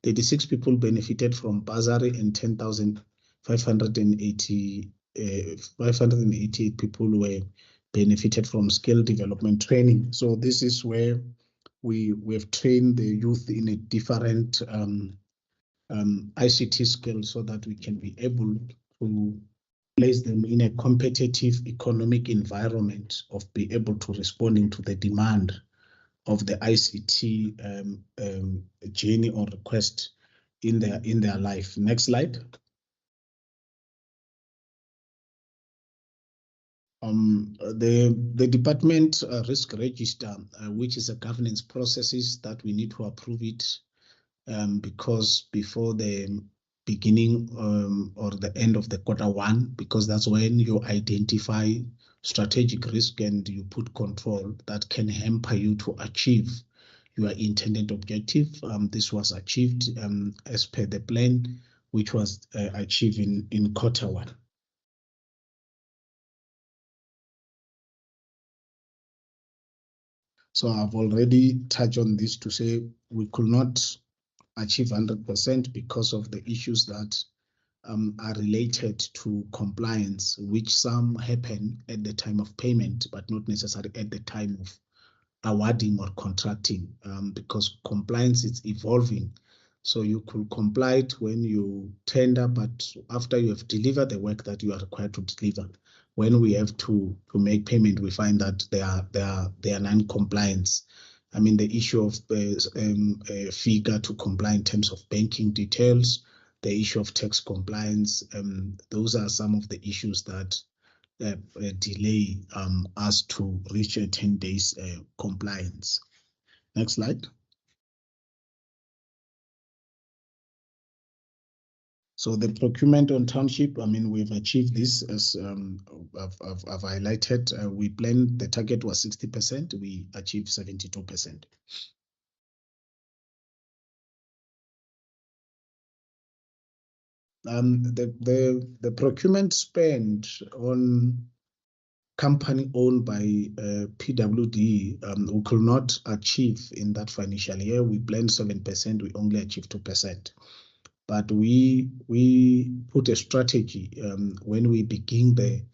S5: 36 people benefited from bursary, and 588 people were benefited from skill development training. So this is where we have trained the youth in a different ICT skills, so that we can be able to place them in a competitive economic environment of be able to responding to the demand of the ICT journey or request in their life. Next slide. The department risk register, which is a governance processes that we need to approve it, because before the beginning or the end of the Q1, because that's when you identify strategic risk and you put control that can hamper you to achieve your intended objective. This was achieved as per the plan, which was achieved in Q1. So I've already touched on this to say we could not achieve 100% because of the issues that are related to compliance, which some happen at the time of payment, but not necessarily at the time of awarding or contracting, because compliance is evolving. So you could comply when you tender, but after you have delivered the work that you are required to deliver, when we have to make payment, we find that they are non-compliance. The issue of figure to comply in terms of banking details, the issue of tax compliance, those are some of the issues that delay us to reach a 10 days compliance. Next slide. So the procurement on township, we've achieved this as I've highlighted. We planned, the target was 60%, we achieved 72%. The procurement spend on company owned by PWD, we could not achieve in that financial year. We planned 7%, we only achieved 2%. But we put a strategy when we begin the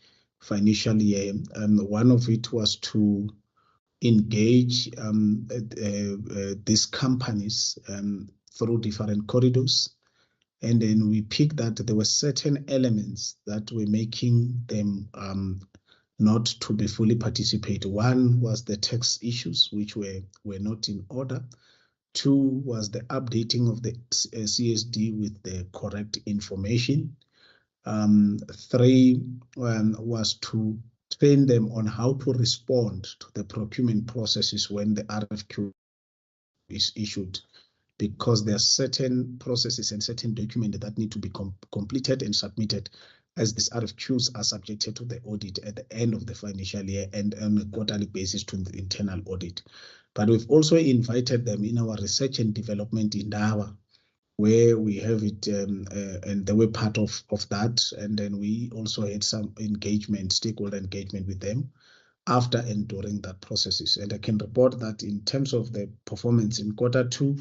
S5: financial year. One of it was to engage these companies through different corridors. And then we picked that there were certain elements that were making them not to be fully participate. One was the tax issues, which were not in order. 2 was the updating of the CSD with the correct information. 3 was to train them on how to respond to the procurement processes when the RFQ is issued, because there are certain processes and certain documents that need to be completed and submitted, as these RFQs are subjected to the audit at the end of the financial year and on a quarterly basis to the internal audit. But we've also invited them in our research and development endeavor, where we have it, and they were part of that. And then we also had some engagement, stakeholder engagement with them after and during that processes. And I can report that in terms of the performance in Q2,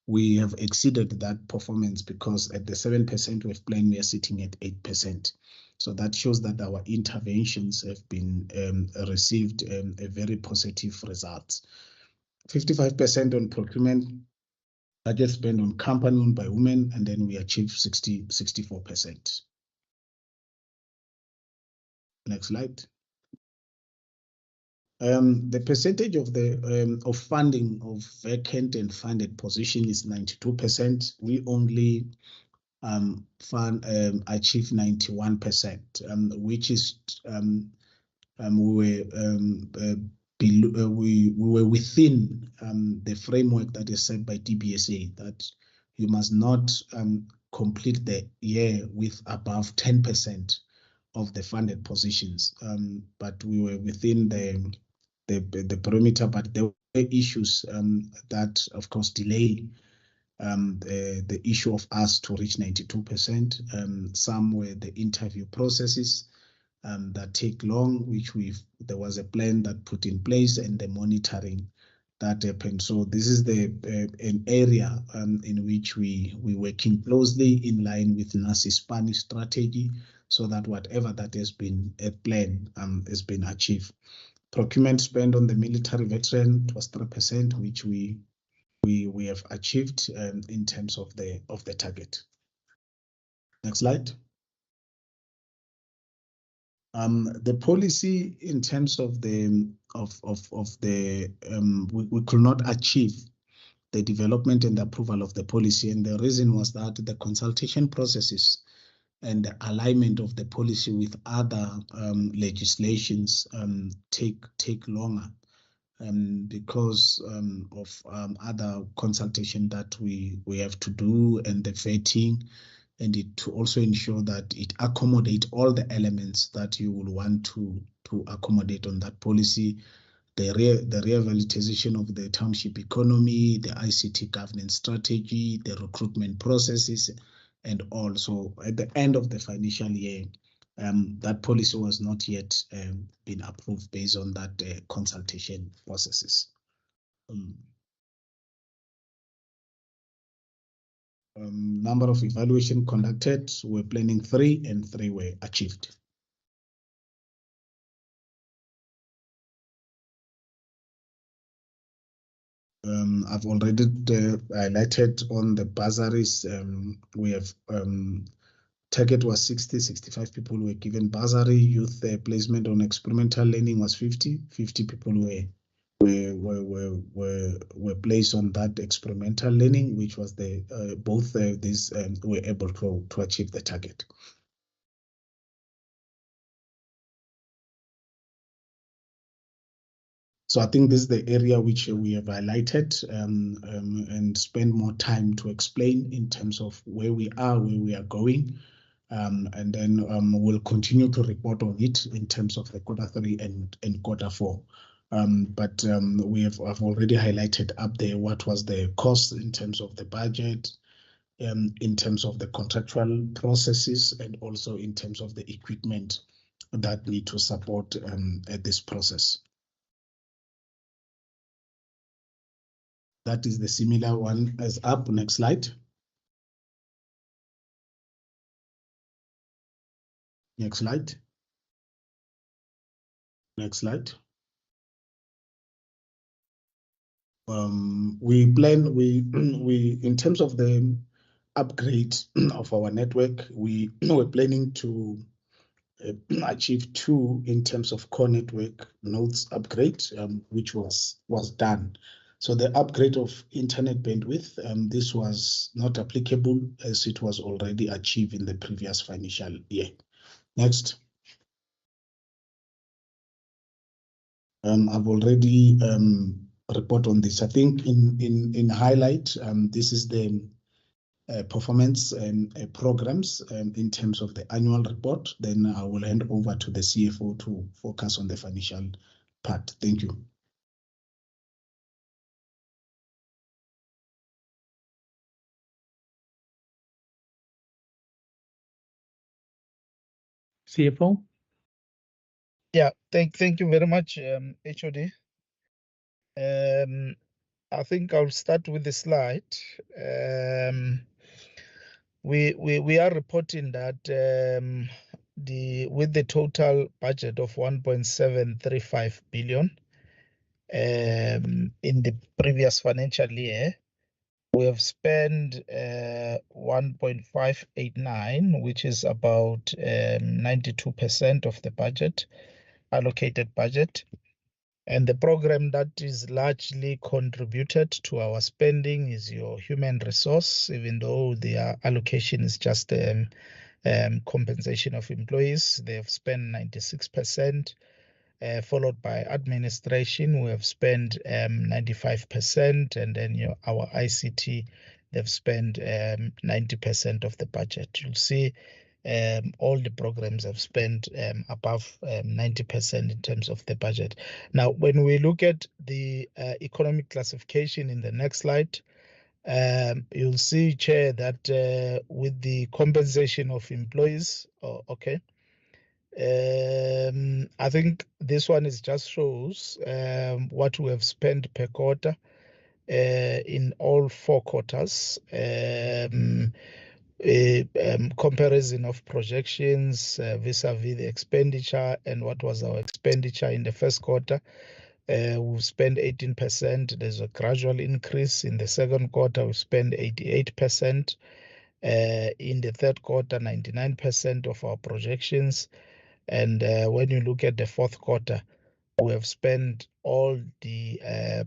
S5: we have exceeded that performance, because at the 7% we've planned, we are sitting at 8%. So that shows that our interventions have been received a very positive results. 55% on procurement, budget spent on company owned by women, and then we achieved 64%. Next slide. The percentage of the of funding of vacant and funded position is 92%. We only achieved 91%, which is we were within the framework that is set by DBSA, that you must not complete the year with above 10% of the funded positions. But we were within the perimeter, but there were issues that, of course, delay the issue of us to reach 92%. Some were the interview processes that take long, which there was a plan that put in place, and the monitoring that happened. So this is an area in which we working closely in line with NACI's Spanish strategy, so that whatever that has been a plan has been achieved. Procurement spend on the military veteran was 3%, which we have achieved in terms of the target. Next slide. The policy in terms of we could not achieve the development and the approval of the policy, and the reason was that the consultation processes and the alignment of the policy with other legislations take longer because of other consultation that we have to do, and the vetting, and it to also ensure that it accommodate all the elements that you will want to accommodate on that policy. The rehabilitation of the township economy, the ICT governance strategy, the recruitment processes, and all. So at the end of the financial year, that policy was not yet been approved based on that consultation processes. Number of evaluation conducted, we're planning 3, and 3 were achieved. I've already highlighted on the bursaries. We have target was 65 people were given bursary. Youth placement on experimental learning was 50 people were placed on that experimental learning, which was both these were able to achieve the target. So I think this is the area which we have highlighted and spend more time to explain in terms of where we are going. And then we'll continue to report on it in terms of the Q3 and Q4. But I've already highlighted up there what was the cost in terms of the budget, in terms of the contractual processes, and also in terms of the equipment that need to support this process. That is the similar one as up. Next slide. Next slide. Next slide. We in terms of the upgrade of our network, we were planning to achieve 2 in terms of core network nodes upgrade, which was done. So the upgrade of internet bandwidth, this was not applicable as it was already achieved in the previous financial year. Next. I've already report on this. I think in highlight, this is the performance programs in terms of the annual report. Then I will hand over to the CFO to focus on the financial part. Thank you.
S4: CFO.
S6: Yeah, thank you very much, HOD. I think I'll start with the slide. We are reporting that with the total budget of 1.735 billion in the previous financial year, we have spent 1.589, which is about 92% of the budget, allocated budget. And the program that is largely contributed to our spending is your human resource, even though the allocation is just compensation of employees. They have spent 96%, followed by administration. We have spent 95%, and then our ICT, they've spent 90% of the budget. You'll see all the programs have spent above 90% in terms of the budget. Now, when we look at the economic classification in the next slide, you'll see, Chair, that with the compensation of employees, I think this one is just shows what we have spent per quarter in all 4 quarters. Comparison of projections vis-a-vis the expenditure and what was our expenditure in the first quarter. We've spent 18%. There's a gradual increase. In the second quarter, we spent 88%. In the third quarter, 99% of our projections. And when you look at the fourth quarter, we have spent all the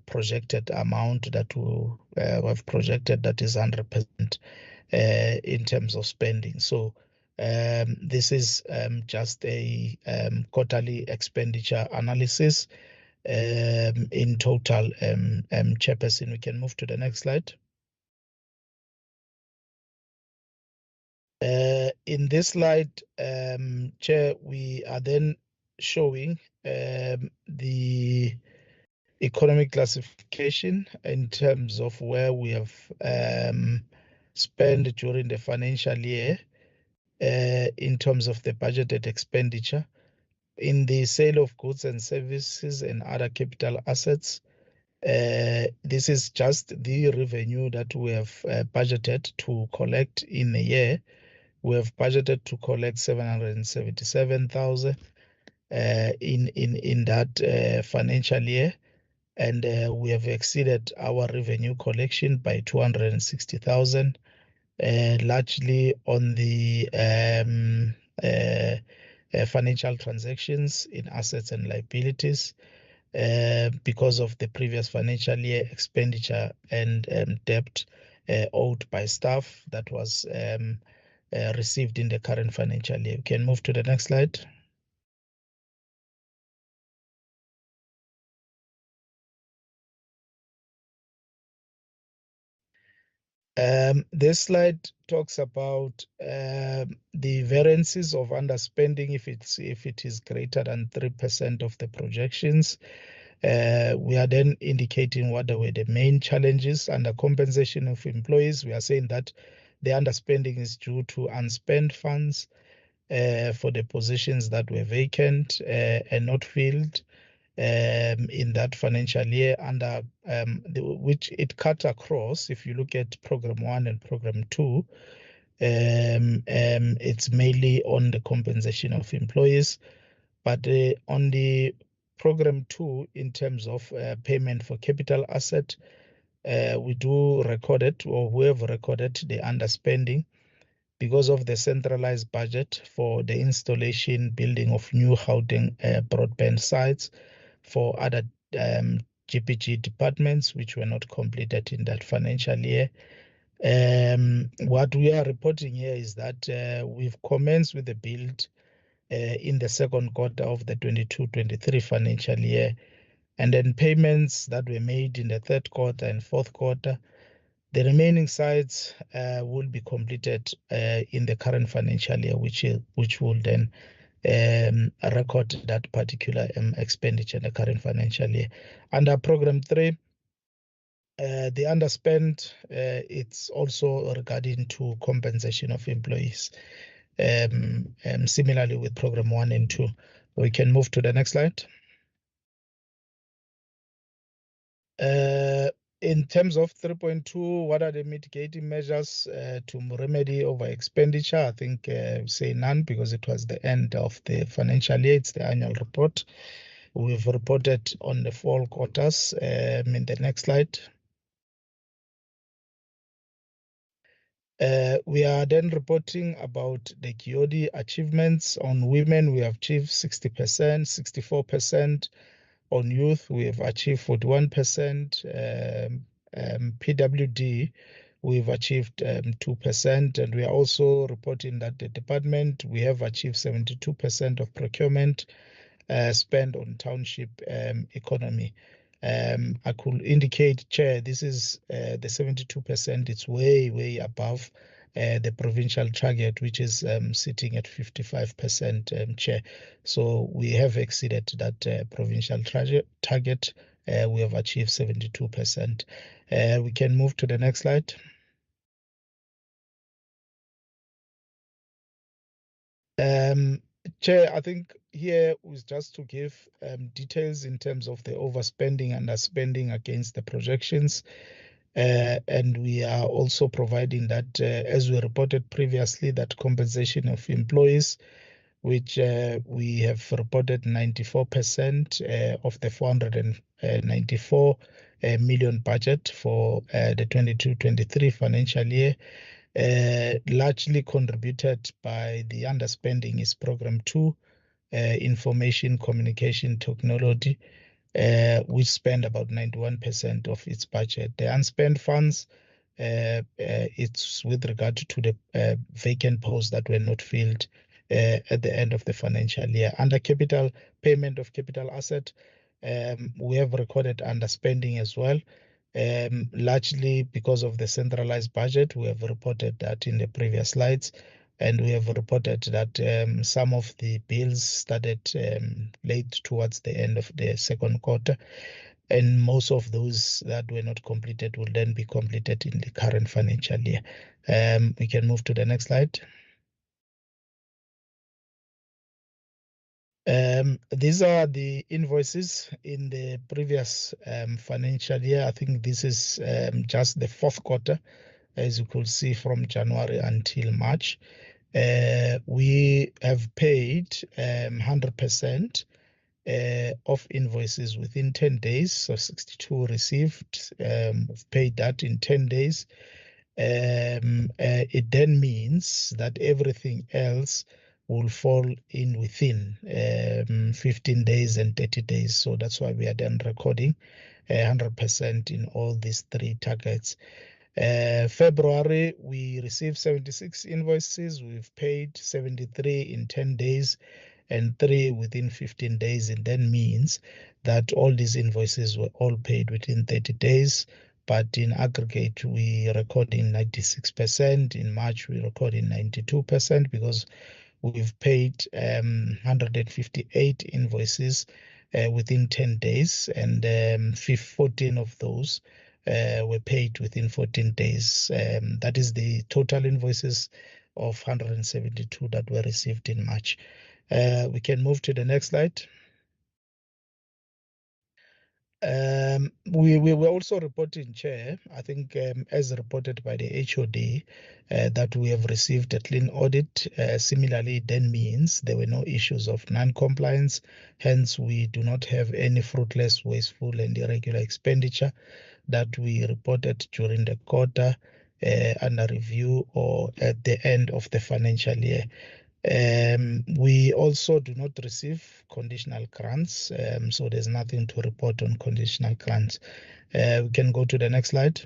S6: projected amount that we have projected, that is 100% in terms of spending. So this is just a quarterly expenditure analysis in total. Chairperson, we can move to the next slide. In this slide, Chair, we are then showing the economic classification in terms of where we have spent during the financial year in terms of the budgeted expenditure. In the sale of goods and services and other capital assets, this is just the revenue that we have budgeted to collect in a year. We have budgeted to collect 777,000 in that financial year, and we have exceeded our revenue collection by 260,000, largely on the financial transactions in assets and liabilities because of the previous financial year expenditure and debt owed by staff that was received in the current financial year. We can move to the next slide. This slide talks about the variances of underspending if it is greater than 3% of the projections. We are then indicating what were the main challenges under compensation of employees. We are saying that the underspending is due to unspent funds for the positions that were vacant and not filled in that financial year, under which it cut across. If you look at program 1 and program 2, it's mainly on the compensation of employees, but on the program 2, in terms of payment for capital asset, we do record it, or we have recorded the underspending because of the centralized budget for the installation, building of new Gauteng broadband sites for other GPG departments, which were not completed in that financial year. What we are reporting here is that we've commenced with the build in the second quarter of the 22-23 financial year, and then payments that were made in the third quarter and fourth quarter. The remaining sites will be completed in the current financial year, which will then record that particular expenditure in the current financial year. Under program 3, the underspend, it's also regarding to compensation of employees.
S2: similarly with program 1 and 2. We can move to the next slide. In terms of 3.2, what are the mitigating measures to remedy over expenditure? I think say none, because it was the end of the financial year. It's the annual report. We've reported on the 4 quarters. In the next slide. We are then reporting about the Kiodi achievements. On women, we have achieved 60%, 64%. On youth, we have achieved 41%. PWD, we've achieved 2%. And we are also reporting that the department, we have achieved 72% of procurement spent on township economy. I could indicate, Chair, this is the 72%. It's way, way above the provincial target, which is sitting at 55%, Chair. So we have exceeded that provincial target. We have achieved 72%. We can move to the next slide. Chair, I think here was just to give details in terms of the overspending and underspending against the projections. And we are also providing that, as we reported previously, that compensation of employees, which we have reported 94% of the 494 million budget for the 22-23 financial year. Largely contributed by the underspending is program 2, information communication technology, which spent about 91% of its budget. The unspent funds, it's with regard to the vacant posts that were not filled at the end of the financial year. Under capital payment of capital asset, we have recorded underspending as well. Largely because of the centralized budget. We have reported that in the previous slides, and we have reported that some of the bills started late towards the end of the second quarter, and most of those that were not completed will then be completed in the current financial year. We can move to the next slide. These are the invoices in the previous financial year. I think this is just the 4th quarter, as you could see, from January until March. We have paid 100% of invoices within 10 days. So 62 received, we've paid that in 10 days. It then means that everything else will fall in within 15 days and 30 days. So that's why we are then recording 100% in all these 3 targets. February, we received 76 invoices. We've paid 73 in 10 days and 3 within 15 days. It then means that all these invoices were all paid within 30 days. But in aggregate, we recording 96%. In March, we recording 92% because we've paid 158 invoices within 10 days, and 14 of those were paid within 14 days. That is the total invoices of 172 that were received in March. We can move to the next slide. We were also reporting, Chair, I think as reported by the HOD, that we have received a clean audit. Similarly, it then means there were no issues of non-compliance. Hence, we do not have any fruitless, wasteful, and irregular expenditure that we reported during the quarter under review or at the end of the financial year. We also do not receive conditional grants, so there's nothing to report on conditional grants. We can go to the next slide.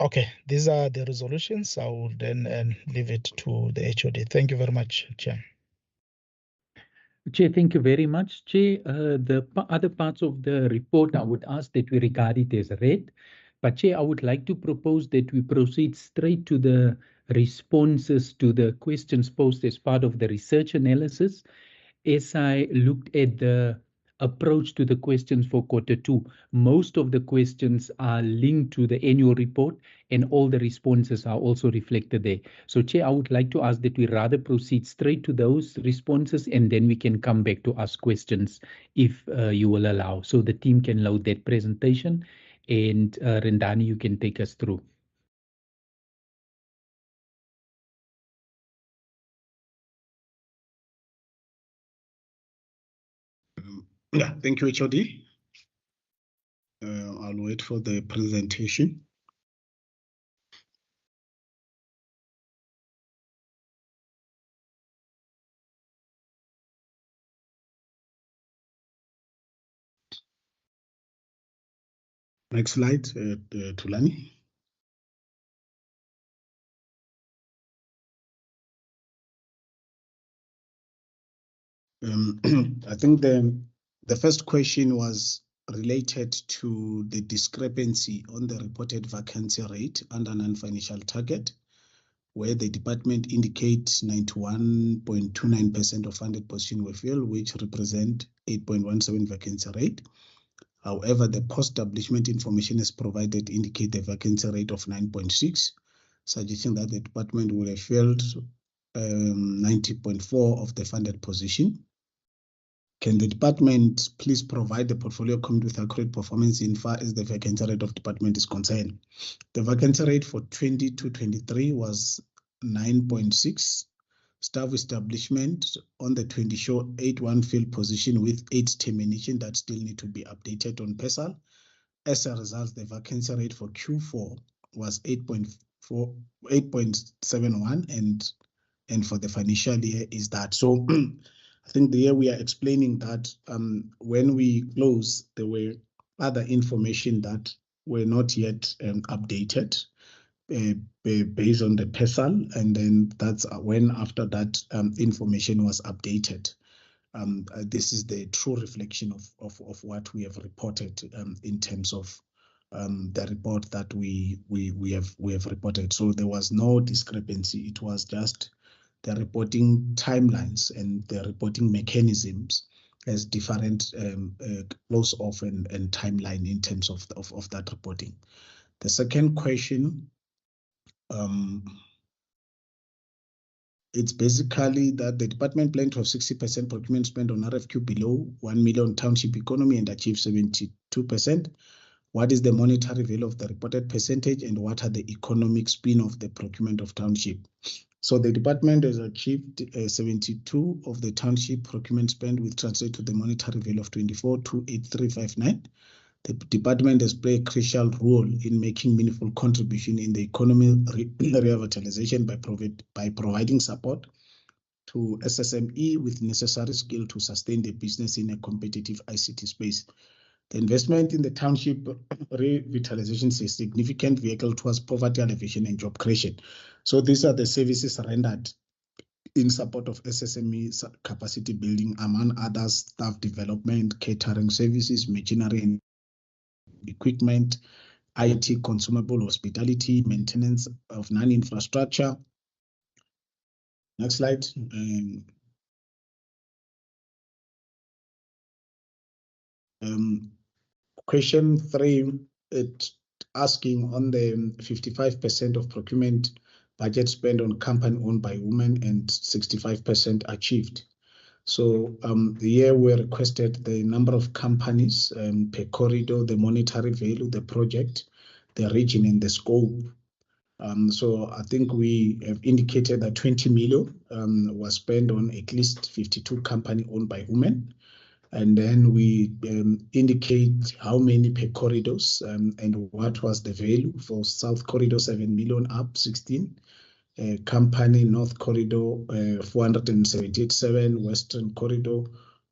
S2: Okay, these are the resolutions. I will then leave it to the HOD. Thank you very much, Chair.
S4: Chair, thank you very much. Chair, the other parts of the report, I would ask that we regard it as read. But Chair, I would like to propose that we proceed straight to the responses to the questions posed as part of the research analysis. As I looked at the approach to the questions for Q2. Most of the questions are linked to the annual report, and all the responses are also reflected there. So, Chair, I would like to ask that we rather proceed straight to those responses, and then we can come back to ask questions if you will allow. So the team can load that presentation, and Rendani, you can take us through.
S5: Yeah, thank you, HOD. I'll wait for the presentation. Next slide, Tulani. I think the first question was related to the discrepancy on the reported vacancy rate under non-financial target, where the department indicates 91.29% of funded positions were filled, which represent 8.17 vacancy rate. However, the post-establishment information is provided indicate a vacancy rate of 9.6, suggesting that the department will have filled 90.4 of the funded position. Can the department please provide the portfolio committee with accurate performance in far as the vacancy rate of department is concerned? The vacancy rate for 22-23 was 9.6. Staff establishment on the 20 show 8-1 filled position with 8 termination that still need to be updated on PESAL. As a result, the vacancy rate for Q4 was 8.71, and for the financial year is that. So I think the year we are explaining that when we close, there were other information that were not yet updated based on the PESAL, and then that's when after that information was updated. This is the true reflection of what we have reported in terms of the report that we have reported. So there was no discrepancy. It was just the reporting timelines and the reporting mechanisms as different close off and timeline in terms of that reporting. The second question, it's basically that the department planned to have 60% procurement spend on RFQ below 1 million township economy and achieve 72%. What is the monetary value of the reported percentage, and what are the economic spin of the procurement of township? So the department has achieved 72 of the township procurement spend, which translates to the monetary value of 24,28359. The department has played a crucial role in making meaningful contribution in the economy revitalization by providing support to SSME with necessary skill to sustain the business in a competitive ICT space. The investment in the township revitalization is a significant vehicle towards poverty alleviation and job creation. So these are the services rendered in support of SSME capacity building, among others, staff development, catering services, machinery and equipment, IT, consumable, hospitality, maintenance of non-infrastructure. Next slide. Question 3, it's asking on the 55% of procurement budget spent on company owned by women and 65% achieved. So the year we requested the number of companies per corridor, the monetary value, the project, the region, and the scope. So I think we have indicated that 20 million was spent on at least 52 companies owned by women. And then we indicate how many per corridors and what was the value for South Corridor, 7 million up 16. Company North Corridor 478.7, Western Corridor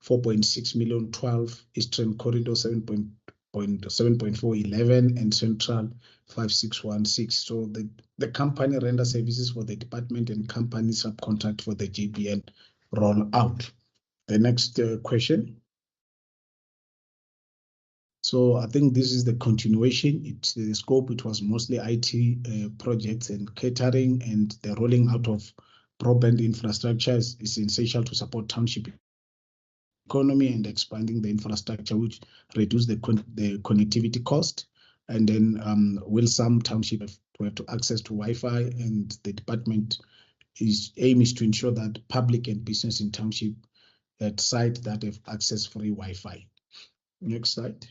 S5: 4.6 million 12, Eastern Corridor 7.4 11, and Central 5616. So the company render services for the department and company subcontract for the GBN roll out. The next question. So I think this is the continuation. It's the scope. It was mostly IT projects and catering, and the rolling out of broadband infrastructure is essential to support township economy and expanding the infrastructure, which reduce the connectivity cost. And then will some township have to access to Wi-Fi, and the department aim is to ensure that public and business in township at site that have access free Wi-Fi. Next slide.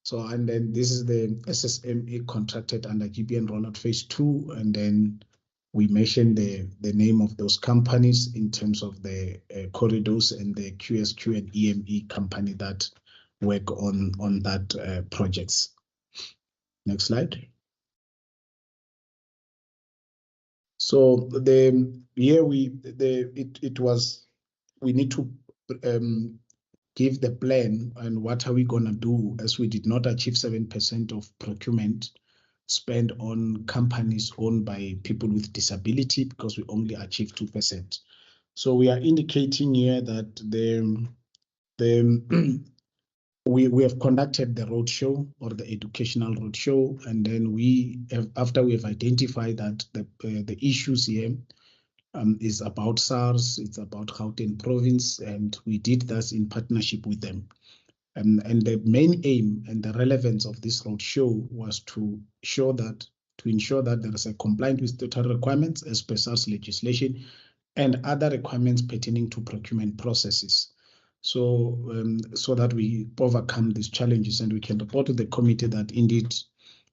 S5: So, and then this is the SSMA contracted under GBN rollout phase 2, and then we mentioned the name of those companies in terms of the corridors and the QSQ and EME company that work on that projects. Next slide. So we need to give the plan and what are we gonna do, as we did not achieve 7% of procurement spent on companies owned by people with disability, because we only achieved 2%. So we are indicating here that we have conducted the roadshow or the educational roadshow, and then after we have identified that the issues here is about SARS, it's about Gauteng province, and we did this in partnership with them. And the main aim and the relevance of this roadshow was to ensure that there is a compliance with total requirements as per SARS legislation and other requirements pertaining to procurement processes. So that we overcome these challenges, and we can report to the committee that indeed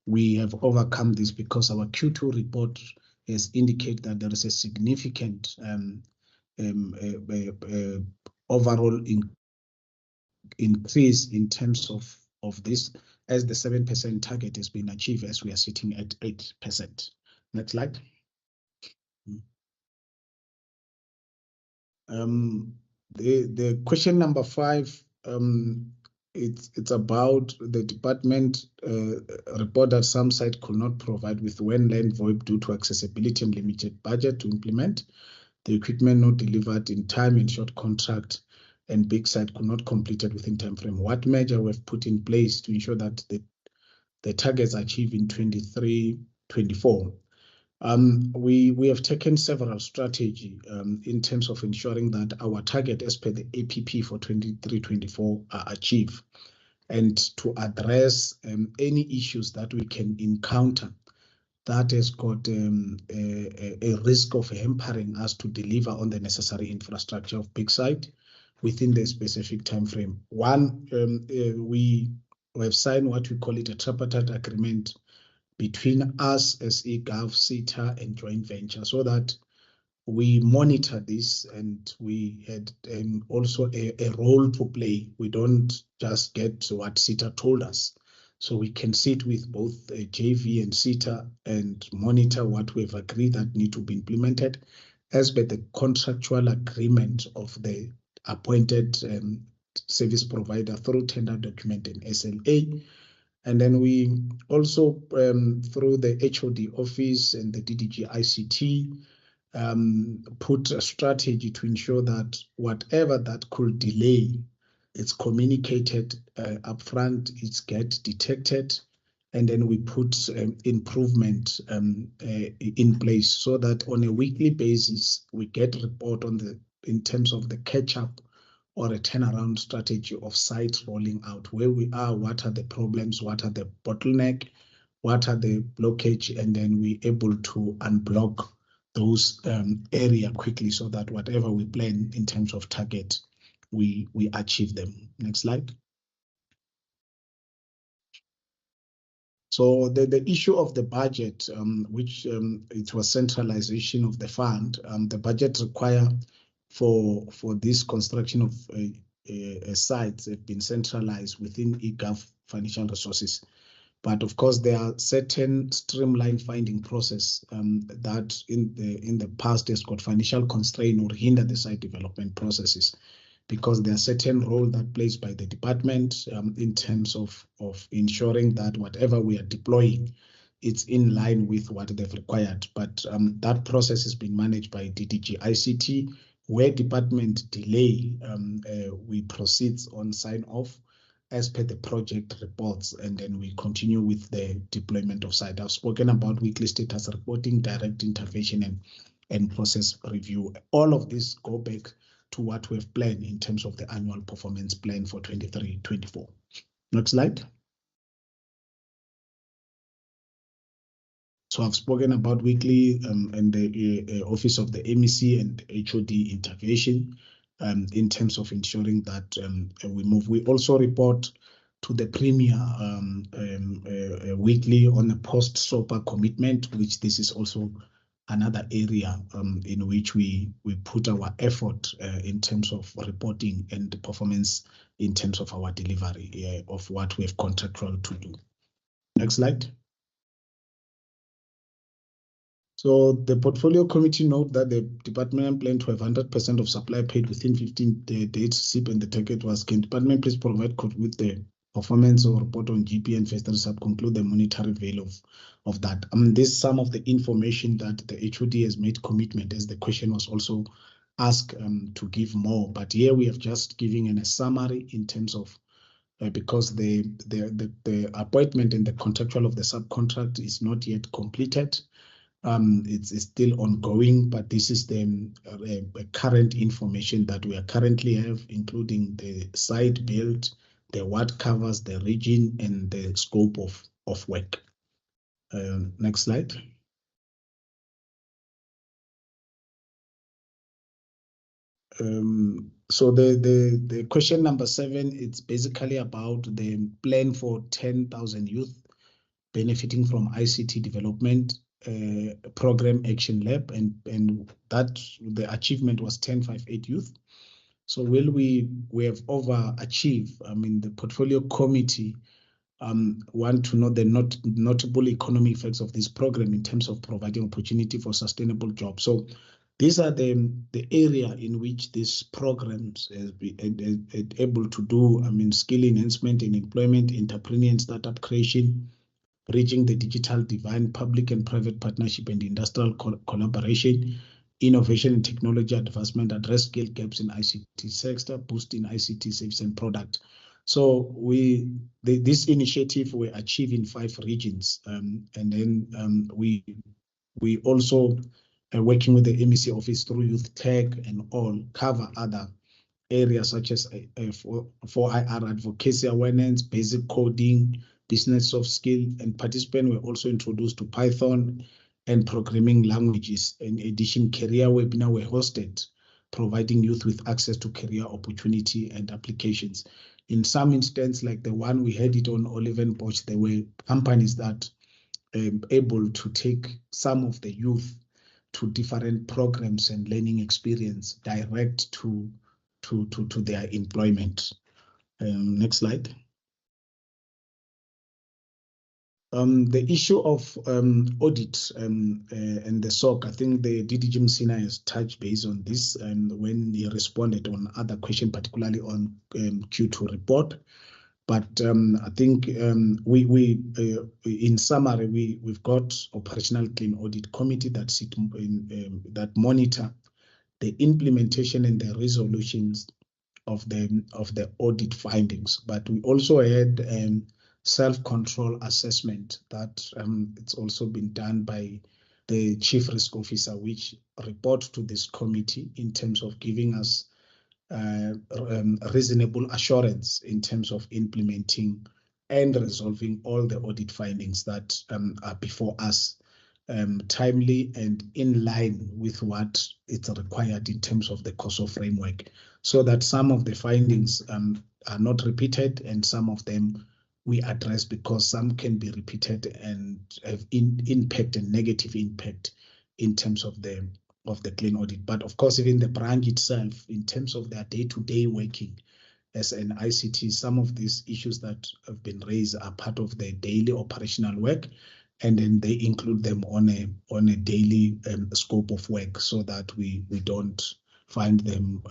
S5: we have overcome this, because our Q2 report has indicated that there is a significant overall increase in terms of this, as the 7% target has been achieved, as we are sitting at 8%. Next slide. The question number 5, it's about the department report that some site could not provide with when land VoIP due to accessibility and limited budget to implement. The equipment not delivered in time in short contract, and big site could not complete it within time frame. What measure we've put in place to ensure that the targets achieved in 23-24? We have taken several strategies in terms of ensuring that our target as per the APP for 23-24 are achieved, and to address any issues that we can encounter that has got a risk of hampering us to deliver on the necessary infrastructure of big site within the specific time frame. One, we have signed what we call it a tripartite agreement between us as eGov, CETA, and joint venture, so that we monitor this, and we had also a role to play. We don't just get what CETA told us. So we can sit with both JV and CETA and monitor what we've agreed that need to be implemented as per the contractual agreement of the appointed service provider through tender document and SLA. And then we also, through the HOD office and the DDG ICT, put a strategy to ensure that whatever that could delay, it's communicated upfront, it's get detected, and then we put improvement in place, so that on a weekly basis we get report on in terms of the catch-up or a turnaround strategy of sites rolling out, where we are, what are the problems, what are the bottleneck, what are the blockage, and then we're able to unblock those area quickly, so that whatever we plan in terms of target, we achieve them. Next slide. So the issue of the budget, which it was centralization of the fund, the budget required for this construction of sites have been centralized within eGov financial resources. But of course, there are certain streamlined finding process that in the past has got financial constraint or hinder the site development processes, because there are certain role that plays by the department in terms of ensuring that whatever we are deploying, it's in line with what they've required. But that process has been managed by DDG ICT. Where department delay, we proceed on sign off as per the project reports, and then we continue with the deployment of site. I've spoken about weekly status reporting, direct intervention, and process review. All of this go back to what we have planned in terms of the annual performance plan for 23-24. Next slide. So I've spoken about weekly and the Office of the MEC and HOD intervention in terms of ensuring that we move. We also report to the Premier weekly on a post-SOPA commitment, which this is also another area in which we put our effort in terms of reporting and performance in terms of our delivery of what we have contractual to do. Next slide. So the portfolio committee note that the department planned to have 100% of supply paid within 15 days. SIP and the target was, can department please provide with the performance or report on GP and phase 3 sub, conclude the monetary value of that. This is some of the information that the HOD has made commitment, as the question was also asked to give more. But here we have just given a summary in terms of because the appointment and the contractual of the subcontract is not yet completed. It's still ongoing, but this is the current information that we are currently have, including the site build, the what covers the region, and the scope of work. Next slide. So the question number 7, it's basically about the plan for 10,000 youth benefiting from ICT development program action lab, and that the achievement was 1058 youth. So will we have overachieved? I mean, the portfolio committee want to know the notable economic effects of this program in terms of providing opportunity for sustainable jobs. So these are the area in which these programs has been able to do, I mean, skill enhancement in employment, entrepreneurship and startup creation, bridging the digital divide, public and private partnership and industrial collaboration, innovation and technology advancement, address skill gaps in ICT sector, boosting ICT service and product. So this initiative we achieve in 5 regions, and then we also working with the MEC office through youth tech and all cover other areas such as for IR advocacy awareness, basic coding, business soft skill, and participants were also introduced to Python and programming languages. In addition, career webinar were hosted, providing youth with access to career opportunity and applications. In some instances, like the one we had it on Oliver Bosch, there were companies that able to take some of the youth to different programs and learning experience direct to their employment. Next slide. The issue of audit and the SOC, I think the DDG Msina has touched base on this when he responded on other questions, particularly on Q2 report. But I think in summary, we've got operational clean audit committee that sit that monitor the implementation and the resolutions of the audit findings. But we also had self-control assessment that it's also been done by the chief risk officer, which reports to this committee in terms of giving us reasonable assurance in terms of implementing and resolving all the audit findings that are before us timely and in line with what is required in terms of the COSO framework, so that some of the findings are not repeated and some of them we address, because some can be repeated and have impact and negative impact in terms of the clean audit. But of course, even the branch itself, in terms of their day-to-day working as an ICT, some of these issues that have been raised are part of their daily operational work, and then they include them on a daily scope of work, so that we don't find them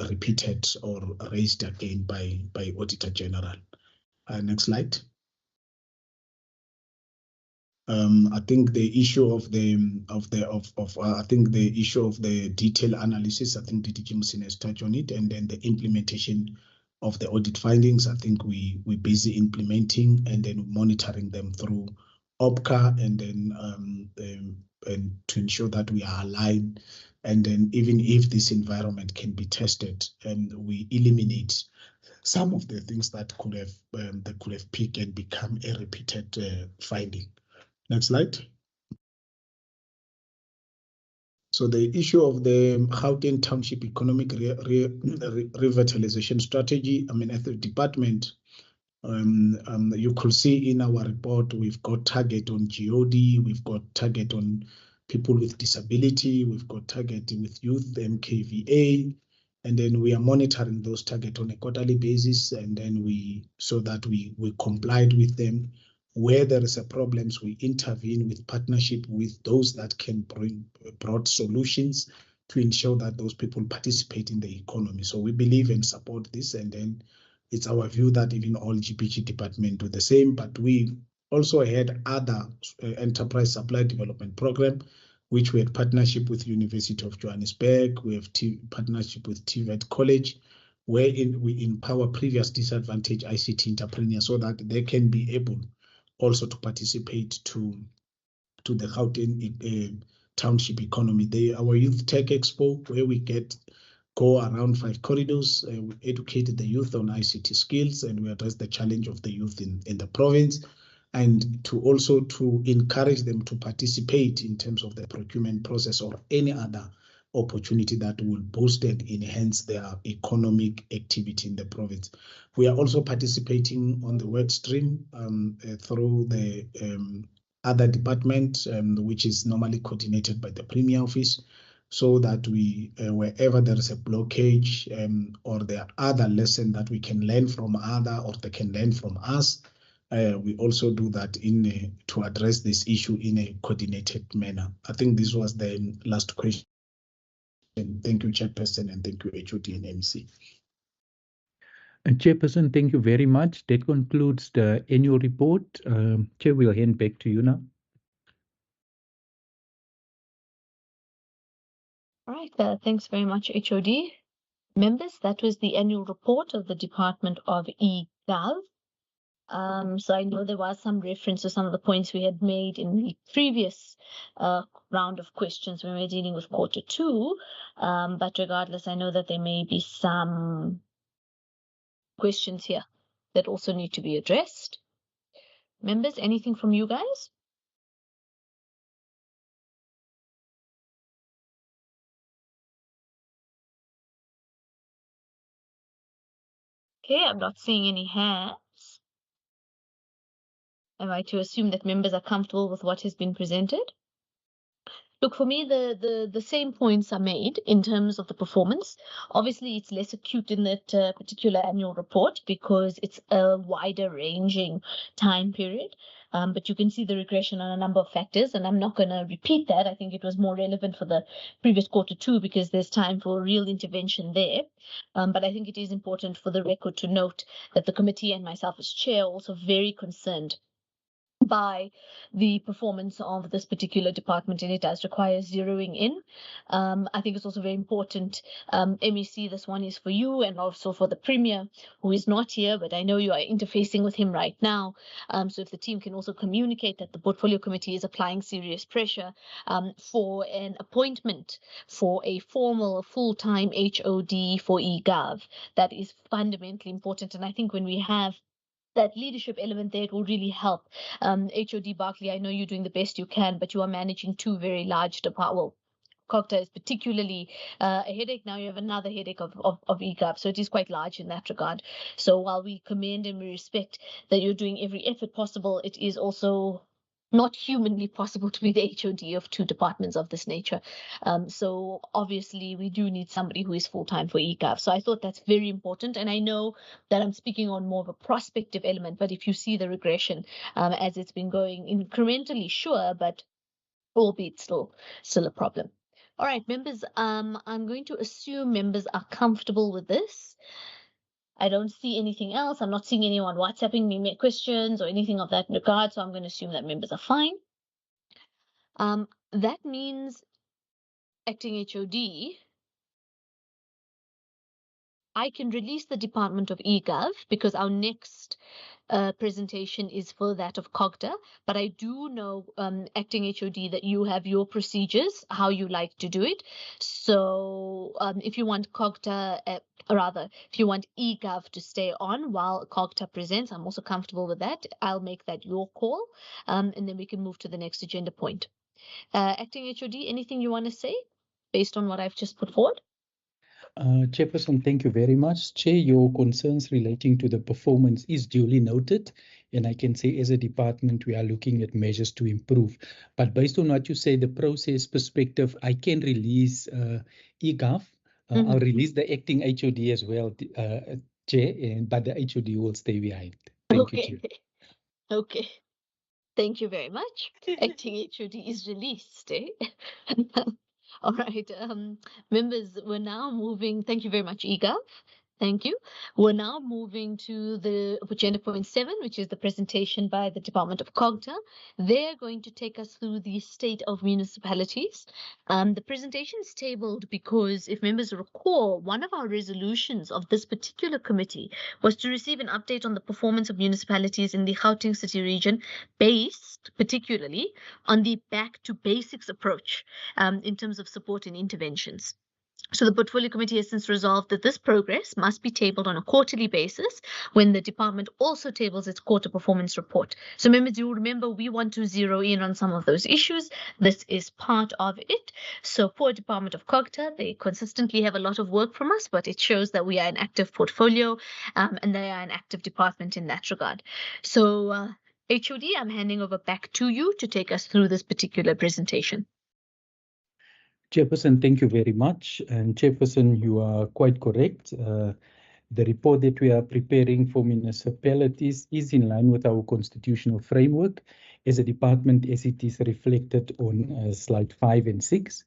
S5: repeated or raised again by Auditor General. Next slide. I think the issue of the issue of the detailed analysis, I think DDG Msina has touched on it, and then the implementation of the audit findings, I think we're busy implementing and then monitoring them through OPCA, and then and to ensure that we are aligned And then even if this environment can be tested, we eliminate some of the things that could have peaked and become a repeated finding. Next slide. So the issue of the Gauteng Township Economic Revitalization Strategy, I mean, at the department, you could see in our report, we've got target on GOD, we've got target on people with disability, we've got target with youth, the MKVA, and then we are monitoring those targets on a quarterly basis, and then so that we complied with them. Where there is a problems, we intervene with partnership with those that can bring broad solutions to ensure that those people participate in the economy. So we believe and support this, and then it's our view that even all GPG department do the same, but we also had other enterprise supply development program, which we had partnership with University of Johannesburg. We have partnership with TVET College, wherein we empower previous disadvantaged ICT entrepreneurs so that they can be able also to participate to the Gauteng township economy. Our Youth Tech Expo, where we go around 5 corridors, we educated the youth on ICT skills, and we address the challenge of the youth in the province, and to also to encourage them to participate in terms of the procurement process or any other opportunity that will boost and enhance their economic activity in the province. We are also participating on the work stream through the other department, which is normally coordinated by the Premier Office, so that we, wherever there is a blockage or there are other lessons that we can learn from other or they can learn from us, we also do that to address this issue in a coordinated manner. I think this was the last question. Thank you, Chairperson, and thank you, HOD and MC.
S4: Chairperson, thank you very much. That concludes the annual report. Chair, we'll hand back to you now.
S1: All right, thanks very much, HOD. Members, that was the annual report of the Department of eGov. So I know there was some reference to some of the points we had made in the previous round of questions when we were dealing with quarter 2. But regardless, I know that there may be some questions here that also need to be addressed. Members, anything from you guys? Okay, I'm not seeing any hands. Am I to assume that members are comfortable with what has been presented? Look, for me, the same points are made in terms of the performance. Obviously, it's less acute in that particular annual report because it's a wider ranging time period. But you can see the regression on a number of factors, and I'm not going to repeat that. I think it was more relevant for the previous quarter 2 because there's time for real intervention there. But I think it is important for the record to note that the committee and myself as chair are also very concerned by the performance of this particular department, and it does require zeroing in. I think it's also very important, MEC, this one is for you and also for the Premier, who is not here, but I know you are interfacing with him right now. So if the team can also communicate that the Portfolio Committee is applying serious pressure for an appointment for a formal full-time HOD for eGov, that is fundamentally important. And I think when we have that leadership element there, it will really help. HOD Barkley, I know you're doing the best you can, but you are managing 2 very large departments. Well, Cogta is particularly a headache. Now you have another headache of eGov, so it is quite large in that regard. So while we commend and we respect that you're doing every effort possible, it is also not humanly possible to be the HOD of 2 departments of this nature. So obviously we do need somebody who is full-time for eGov. So I thought that's very important. And I know that I'm speaking on more of a prospective element, but if you see the regression as it's been going incrementally, sure, but albeit still a problem. All right, members, I'm going to assume members are comfortable with this. I don't see anything else. I'm not seeing anyone WhatsApping me questions or anything of that regard, so I'm going to assume that members are fine. That means, acting HOD, I can release the Department of eGov because our next presentation is for that of Cogta, but I do know, Acting HOD, that you have your procedures, how you like to do it. So if you want Cogta, if you want eGov to stay on while Cogta presents, I'm also comfortable with that. I'll make that your call, and then we can move to the next agenda point. Acting HOD, anything you want to say based on what I've just put forward?
S4: Chairperson, thank you very much. Chair, your concerns relating to the performance is duly noted, and I can say as a department, we are looking at measures to improve. But based on what you say, the process perspective, I can release eGov. I'll release the acting HOD as well, Chair, but the HOD will stay behind. Thank you, Chair.
S1: Okay. Thank you very much. Acting HOD is released, eh? All right, members, we're now moving. Thank you very much, eGov. Thank you. We're now moving to the agenda point 7, which is the presentation by the Department of Cogta. They're going to take us through the state of municipalities. The presentation is tabled because, if members recall, one of our resolutions of this particular committee was to receive an update on the performance of municipalities in the Gauteng City region, based particularly on the back to basics approach in terms of support and interventions. So the Portfolio Committee has since resolved that this progress must be tabled on a quarterly basis when the department also tables its quarter performance report. So members, you remember we want to zero in on some of those issues. This is part of it. So for Department of Cogta, they consistently have a lot of work from us, but it shows that we are an active portfolio and they are an active department in that regard. So HOD, I'm handing over back to you to take us through this particular presentation.
S4: Chairperson, thank you very much. And Chairperson, you are quite correct. The report that we are preparing for municipalities is in line with our constitutional framework as a department, as it is reflected on slide 5 and 6.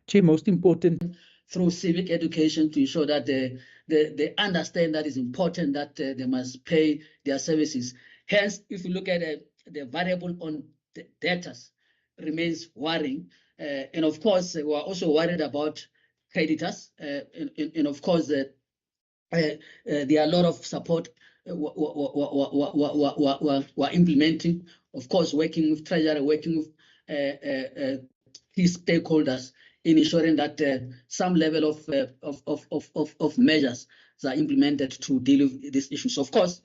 S4: Chair, most important,
S13: through civic education to ensure that they understand that it's important that they must pay their services. Hence, if you look at the variable on the debtors remains worrying. And of course, we are also worried about creditors. And of course, there are a lot of support we're implementing. Of course, working with Treasury, working with key stakeholders in ensuring that some level of measures are implemented to deal with these issues. Of course,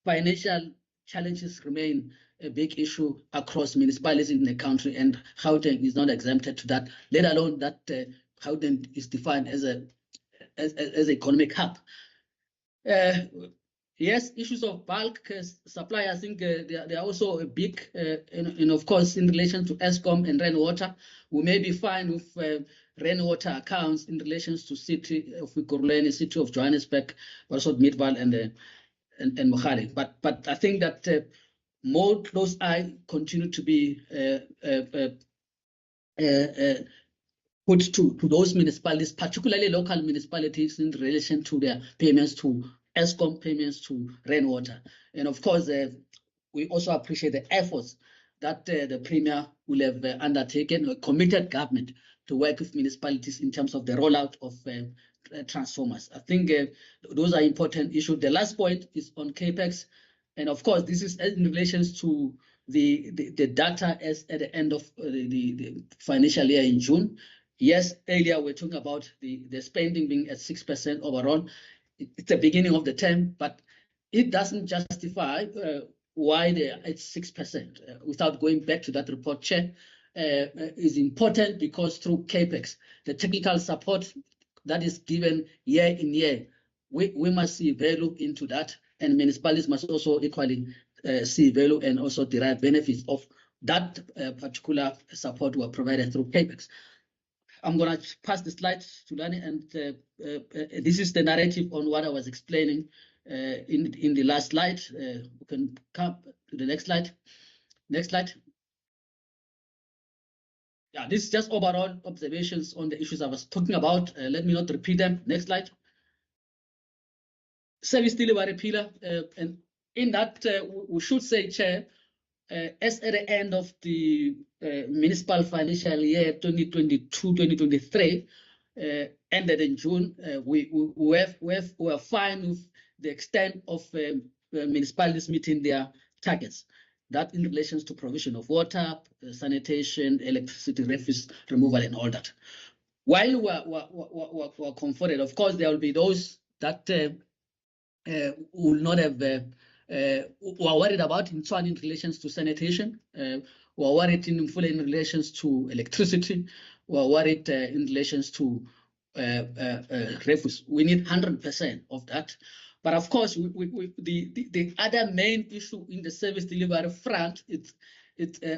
S13: financial challenges remain a big issue across municipalities in the country, and Gauteng is not exempted to that, let alone that Gauteng is defined as an economic hub. Yes, issues of bulk supply, I think they are also a big, and of course, in relation to Eskom and rainwater, we may be fine with rainwater accounts in relation to city of Ekurhuleni, city of Johannesburg, also Midvaal and Mohale. But I think that more close eye continue to be put to those municipalities, particularly local municipalities, in relation to their payments to Eskom, payments to rainwater. And of course, we also appreciate the efforts that the Premier will have undertaken, a committed government to work with municipalities in terms of the rollout of transformers. I think those are important issues. The last point is on CAPEX. And of course, this is in relation to the data as at the end of the financial year in June. Yes, earlier we're talking about the spending being at 6% overall. It's the beginning of the term, but it doesn't justify why they're at 6%. Without going back to that report, Chair, is important because through CAPEX, the technical support that is given year in year, we must see value into that, and municipalities must also equally see value and also derive benefits of that particular support we are provided through CAPEX. I'm going to pass the slide to Lani, and this is the narrative on what I was explaining in the last slide. We can come to the next slide. Next slide. Yeah, this is just overall observations on the issues I was talking about. Let me not repeat them. Next slide. Service delivery pillar, and in that we should say, Chair, as at the end of the municipal financial year 2022-2023, ended in June, we are fine with the extent of municipalities meeting their targets. That in relation to provision of water, sanitation, electricity, refuse removal, and all that. While we're comforted, of course, there will be those that will not have, who are worried about in relations to sanitation, who are worried in relations to electricity, who are worried in relations to refuse. We need 100% of that. But of course, the other main issue in the service delivery front, it's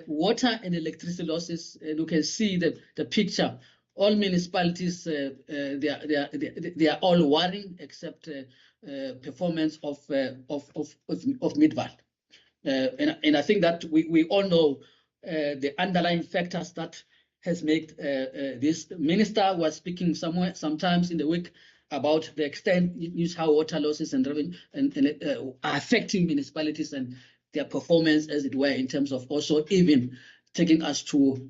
S13: water and electricity losses. And you can see the picture. All municipalities, they are all worrying except performance of Midvaal. And I think that we all know the underlying factors that has made this. Minister was speaking sometimes in the week about the extent in which how water losses and revenue are affecting municipalities and their performance, as it were, in terms of also even taking us to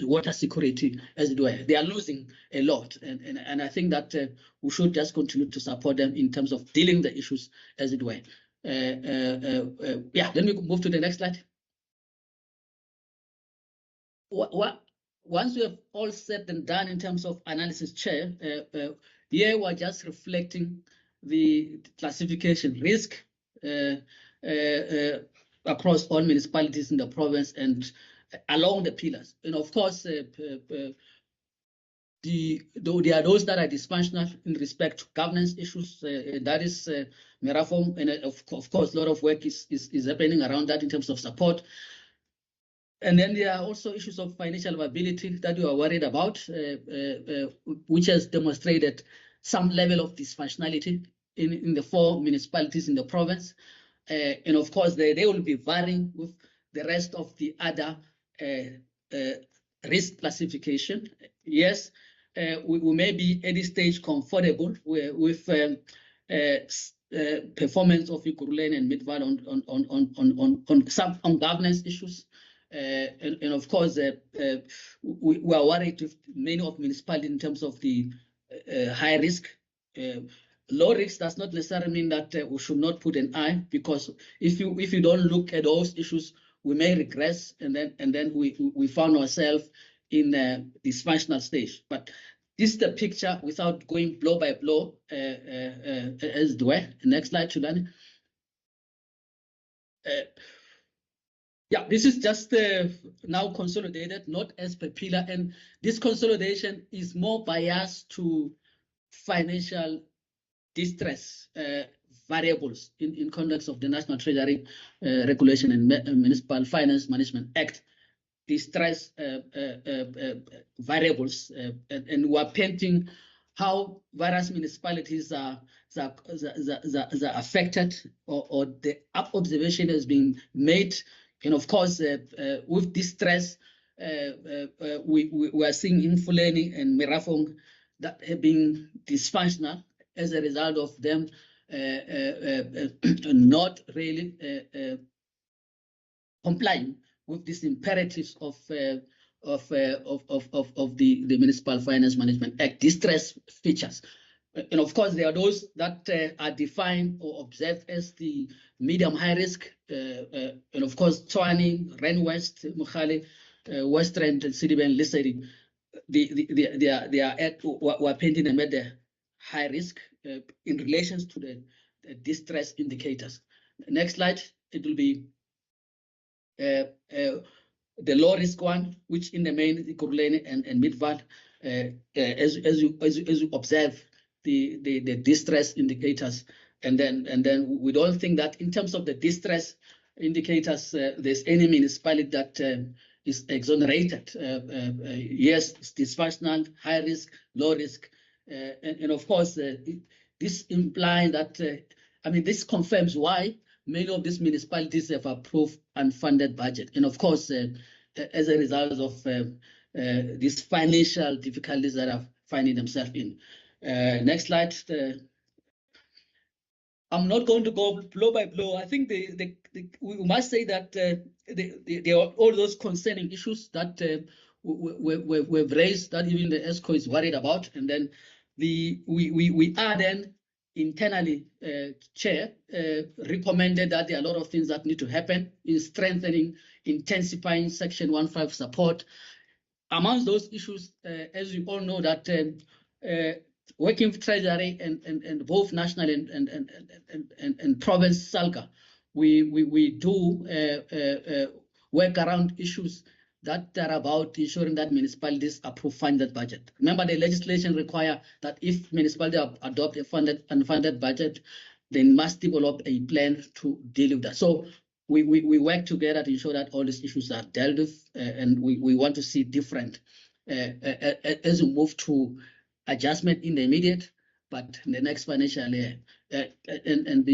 S13: water security, as it were. They are losing a lot, and I think that we should just continue to support them in terms of dealing the issues, as it were. Yeah, then we move to the next slide. Once we have all said and done in terms of analysis, Chair, here we're just reflecting the classification risk across all municipalities in the province and along the pillars. And of course, there are those that are dysfunctional in respect to governance issues. That is Merafom, and of course, a lot of work is happening around that in terms of support. And then there are also issues of financial viability that we are worried about, which has demonstrated some level of dysfunctionality in the 4 municipalities in the province. And of course, they will be varying with the rest of the other risk classification. Yes, we may be at this stage comfortable with performance of Ekurhuleni and Midvaal on governance issues. And of course, we are worried with many of municipalities in terms of the high risk. Low risk does not necessarily mean that we should not put an eye, because if you don't look at those issues, we may regress, and then we found ourselves in a dysfunctional stage. But this is the picture without going blow by blow, as it were. Next slide, Chulani. Yeah, this is just now consolidated, not as per pillar, and this consolidation is more biased to financial distress variables in context of the National Treasury Regulation and Municipal Finance Management Act. Distress variables, and we are painting how various municipalities are affected, or the observation has been made. And of course, with distress, we are seeing Ekurhuleni and Merafong that have been dysfunctional as a result of them not really complying with these imperatives of the Municipal Finance Management Act, distress features. And of course, there are those that are defined or observed as the medium high risk, and of course, Tshwane, Rand West, Mogale, West Rand, and Citibank listed. We're painting them at the high risk in relation to the distress indicators. Next slide, it will be the low risk one, which in the main is Ekurhuleni and Midvaal. As you observe the distress indicators, and then we don't think that in terms of the distress indicators, there's any municipality that is exonerated. Yes, it's dysfunctional, high risk, low risk, and of course, this implies that, this confirms why many of these municipalities have approved unfunded budget. And of course, as a result of these financial difficulties that are finding themselves in. Next slide. I'm not going to go blow by blow. I think we must say that there are all those concerning issues that we've raised, that even the ESCO is worried about. And then we are then internally, Chair, recommended that there are a lot of things that need to happen in strengthening, intensifying Section 15 support. Amongst those issues, as you all know, that working with Treasury and both national and province SALGA, we do work around issues that are about ensuring that municipalities approve funded budget. Remember, the legislation require that if municipalities adopt a unfunded budget, they must develop a plan to deal with that. So we work together to ensure that all these issues are dealt with, and we want to see different as we move to adjustment in the immediate, but in the next financial year. And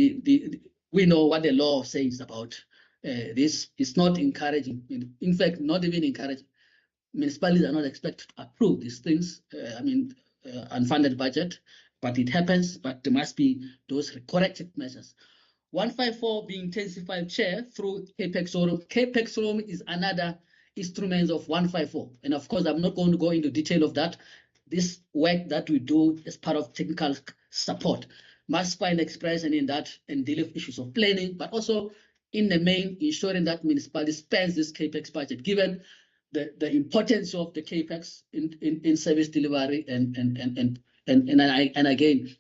S13: we know what the law says about this. Is not encouraging. In fact, not even encouraging. Municipalities are not expected to approve these things. Unfunded budget, but it happens. But there must be those corrective measures. 154 being intensified, Chair, through Capex Forum. Capex Forum is another instrument of 154. And of course, I'm not going to go into detail of that. This work that we do as part of technical support must find expression in that and deal with issues of planning, but also in the main, ensuring that municipality spends this Capex budget, given the importance of the Capex in service delivery and again,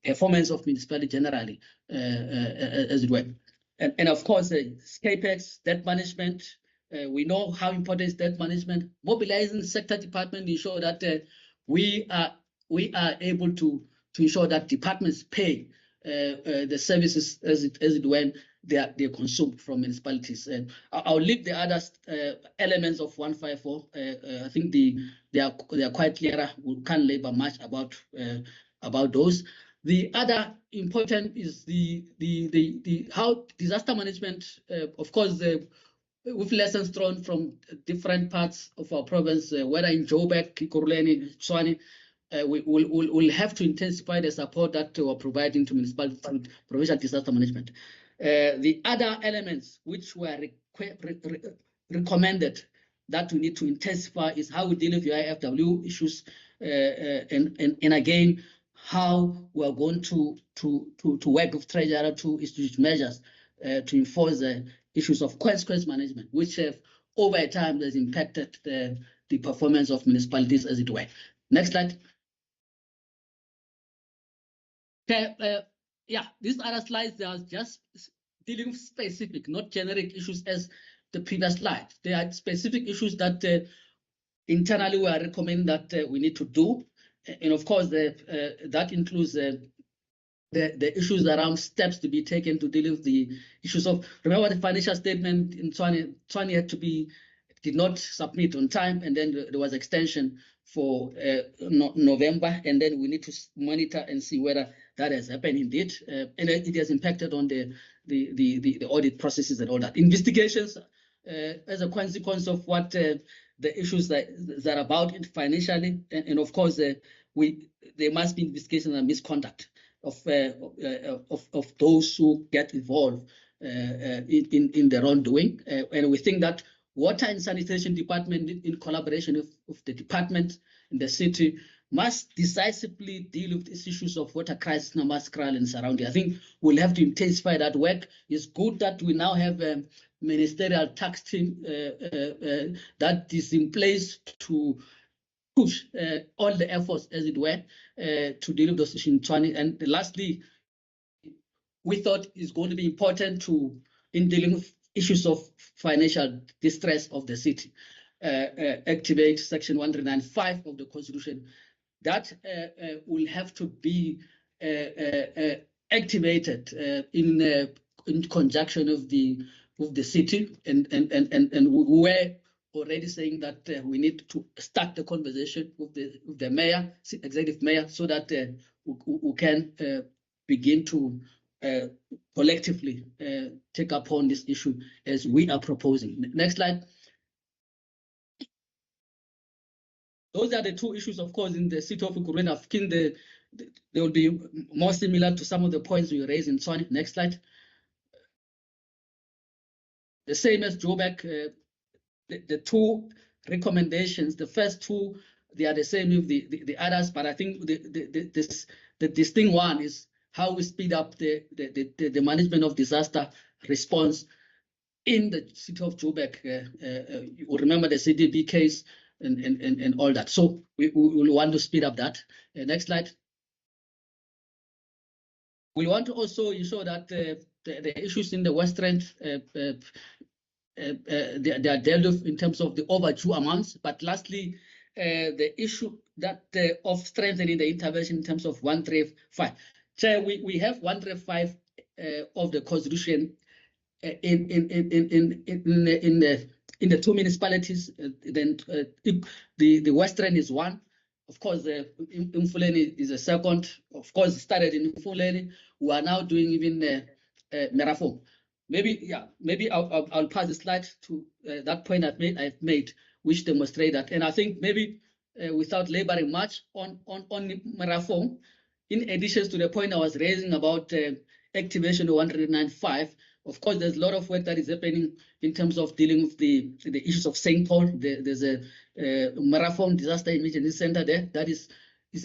S13: performance of municipality generally, as it were. And of course, Capex, debt management. We know how important is debt management. Mobilizing sector department, ensure that we are able to ensure that departments pay the services as it when they're consumed from municipalities. And I'll leave the other elements of 154. I think they are quite clear. We can't labor much about those. The other important is the how disaster management. Of course, with lessons drawn from different parts of our province, whether in Joburg, Ekurhuleni, Tshwane, we'll have to intensify the support that we're providing to municipalities through provincial disaster management. The other elements which were recommended that we need to intensify is how we deal with UIFW issues, and again, how we're going to work with Treasury to institute measures to enforce the issues of consequence management, which have over time has impacted the performance of municipalities as it were. Next slide. Okay, these other slides, they are just dealing with specific, not generic issues as the previous slide. They are specific issues that internally we are recommending that we need to do. And of course, that includes the issues around steps to be taken to deal with the issues of, remember the financial statement in Tshwane had to be, did not submit on time, and then there was extension for November, and then we need to monitor and see whether that has happened indeed, and it has impacted on the audit processes and all that. Investigations as a consequence of what the issues that are about it financially, and of course there must be investigations and misconduct of those who get involved in the wrongdoing, and we think that Water and Sanitation Department, in collaboration with the department in the city, must decisively deal with these issues of water crisis, Namaskral and surrounding. I think we'll have to intensify that work. It's good that we now have a ministerial tax team that is in place to push all the efforts, as it were, to deal with those issues in Tshwane. And lastly, we thought it's going to be important in dealing with issues of financial distress of the city, activate Section 195 of the Constitution. That will have to be activated in conjunction with the city, and we were already saying that we need to start the conversation with the mayor, executive mayor, so that we can begin to collectively take upon this issue as we are proposing. Next slide. Those are the two issues, of course, in the city of Ekurhuleni. I think they will be more similar to some of the points we raised in Tshwane. Next slide. The same as Joburg, the two recommendations, the first two they are the same with the others, but I think the distinct one is how we speed up the management of disaster response in the city of Joburg. You will remember the CDB case and all that. So we will want to speed up that. Next slide. We want to also ensure that the issues in the West Rand they are dealt with in terms of the overdue amounts. But lastly, the issue that of strengthening the intervention in terms of 135. So we have 135 of the constitution in the two municipalities. Then the West Rand is one. Of course, Mfuleni is a second. Of course, it started in Mfuleni. We are now doing even Merafong. Maybe I'll pass the slide to that point I've made, which demonstrate that. And I think maybe without laboring much on Merafong, in addition to the point I was raising about activation of 195, of course, there's a lot of work that is happening in terms of dealing with the issues of St. Paul. There's a Merafong Disaster Emergency Center there. That is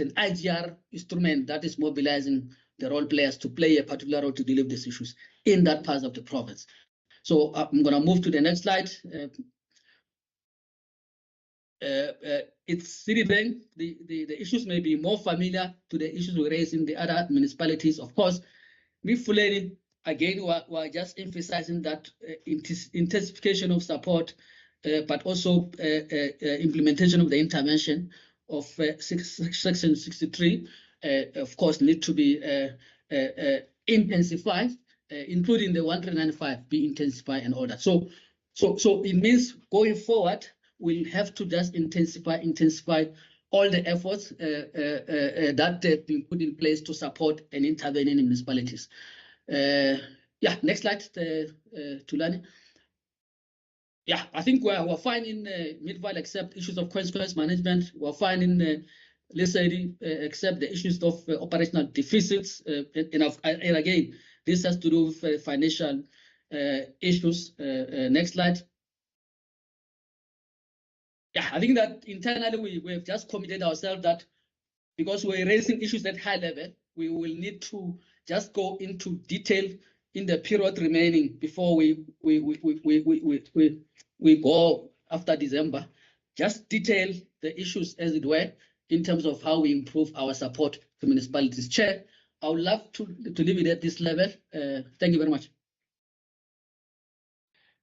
S13: an IGR instrument that is mobilizing the role players to play a particular role to deal with these issues in that part of the province. So I'm going to move to the next slide. It's Citibank. The issues may be more familiar to the issues we raised in the other municipalities. Of course, Mfuleni, again, we're just emphasizing that intensification of support, but also implementation of the intervention of Section 63, of course, need to be intensified, including the 195 be intensified and all that. So it means going forward, we'll have to just intensify all the efforts that have been put in place to support and intervene in municipalities. Yeah, next slide, Tulani. Yeah, I think we're fine in Midvale, except issues of consequence management. We're fine in Lesedi, except the issues of operational deficits. And again, this has to do with financial issues. Next slide. Yeah, I think that internally we have just committed ourselves that because we're raising issues at high level, we will need to just go into detail in the period remaining before we go after December. Just detail the issues, as it were, in terms of how we improve our support to municipalities. Chair, I would love to leave it at this level. Thank you very much.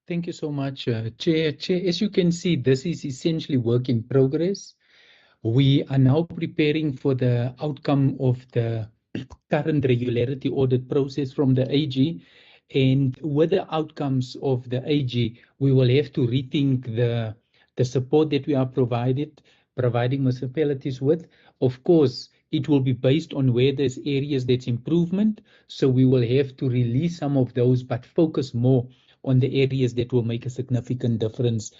S4: Thank you so much, Chair. Chair, as you can see, this is essentially work in progress. We are now preparing for the outcome of the current regularity audit process from the AG. And with the outcomes of the AG, we will have to rethink the support that we are providing municipalities with. Of course, it will be based on where there's areas that's improvement. So we will have to release some of those, but focus more on the areas that will make a significant difference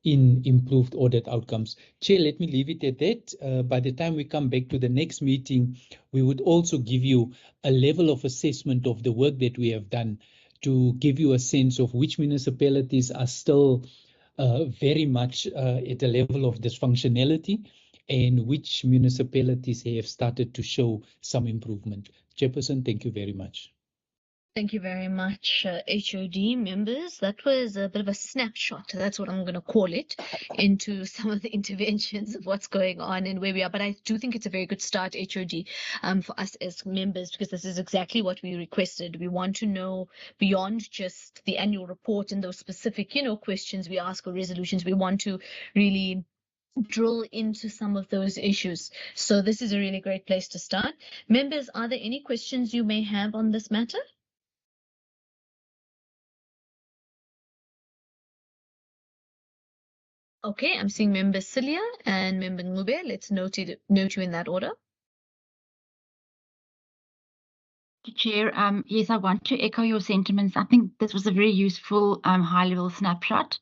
S4: in improved audit outcomes. Chair, let me leave it at that. By the time we come back to the next meeting, we would also give you a level of assessment of the work that we have done to give you a sense of which municipalities are still very much at a level of dysfunctionality and which municipalities have started to show some improvement. Chairperson, thank you very much.
S1: Thank you very much, HOD members. That was a bit of a snapshot, that's what I'm going to call it, into some of the interventions of what's going on and where we are. But I do think it's a very good start, HOD, for us as members, because this is exactly what we requested. We want to know beyond just the annual report and those specific, questions we ask or resolutions. We want to really drill into some of those issues. So this is a really great place to start. Members, are there any questions you may have on this matter? Okay, I'm seeing Member Cilia and Member Ngube. Let's note you in that order.
S8: Chair, yes, I want to echo your sentiments. I think this was a very useful high-level snapshot.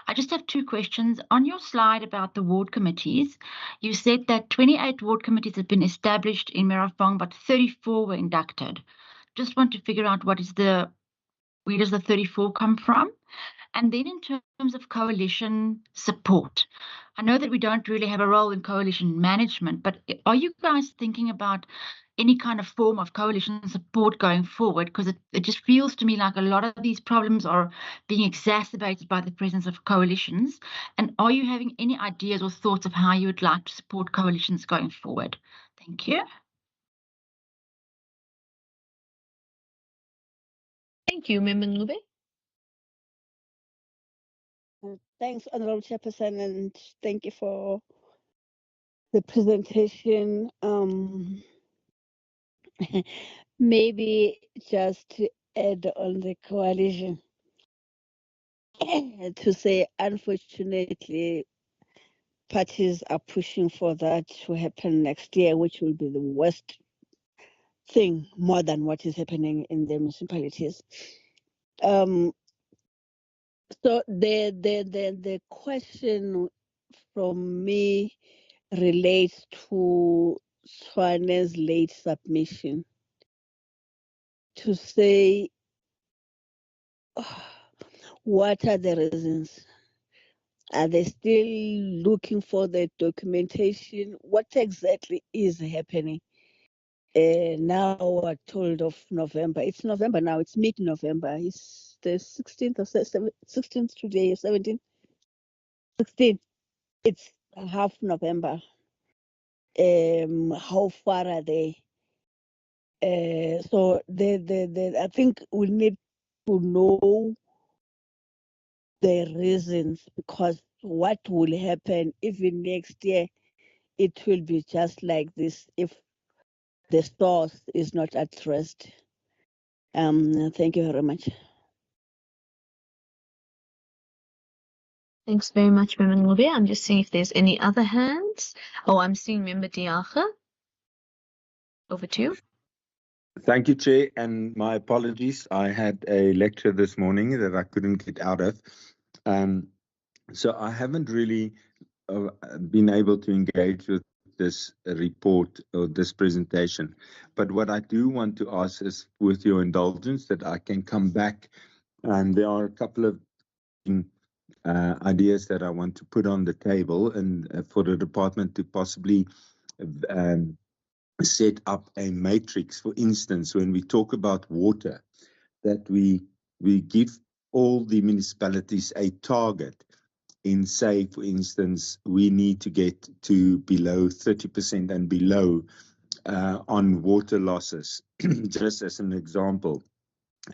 S8: I just have two questions. On your slide about the ward committees, you said that 28 ward committees have been established in Merafong, but 34 were inducted. Just want to figure out where does the 34 come from? And then in terms of coalition support, I know that we don't really have a role in coalition management, but are you guys thinking about any kind of form of coalition support going forward? Because it just feels to me like a lot of these problems are being exacerbated by the presence of coalitions. And are you having any ideas or thoughts of how you would like to support coalitions going forward? Thank you.
S1: Thank you, Member Ngube.
S9: Thanks, Honorable Chairperson, and thank you for the presentation. Maybe just to add on the coalition, to say, unfortunately, parties are pushing for that to happen next year, which will be the worst thing, more than what is happening in the municipalities. So the question from me relates to Swane's late submission to say, what are the reasons? Are they still looking for the documentation? What exactly is happening? Now we're told of November. It's November now. It's mid-November. It's the 16th or 16th today, 17th? 16th. It's half November. How far are they? So I think we need to know the reasons, because what will happen even next year, it will be just like this if the source is not addressed. Thank you very much.
S1: Thanks very much, Member Ngube. I'm just seeing if there's any other hands. Oh, I'm seeing Member Diaga. Over to you.
S14: Thank you, Chair, and my apologies. I had a lecture this morning that I couldn't get out of. So I haven't really been able to engage with this report or this presentation. But what I do want to ask is, with your indulgence, that I can come back, and there are a couple of ideas that I want to put on the table, and for the department to possibly set up a matrix. For instance, when we talk about water, that we give all the municipalities a target in, say, for instance, we need to get to below 30% and below on water losses, just as an example.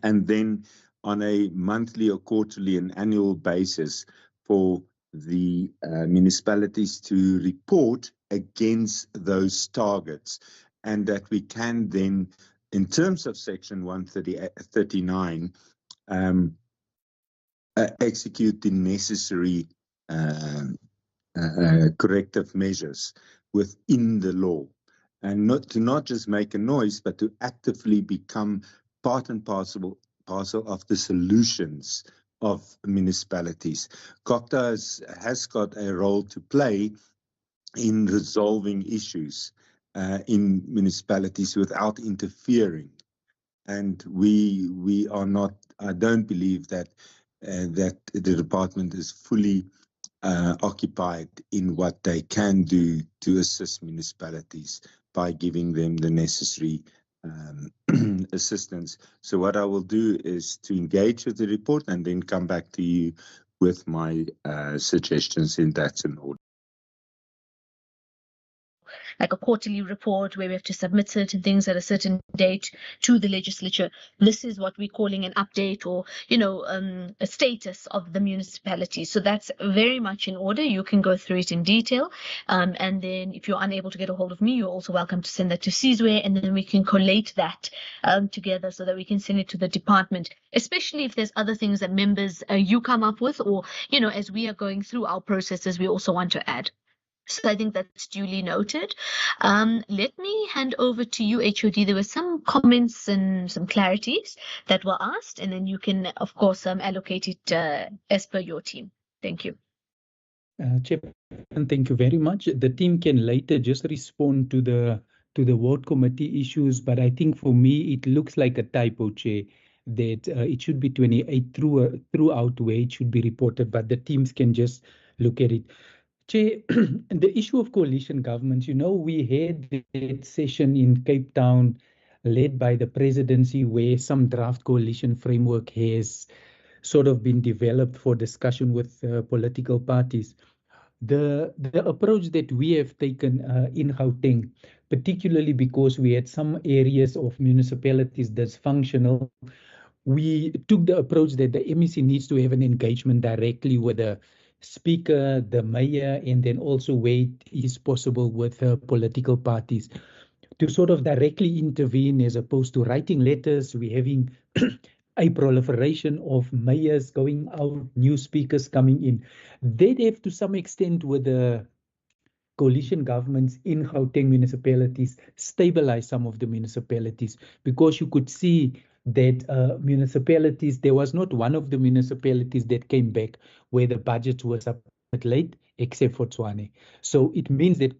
S14: And then on a monthly or quarterly and annual basis for the municipalities to report against those targets, and that we can then, in terms of Section 139, execute the necessary corrective measures within the law, and not just make a noise, but to actively become part and parcel of the solutions of municipalities. Cogta has got a role to play in resolving issues in municipalities without interfering. And we are not, I don't believe that that the department is fully occupied in what they can do to assist municipalities by giving them the necessary assistance. So what I will do is to engage with the report and then come back to you with my suggestions in that order.
S1: Like a quarterly report where we have to submit certain things at a certain date to the legislature. This is what we're calling an update, or, a status of the municipality. So that's very much in order. You can go through it in detail. And then if you're unable to get a hold of me, you're also welcome to send that to Sizwe, and then we can collate that together so that we can send it to the department, especially if there's other things that members you come up with, or, as we are going through our processes, we also want to add. So I think that's duly noted. Let me hand over to you, HOD. There were some comments and some clarities that were asked, and then you can, of course, allocate it as per your team. Thank you.
S4: Chairman, thank you very much. The team can later just respond to the ward committee issues, but I think for me it looks like a typo, Chair. that it should be 28 throughout where it should be reported, but the teams can just look at it. Chair, the issue of coalition governments, we had that session in Cape Town led by the presidency where some draft coalition framework has sort of been developed for discussion with political parties. The approach that we have taken in Gauteng, particularly because we had some areas of municipalities dysfunctional, we took the approach that the MEC needs to have an engagement directly with the speaker, the mayor, and then also where it is possible with political parties to sort of directly intervene as opposed to writing letters. We're having a proliferation of mayors going out, new speakers coming in. They'd have to some extent with the coalition governments in Gauteng municipalities stabilize some of the municipalities, because you could see that municipalities, there was not one of the municipalities that came back where the budget was up late, except for Tshwane. So it means that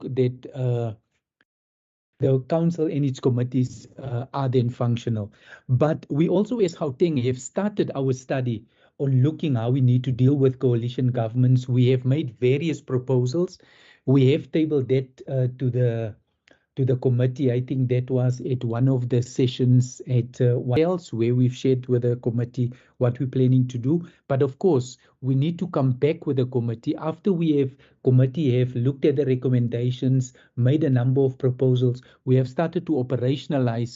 S4: the council and its committees are then functional. But we also, as Gauteng, have started our study on looking how we need to deal with coalition governments. We have made various proposals. We have tabled that to the committee. I think that was at one of the sessions at what else where we've shared with the committee what we're planning to do. But of course, we need to come back with the committee after committee have looked at the recommendations, made a number of proposals. We have started to operationalize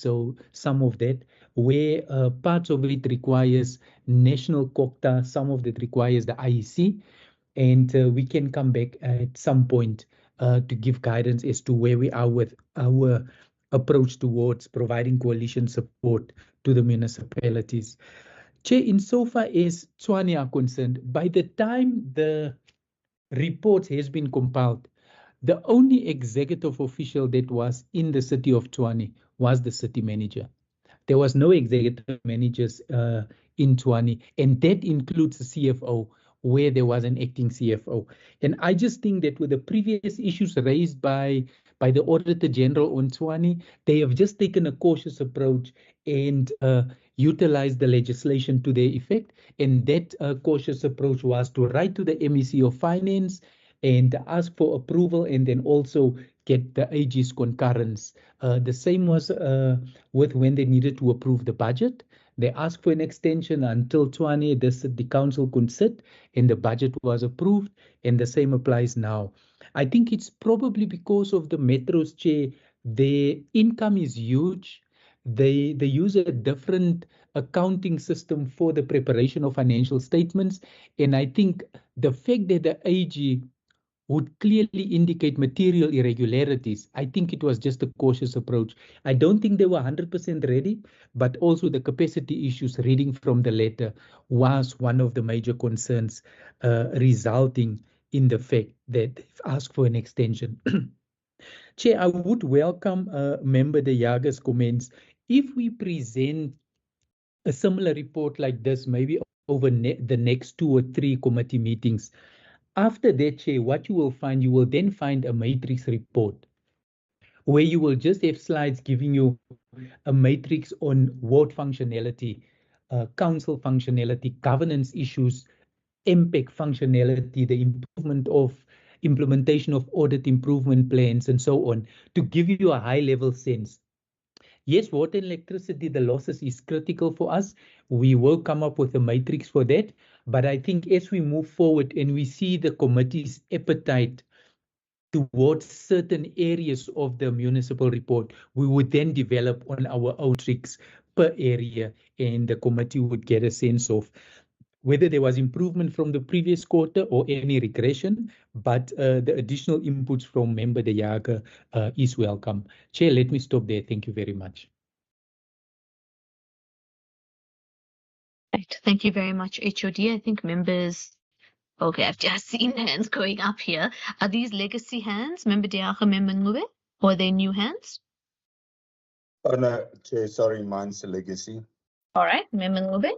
S4: some of that, where parts of it requires national Cogta, some of it requires the IEC, and we can come back at some point to give guidance as to where we are with our approach towards providing coalition support to the municipalities. Chair, insofar as Tshwane are concerned, by the time the report has been compiled, the only executive official that was in the city of Tshwane was the city manager. There was no executive managers in Tshwane, and that includes the CFO, where there was an acting CFO. And I just think that with the previous issues raised by the Auditor General on Tshwane, they have just taken a cautious approach and utilized the legislation to their effect. And that cautious approach was to write to the MEC of Finance and ask for approval, and then also get the AG's concurrence. The same was with when they needed to approve the budget. They asked for an extension until Tshwane, the council could sit, and the budget was approved, and the same applies now. I think it's probably because of the Metro's, Chair, their income is huge. They use a different accounting system for the preparation of financial statements, and I think the fact that the AG would clearly indicate material irregularities, I think it was just a cautious approach. I don't think they were 100% ready, but also the capacity issues reading from the letter was one of the major concerns, resulting in the fact that they've asked for an extension. Chair, I would welcome Member De Jager's comments. If we present a similar report like this, maybe over the next 2 or 3 committee meetings, after that, Chair, what you will then find a matrix report where you will just have slides giving you a matrix on ward functionality, council functionality, governance issues, impact functionality, the implementation of audit improvement plans, and so on, to give you a high-level sense. Yes, water and electricity, the losses is critical for us. We will come up with a matrix for that. But I think as we move forward and we see the committee's appetite towards certain areas of the municipal report, we would then develop on our matrix per area, and the committee would get a sense of whether there was improvement from the previous quarter or any regression, but the additional inputs from Member De Jager is welcome. Chair, let me stop there. Thank you very much.
S1: Right. Thank you very much, HOD. I think members... Okay, I've just seen hands going up here. Are these legacy hands, Member De Jager, Member Ngube, or are they new hands?
S14: Oh, no, Chair, sorry, mine's a legacy.
S1: All right, Member Ngube.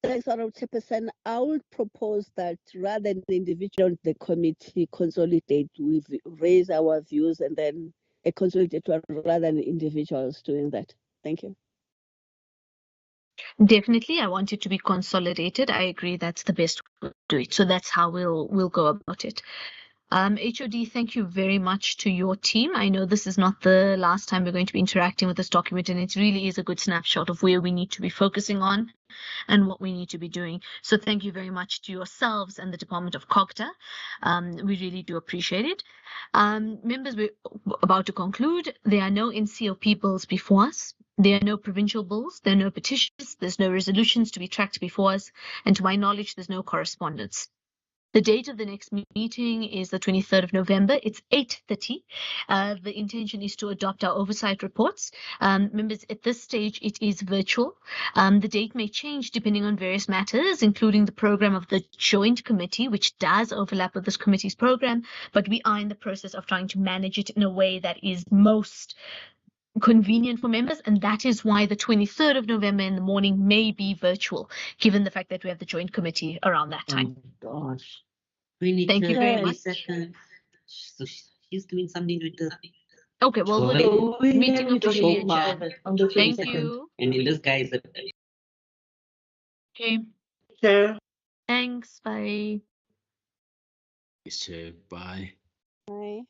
S9: Thanks, Honourable Chairperson. I would propose that rather than individual, the committee consolidate, we raise our views and then a consolidate rather than individuals doing that. Thank you.
S1: Definitely, I want it to be consolidated. I agree that's the best way to do it. So that's how we'll go about it. HOD, thank you very much to your team. I know this is not the last time we're going to be interacting with this document, and it really is a good snapshot of where we need to be focusing on and what we need to be doing. So thank you very much to yourselves and the Department of Cogta. We really do appreciate it. Members, we're about to conclude. There are no NCOP bills before us. There are no provincial bills. There are no petitions. There's no resolutions to be tracked before us. And to my knowledge, there's no correspondence. The date of the next meeting is the 23rd of November. It's 8:30. The intention is to adopt our oversight reports. Members, at this stage, it is virtual. The date may change depending on various matters, including the program of the joint committee, which does overlap with this committee's program, but we are in the process of trying to manage it in a way that is most convenient for members, and that is why the 23rd of November in the morning may be virtual, given the fact that we have the joint committee around that time.
S15: Oh gosh. We need
S1: Thank
S15: to
S1: you very
S15: wait a
S1: much.
S15: second. So she's doing something with the
S1: Okay, well,
S15: Sure.
S1: we'll
S7: We
S1: meeting
S7: have to
S1: officially
S7: show
S1: adjourned.
S7: on the
S1: Thank
S7: 22nd.
S1: you.
S15: and then this guy is a
S1: Okay,
S7: Chair.
S1: thanks. Bye.
S16: Yes, Chair. Bye.
S9: Bye.